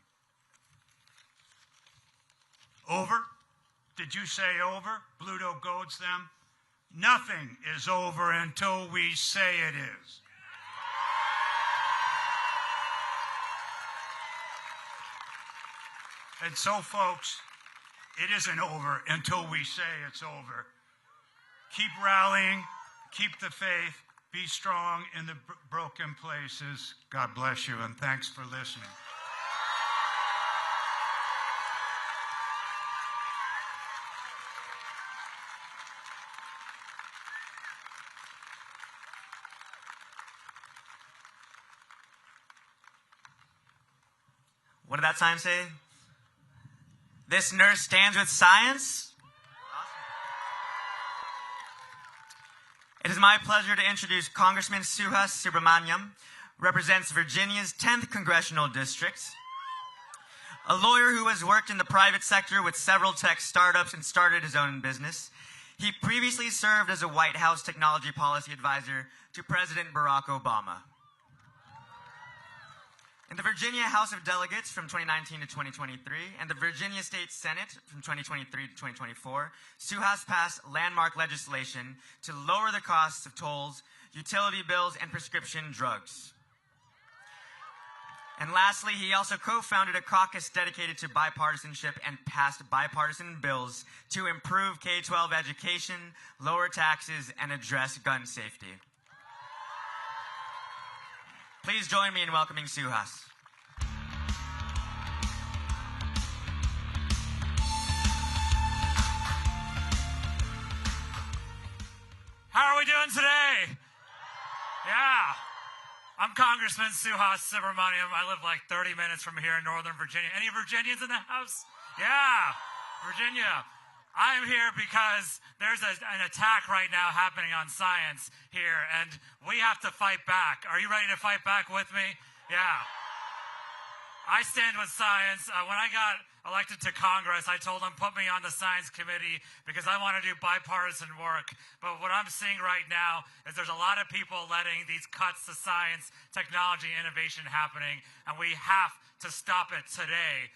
Over? Did you say over? Bluto goads them. Nothing is over until we say it is. And so, folks, it isn't over until we say it's over. Keep rallying, keep the faith, be strong in the broken places. God bless you, and thanks for listening. What did that sign say? This nurse stands with science? Awesome. It is my pleasure to introduce Congressman Suhas Subramaniam, represents Virginia's 10th Congressional District. A lawyer who has worked in the private sector with several tech startups and started his own business. He previously served as a White House technology policy advisor to President Barack Obama. In the Virginia House of Delegates from 2019 to 2023 and the Virginia State Senate from 2023 to 2024, Suhas passed landmark legislation to lower the costs of tolls, utility bills, and prescription drugs. And lastly, he also co-founded a caucus dedicated to bipartisanship and passed bipartisan bills to improve K-12 education, lower taxes, and address gun safety. Please join me in welcoming Suhas. How are we doing today? Yeah. I'm Congressman Suhas Subramaniam. I live like 30 minutes from here in Northern Virginia. Any Virginians in the house? Yeah, Virginia. I'm here because there's an attack right now happening on science here, and we have to fight back. Are you ready to fight back with me? Yeah. I stand with science. When I got elected to Congress, I told them, put me on the science committee because I want to do bipartisan work. But what I'm seeing right now is there's a lot of people letting these cuts to science, technology, innovation happening, and we have to stop it today.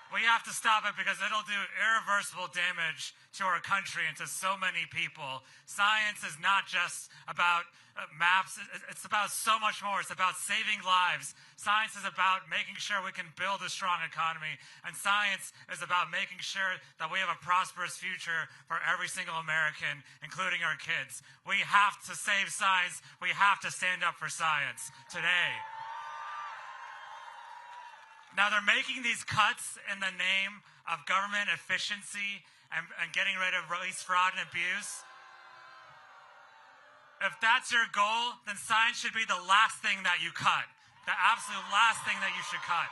We have to stop it because it'll do irreversible damage to our country and to so many people. Science is not just about maps. It's about so much more. It's about saving lives. Science is about making sure we can build a strong economy. And science is about making sure that we have a prosperous future for every single American, including our kids. We have to save science. We have to stand up for science today. Now, they're making these cuts in the name of government efficiency and getting rid of waste, fraud, and abuse. If that's your goal, then science should be the last thing that you cut. The absolute last thing that you should cut.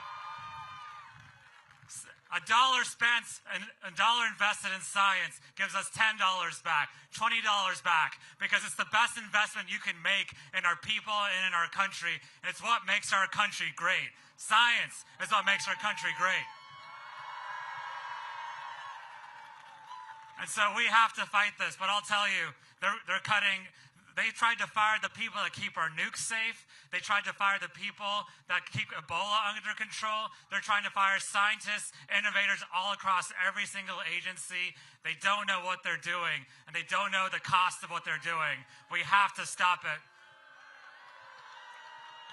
$1 spent and $1 invested in science gives us $10 back, $20 back, because it's the best investment you can make in our people and in our country, and it's what makes our country great. Science is what makes our country great. And so we have to fight this, but I'll tell you, they're cutting. They tried to fire the people that keep our nukes safe. They tried to fire the people that keep Ebola under control. They're trying to fire scientists, innovators all across every single agency. They don't know what they're doing, and they don't know the cost of what they're doing. We have to stop it.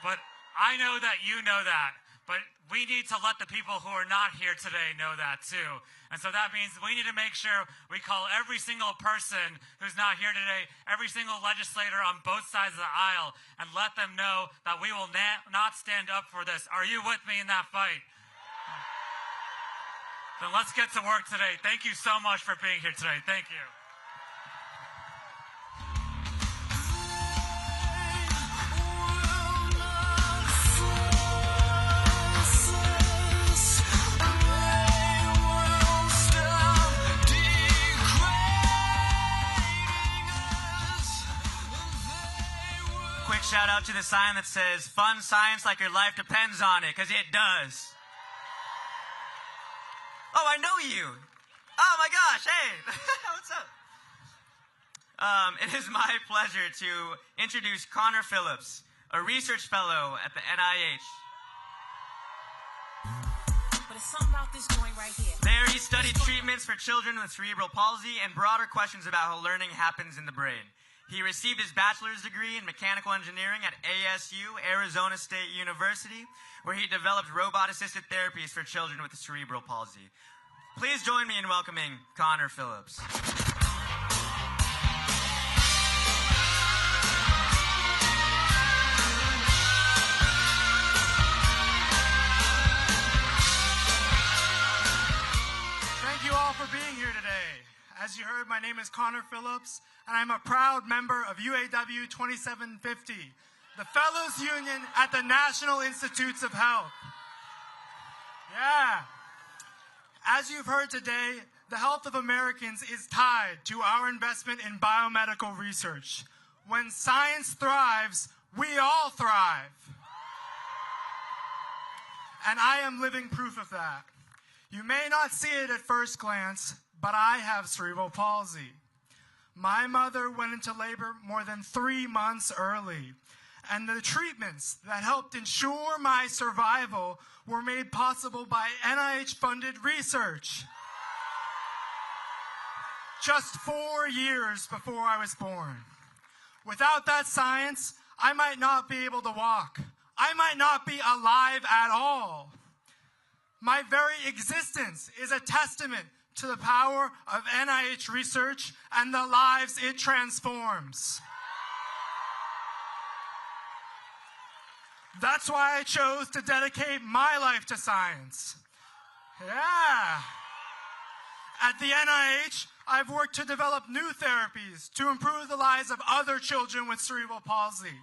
But I know that you know that. But we need to let the people who are not here today know that too. And so that means we need to make sure we call every single person who's not here today, every single legislator on both sides of the aisle, and let them know that we will not stand up for this. Are you with me in that fight? Then let's get to work today. Thank you so much for being here today. Thank you. Shout out to the sign that says, fund science like your life depends on it, because it does. Oh, I know you. Oh my gosh, hey, what's up? It is my pleasure to introduce Connor Phillips, a research fellow at the NIH. But it's something about this joint right here. There he studied treatments for children with cerebral palsy and broader questions about how learning happens in the brain. He received his bachelor's degree in mechanical engineering at ASU, Arizona State University, where he developed robot-assisted therapies for children with cerebral palsy. Please join me in welcoming Connor Phillips. Thank you all for being here today. As you heard, my name is Connor Phillips, and I'm a proud member of UAW 2750, the Fellows Union at the National Institutes of Health. Yeah. As you've heard today, the health of Americans is tied to our investment in biomedical research. When science thrives, we all thrive. And I am living proof of that. You may not see it at first glance, but I have cerebral palsy. My mother went into labor more than 3 months early, and the treatments that helped ensure my survival were made possible by NIH-funded research. Just 4 years before I was born. Without that science, I might not be able to walk. I might not be alive at all. My very existence is a testament to the power of NIH research and the lives it transforms. That's why I chose to dedicate my life to science. Yeah. At the NIH, I've worked to develop new therapies to improve the lives of other children with cerebral palsy.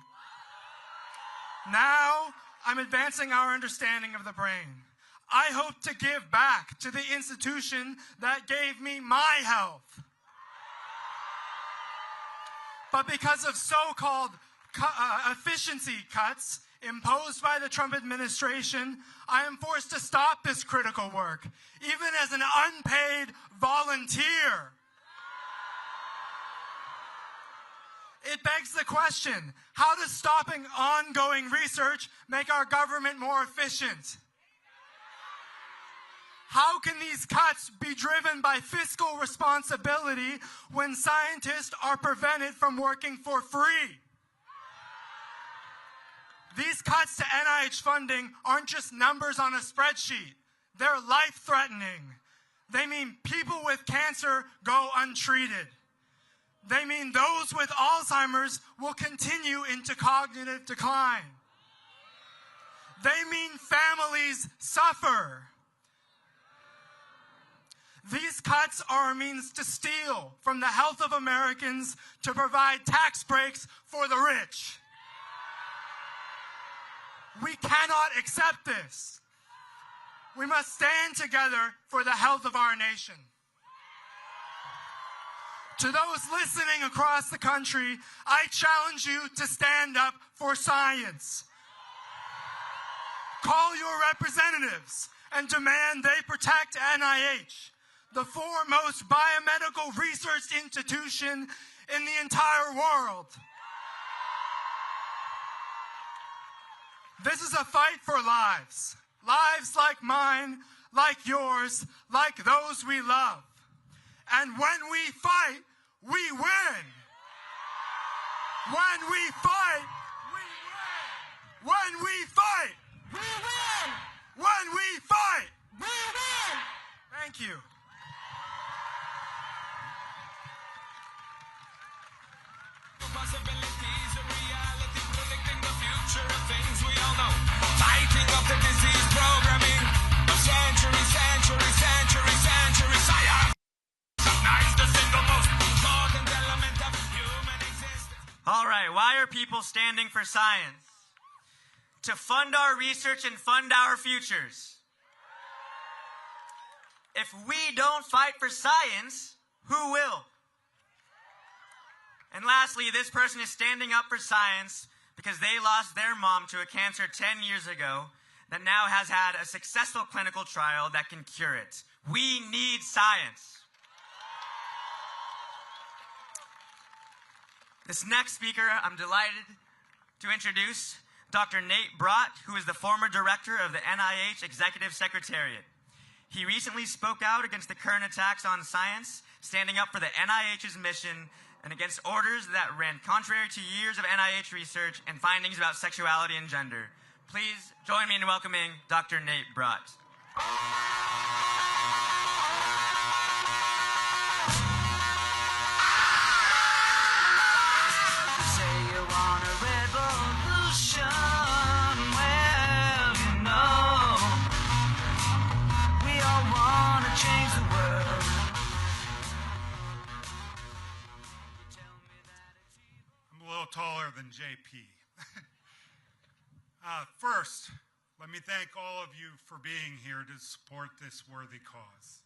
Now, I'm advancing our understanding of the brain. I hope to give back to the institution that gave me my health. But because of so-called efficiency cuts imposed by the Trump administration, I am forced to stop this critical work, even as an unpaid volunteer. It begs the question, how does stopping ongoing research make our government more efficient? How can these cuts be driven by fiscal responsibility when scientists are prevented from working for free? These cuts to NIH funding aren't just numbers on a spreadsheet. They're life-threatening. They mean people with cancer go untreated. They mean those with Alzheimer's will continue into cognitive decline. They mean families suffer. These cuts are a means to steal from the health of Americans to provide tax breaks for the rich. We cannot accept this. We must stand together for the health of our nation. To those listening across the country, I challenge you to stand up for science. Call your representatives and demand they protect NIH, the foremost biomedical research institution in the entire world. This is a fight for lives. Lives like mine, like yours, like those we love. And when we fight, we win. When we fight, we win. When we fight, we win. When we fight, we win. Thank you. Possibilities of reality, predicting the future of things we all know. Fighting off the disease programming of century science. Recognize the single most important element of human existence. All right, why are people standing for science? To fund our research and fund our futures. If we don't fight for science, who will? And lastly, this person is standing up for science because they lost their mom to a cancer 10 years ago that now has had a successful clinical trial that can cure it. We need science. This next speaker, I'm delighted to introduce Dr. Nate Brott, who is the former director of the NIH Executive Secretariat. He recently spoke out against the current attacks on science, standing up for the NIH's mission and against orders that ran contrary to years of NIH research and findings about sexuality and gender. Please join me in welcoming Dr. Nate Brott. Say you want a revolution, well, you know, we all want to change the world. I'm a little taller than JP. First, let me thank all of you for being here to support this worthy cause.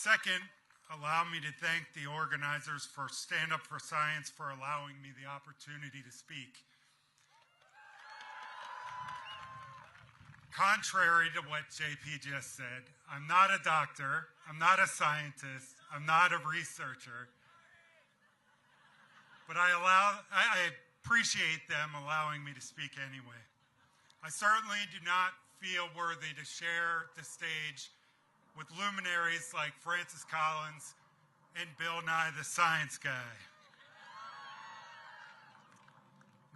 Second, allow me to thank the organizers for Stand Up for Science for allowing me the opportunity to speak. Contrary to what JP just said, I'm not a doctor, I'm not a scientist, I'm not a researcher, but I appreciate them allowing me to speak anyway. I certainly do not feel worthy to share the stage with luminaries like Francis Collins and Bill Nye the Science Guy.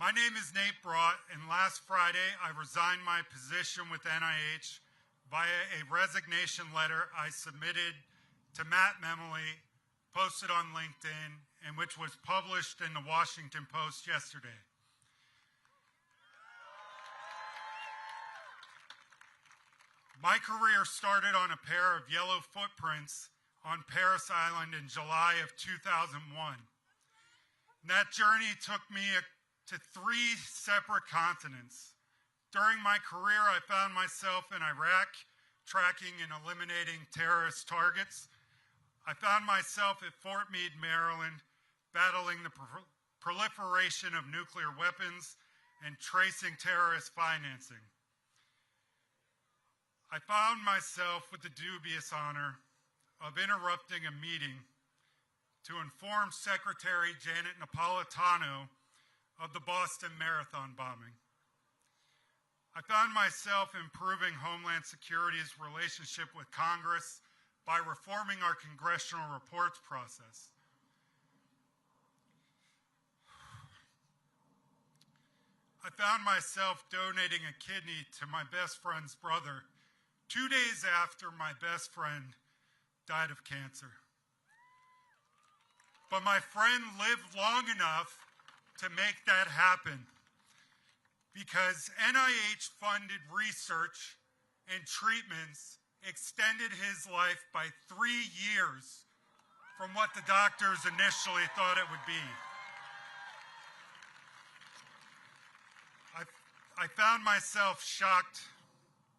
My name is Nate Brought, and last Friday I resigned my position with NIH via a resignation letter I submitted to Matt Memoli, posted on LinkedIn, and which was published in the Washington Post yesterday. My career started on a pair of yellow footprints on Paris Island in July of 2001. And that journey took me to 3 separate continents. During my career, I found myself in Iraq, tracking and eliminating terrorist targets. I found myself at Fort Meade, Maryland, battling the proliferation of nuclear weapons and tracing terrorist financing. I found myself with the dubious honor of interrupting a meeting to inform Secretary Janet Napolitano of the Boston Marathon bombing. I found myself improving Homeland Security's relationship with Congress by reforming our congressional reports process. I found myself donating a kidney to my best friend's brother 2 days after my best friend died of cancer. But my friend lived long enough to make that happen because NIH-funded research and treatments extended his life by 3 years from what the doctors initially thought it would be. I found myself shocked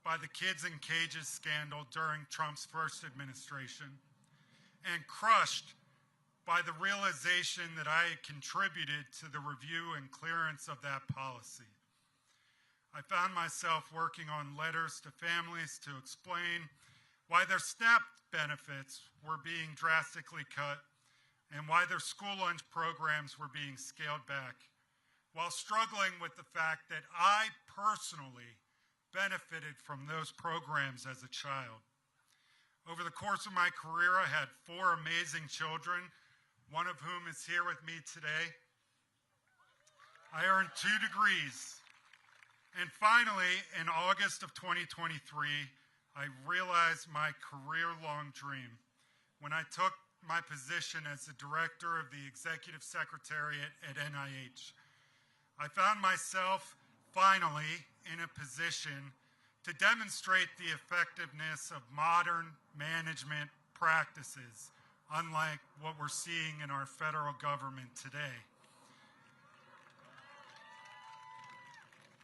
by the Kids in Cages scandal during Trump's first administration and crushed by the realization that I had contributed to the review and clearance of that policy. I found myself working on letters to families to explain why their SNAP benefits were being drastically cut and why their school lunch programs were being scaled back, while struggling with the fact that I personally benefited from those programs as a child. Over the course of my career, I had 4 amazing children, one of whom is here with me today. I earned 2 degrees. And finally, in August of 2023, I realized my career-long dream when I took my position as the director of the executive secretariat at NIH. I found myself finally in a position to demonstrate the effectiveness of modern management practices, unlike what we're seeing in our federal government today.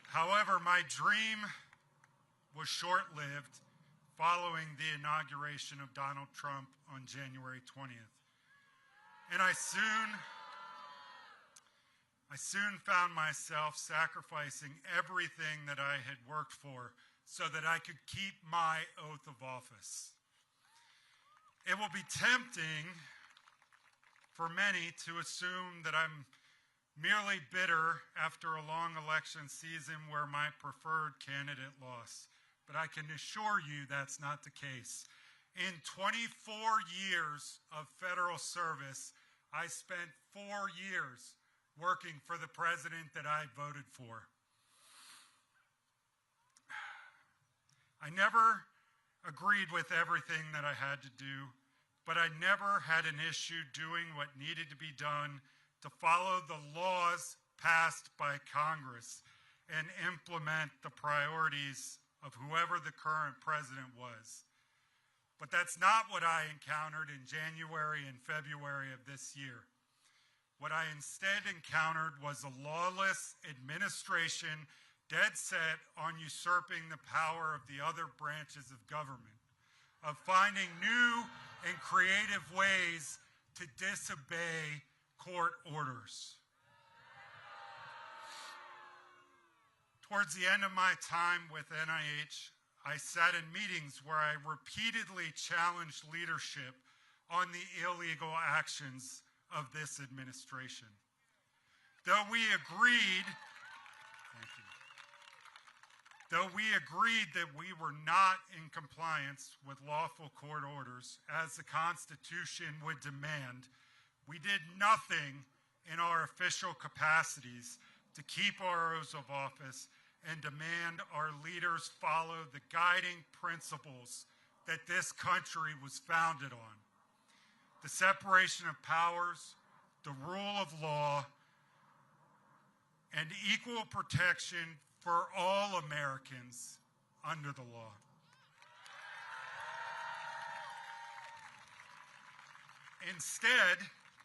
However, my dream was short-lived following the inauguration of Donald Trump on January 20th. And I soon found myself sacrificing everything that I had worked for so that I could keep my oath of office. It will be tempting for many to assume that I'm merely bitter after a long election season where my preferred candidate lost. But I can assure you that's not the case. In 24 years of federal service, I spent 4 years working for the president that I voted for. I never agreed with everything that I had to do, but I never had an issue doing what needed to be done to follow the laws passed by Congress and implement the priorities of whoever the current president was. But that's not what I encountered in January and February of this year. What I instead encountered was a lawless administration dead set on usurping the power of the other branches of government, of finding new and creative ways to disobey court orders. Towards the end of my time with NIH, I sat in meetings where I repeatedly challenged leadership on the illegal actions of this administration. Though we agreed that we were not in compliance with lawful court orders as the Constitution would demand, we did nothing in our official capacities to keep our oaths of office and demand our leaders follow the guiding principles that this country was founded on: the separation of powers, the rule of law, and equal protection for all Americans under the law. Instead,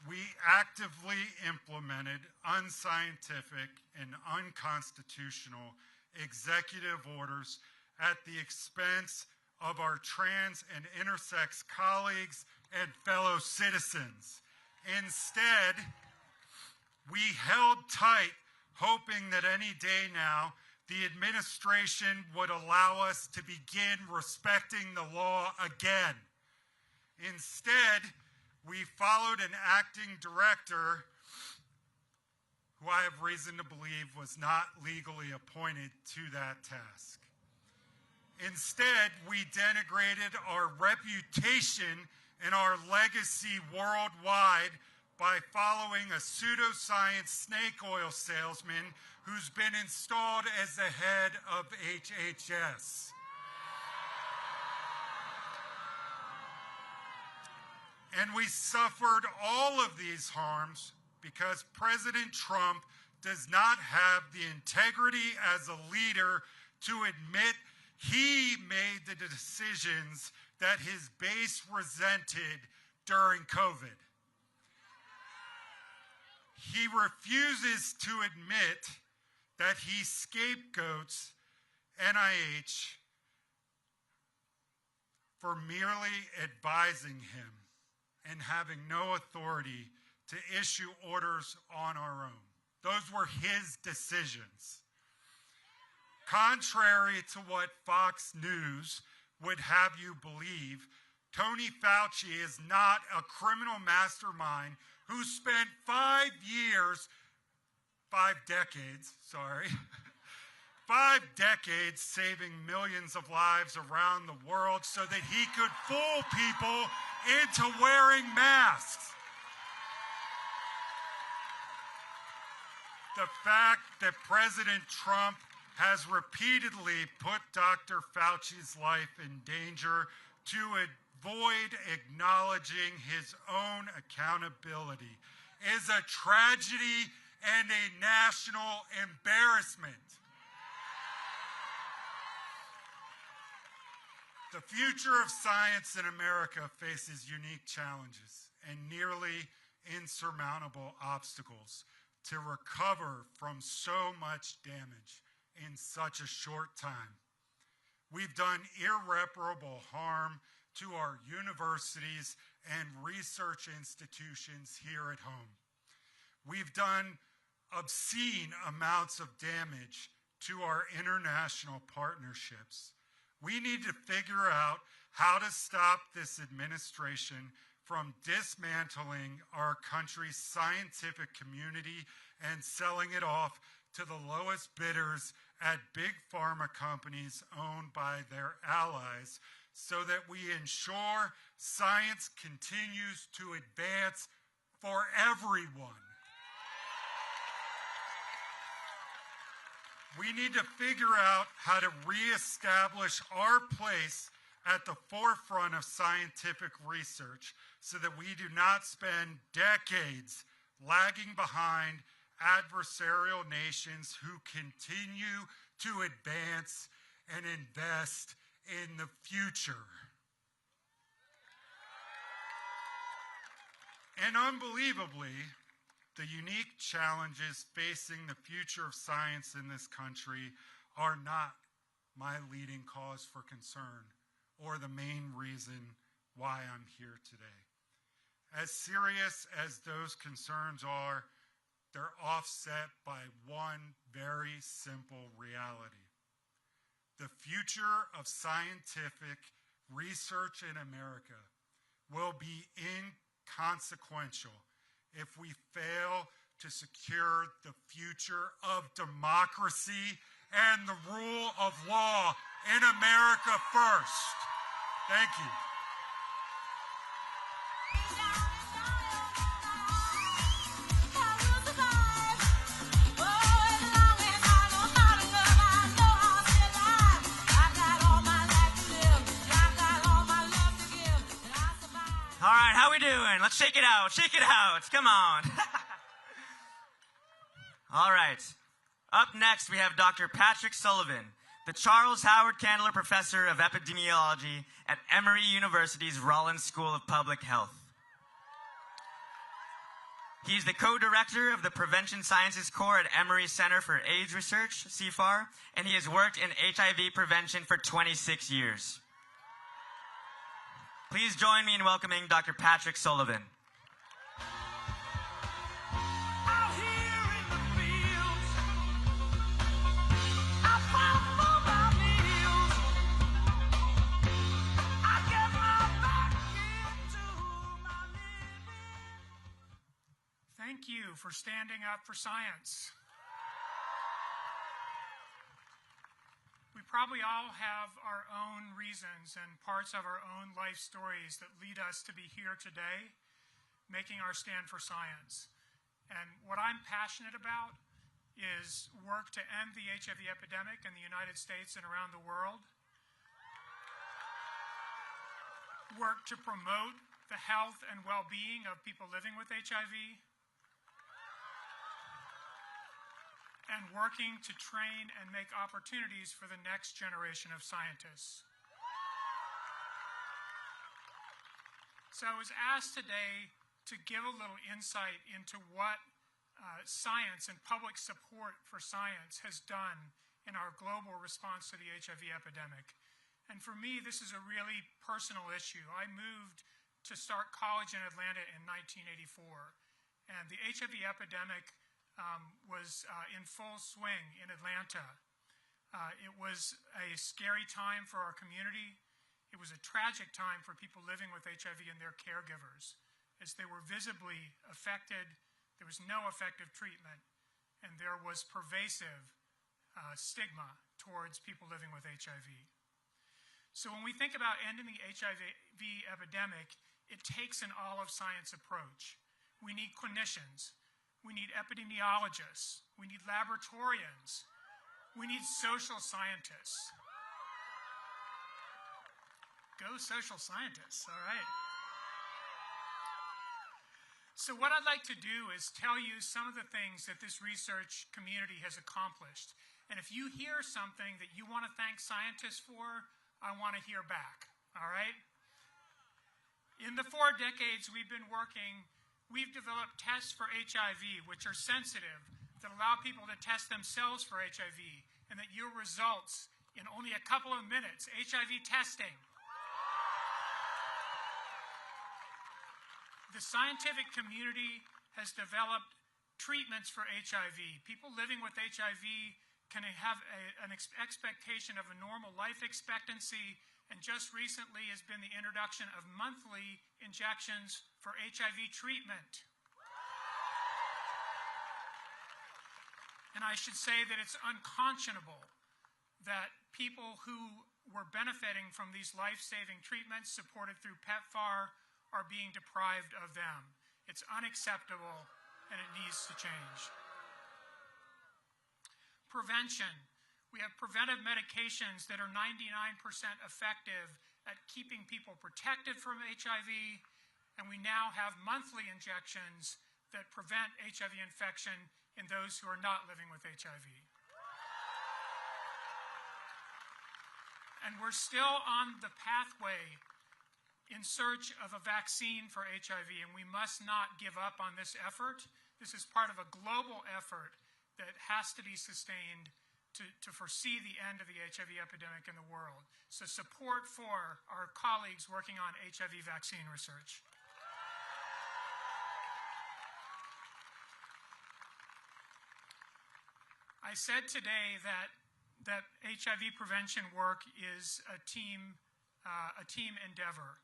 we actively implemented unscientific and unconstitutional executive orders at the expense of our trans and intersex colleagues and fellow citizens. Instead, we held tight, hoping that any day now the administration would allow us to begin respecting the law again. Instead, we followed an acting director who I have reason to believe was not legally appointed to that task. Instead, we denigrated our reputation and our legacy worldwide by following a pseudoscience snake oil salesman who's been installed as the head of HHS. And we suffered all of these harms because President Trump does not have the integrity as a leader to admit he made the decisions that his base resented during COVID. He refuses to admit that he scapegoats NIH for merely advising him and having no authority to issue orders on our own. Those were his decisions. Contrary to what Fox News would have you believe, Tony Fauci is not a criminal mastermind who spent 5 decades saving millions of lives around the world so that he could fool people into wearing masks. The fact that President Trump has repeatedly put Dr. Fauci's life in danger to avoid acknowledging his own accountability is a tragedy and a national embarrassment. The future of science in America faces unique challenges and nearly insurmountable obstacles to recover from so much damage in such a short time. We've done irreparable harm to our universities and research institutions here at home. We've done obscene amounts of damage to our international partnerships. We need to figure out how to stop this administration from dismantling our country's scientific community and selling it off to the lowest bidders at big pharma companies owned by their allies so that we ensure science continues to advance for everyone. We need to figure out how to reestablish our place at the forefront of scientific research so that we do not spend decades lagging behind adversarial nations who continue to advance and invest in the future. And unbelievably, the unique challenges facing the future of science in this country are not my leading cause for concern or the main reason why I'm here today. As serious as those concerns are, they're offset by one very simple reality. The future of scientific research in America will be inconsequential if we fail to secure the future of democracy and the rule of law in America first. Thank you. All right, how we doing? Let's shake it out. Shake it out. Come on. All right. Up next, we have Dr. Patrick Sullivan, the Charles Howard Candler Professor of Epidemiology at Emory University's Rollins School of Public Health. He's the co-director of the Prevention Sciences Core at Emory Center for AIDS Research, CFAR, and he has worked in HIV prevention for 26 years. Please join me in welcoming Dr. Patrick Sullivan. Thank you for standing up for science. We probably all have our own reasons and parts of our own life stories that lead us to be here today, making our stand for science. And what I'm passionate about is work to end the HIV epidemic in the United States and around the world, work to promote the health and well-being of people living with HIV, and working to train and make opportunities for the next generation of scientists. So I was asked today to give a little insight into what science and public support for science has done in our global response to the HIV epidemic. And for me, this is a really personal issue. I moved to start college in Atlanta in 1984, and the HIV epidemic was in full swing in Atlanta. It was a scary time for our community. It was a tragic time for people living with HIV and their caregivers, as they were visibly affected. There was no effective treatment, and there was pervasive stigma towards people living with HIV. So when we think about ending the HIV epidemic, it takes an all-of-science approach. We need clinicians. We need epidemiologists. We need laboratorians. We need social scientists. Go social scientists, all right. So what I'd like to do is tell you some of the things that this research community has accomplished. And if you hear something that you want to thank scientists for, I want to hear back, all right? In the 4 decades we've been working, we've developed tests for HIV, which are sensitive, that allow people to test themselves for HIV, and that yield results in only a couple of minutes. HIV testing. The scientific community has developed treatments for HIV. People living with HIV can have an expectation of a normal life expectancy, and just recently has been the introduction of monthly injections for HIV treatment. And I should say that it's unconscionable that people who were benefiting from these life-saving treatments supported through PEPFAR are being deprived of them. It's unacceptable, and it needs to change. Prevention. We have preventive medications that are 99% effective at keeping people protected from HIV, and we now have monthly injections that prevent HIV infection in those who are not living with HIV. And we're still on the pathway in search of a vaccine for HIV, and we must not give up on this effort. This is part of a global effort that has to be sustained to foresee the end of the HIV epidemic in the world. So support for our colleagues working on HIV vaccine research. I said today that HIV prevention work is a team endeavor.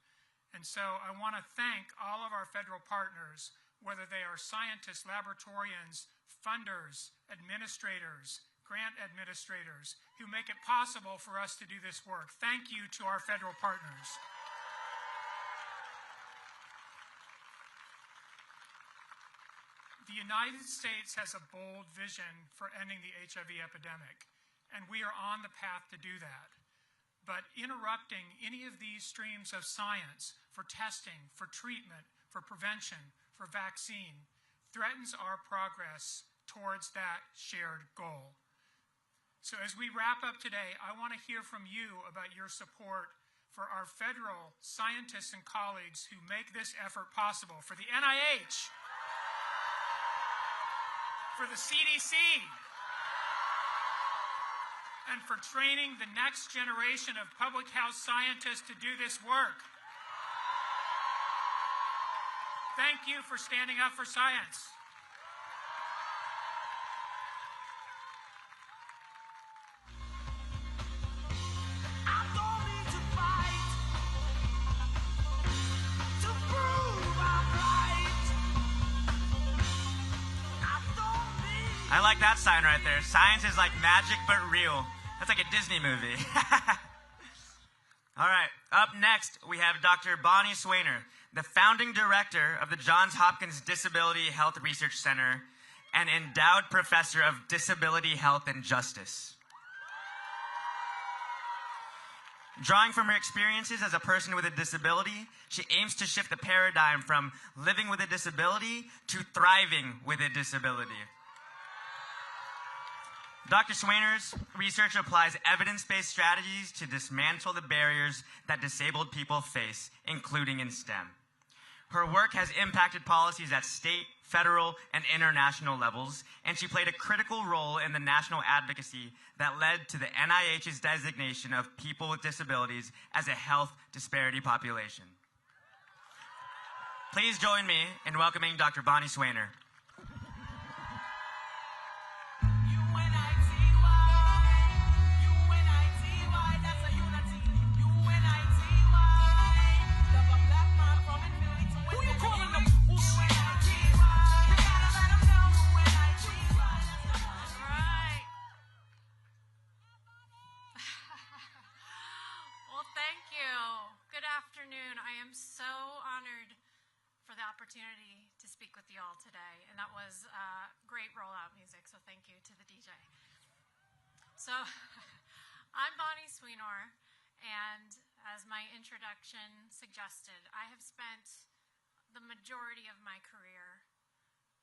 And so I want to thank all of our federal partners, whether they are scientists, laboratorians, funders, administrators, grant administrators, who make it possible for us to do this work. Thank you to our federal partners. The United States has a bold vision for ending the HIV epidemic, and we are on the path to do that. But interrupting any of these streams of science for testing, for treatment, for prevention, for vaccine, threatens our progress towards that shared goal. So as we wrap up today, I want to hear from you about your support for our federal scientists and colleagues who make this effort possible, for the NIH, for the CDC, and for training the next generation of public health scientists to do this work. Thank you for standing up for science. I like that sign right there. Science is like magic but real. That's like a Disney movie. All right, up next we have Dr. Bonnie Sweenor, the founding director of the Johns Hopkins Disability Health Research Center and endowed professor of disability health and justice. Drawing from her experiences as a person with a disability, she aims to shift the paradigm from living with a disability to thriving with a disability. Dr. Sweenor's research applies evidence-based strategies to dismantle the barriers that disabled people face, including in STEM. Her work has impacted policies at state, federal, and international levels, and she played a critical role in the national advocacy that led to the NIH's designation of people with disabilities as a health disparity population. Please join me in welcoming Dr. Bonnie Sweenor. Opportunity to speak with you all today, and that was great rollout music, so thank you to the DJ. So I'm Bonnie Sweenor, and as my introduction suggested, I have spent the majority of my career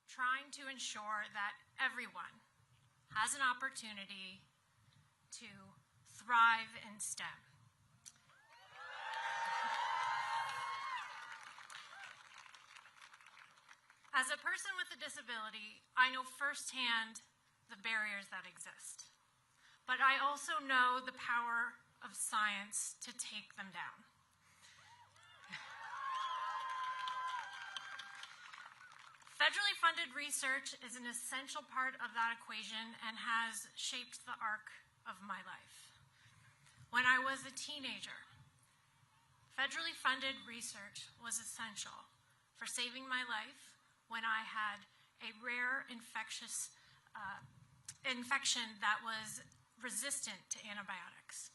trying to ensure that everyone has an opportunity to thrive in STEM. As a person with a disability, I know firsthand the barriers that exist, but I also know the power of science to take them down. Federally funded research is an essential part of that equation and has shaped the arc of my life. When I was a teenager, federally funded research was essential for saving my life when I had a rare infection that was resistant to antibiotics.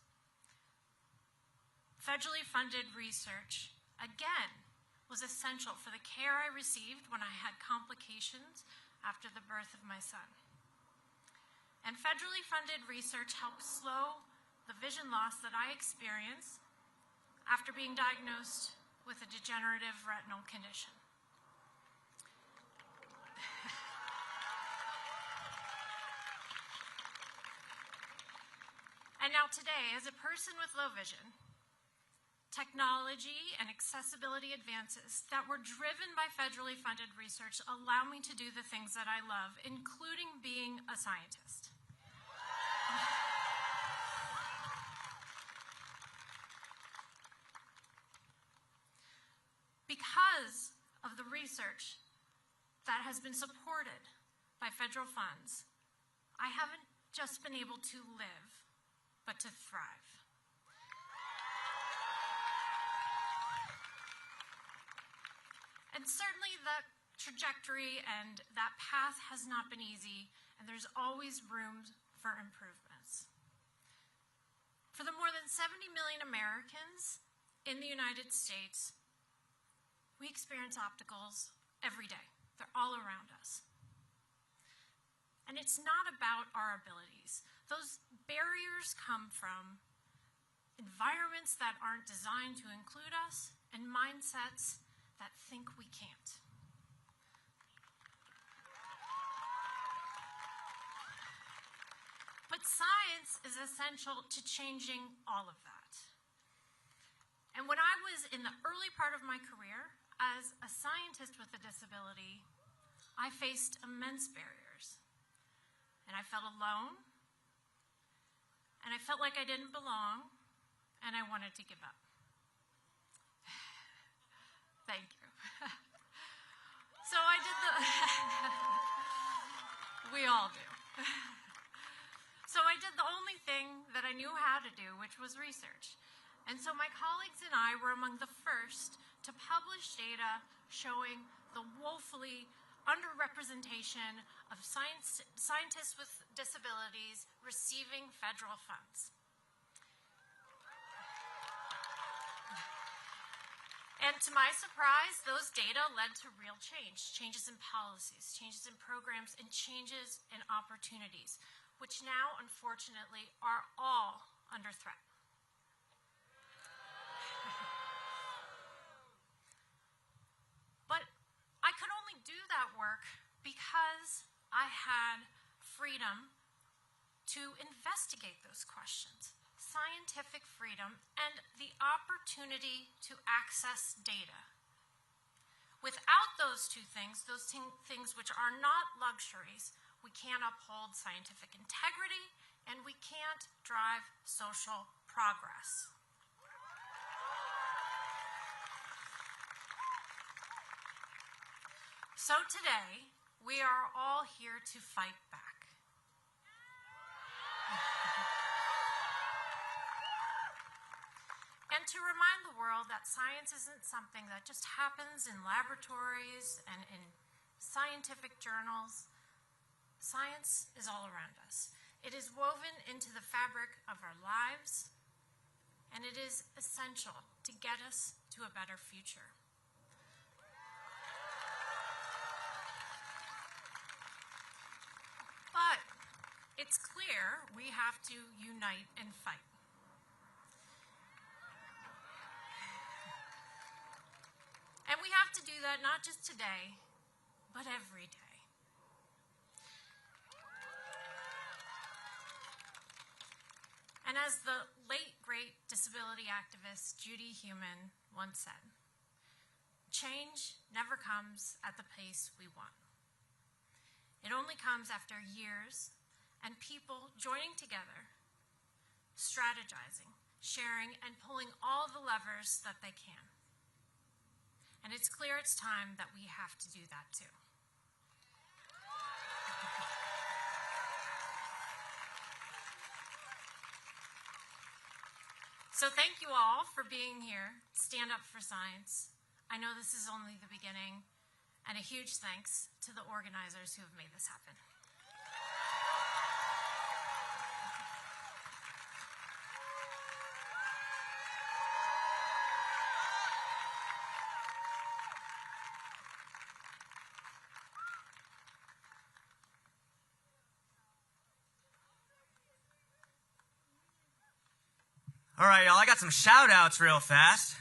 Federally funded research, again, was essential for the care I received when I had complications after the birth of my son. And federally funded research helped slow the vision loss that I experienced after being diagnosed with a degenerative retinal condition. And now today, as a person with low vision, technology and accessibility advances that were driven by federally funded research allow me to do the things that I love, including being a scientist. research that has been supported by federal funds, I haven't just been able to live, but to thrive. And certainly that trajectory and that path has not been easy, and there's always room for improvements. For the more than 70 million Americans in the United States, we experience obstacles every day. They're all around us. And it's not about our abilities. Those barriers come from environments that aren't designed to include us and mindsets that think we can't. But science is essential to changing all of that. And when I was in the early part of my career, as a scientist with a disability, I faced immense barriers. And I felt alone, and I felt like I didn't belong, and I wanted to give up. Thank you. So I did the, we all do. So I did the only thing that I knew how to do, which was research. And so my colleagues and I were among the first to publish data showing the woefully underrepresentation of scientists with disabilities receiving federal funds. And to my surprise, those data led to real change, changes in policies, changes in programs, and changes in opportunities, which now, unfortunately, are all under threat. But I could only do that work because I had freedom to investigate those questions, scientific freedom, and the opportunity to access data. Without those two things, those things which are not luxuries, we can't uphold scientific integrity, and we can't drive social progress. So today, we are all here to fight back. And to remind the world that science isn't something that just happens in laboratories and in scientific journals. Science is all around us. It is woven into the fabric of our lives, and it is essential to get us to a better future. But it's clear we have to unite and fight. And we have to do that not just today, but every day. And as the late, great disability activist Judy Heumann once said, change never comes at the pace we want. It only comes after years and people joining together, strategizing, sharing, and pulling all the levers that they can. And it's clear it's time that we have to do that too. So thank you all for being here. Stand up for science. I know this is only the beginning, and a huge thanks to the organizers who have made this happen. All right, y'all, I got some shout-outs real fast.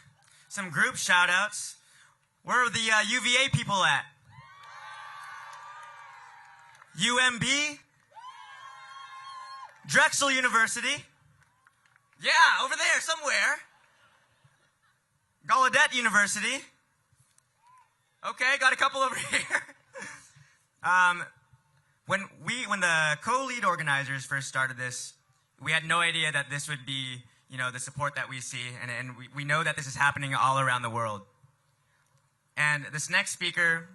Some group shout-outs. Where are the UVA people at? UMB? Drexel University? Yeah, over there somewhere. Gallaudet University? Okay, got a couple over here. When the co-lead organizers first started this, we had no idea that this would be, the support that we see, and we know that this is happening all around the world. And this next speaker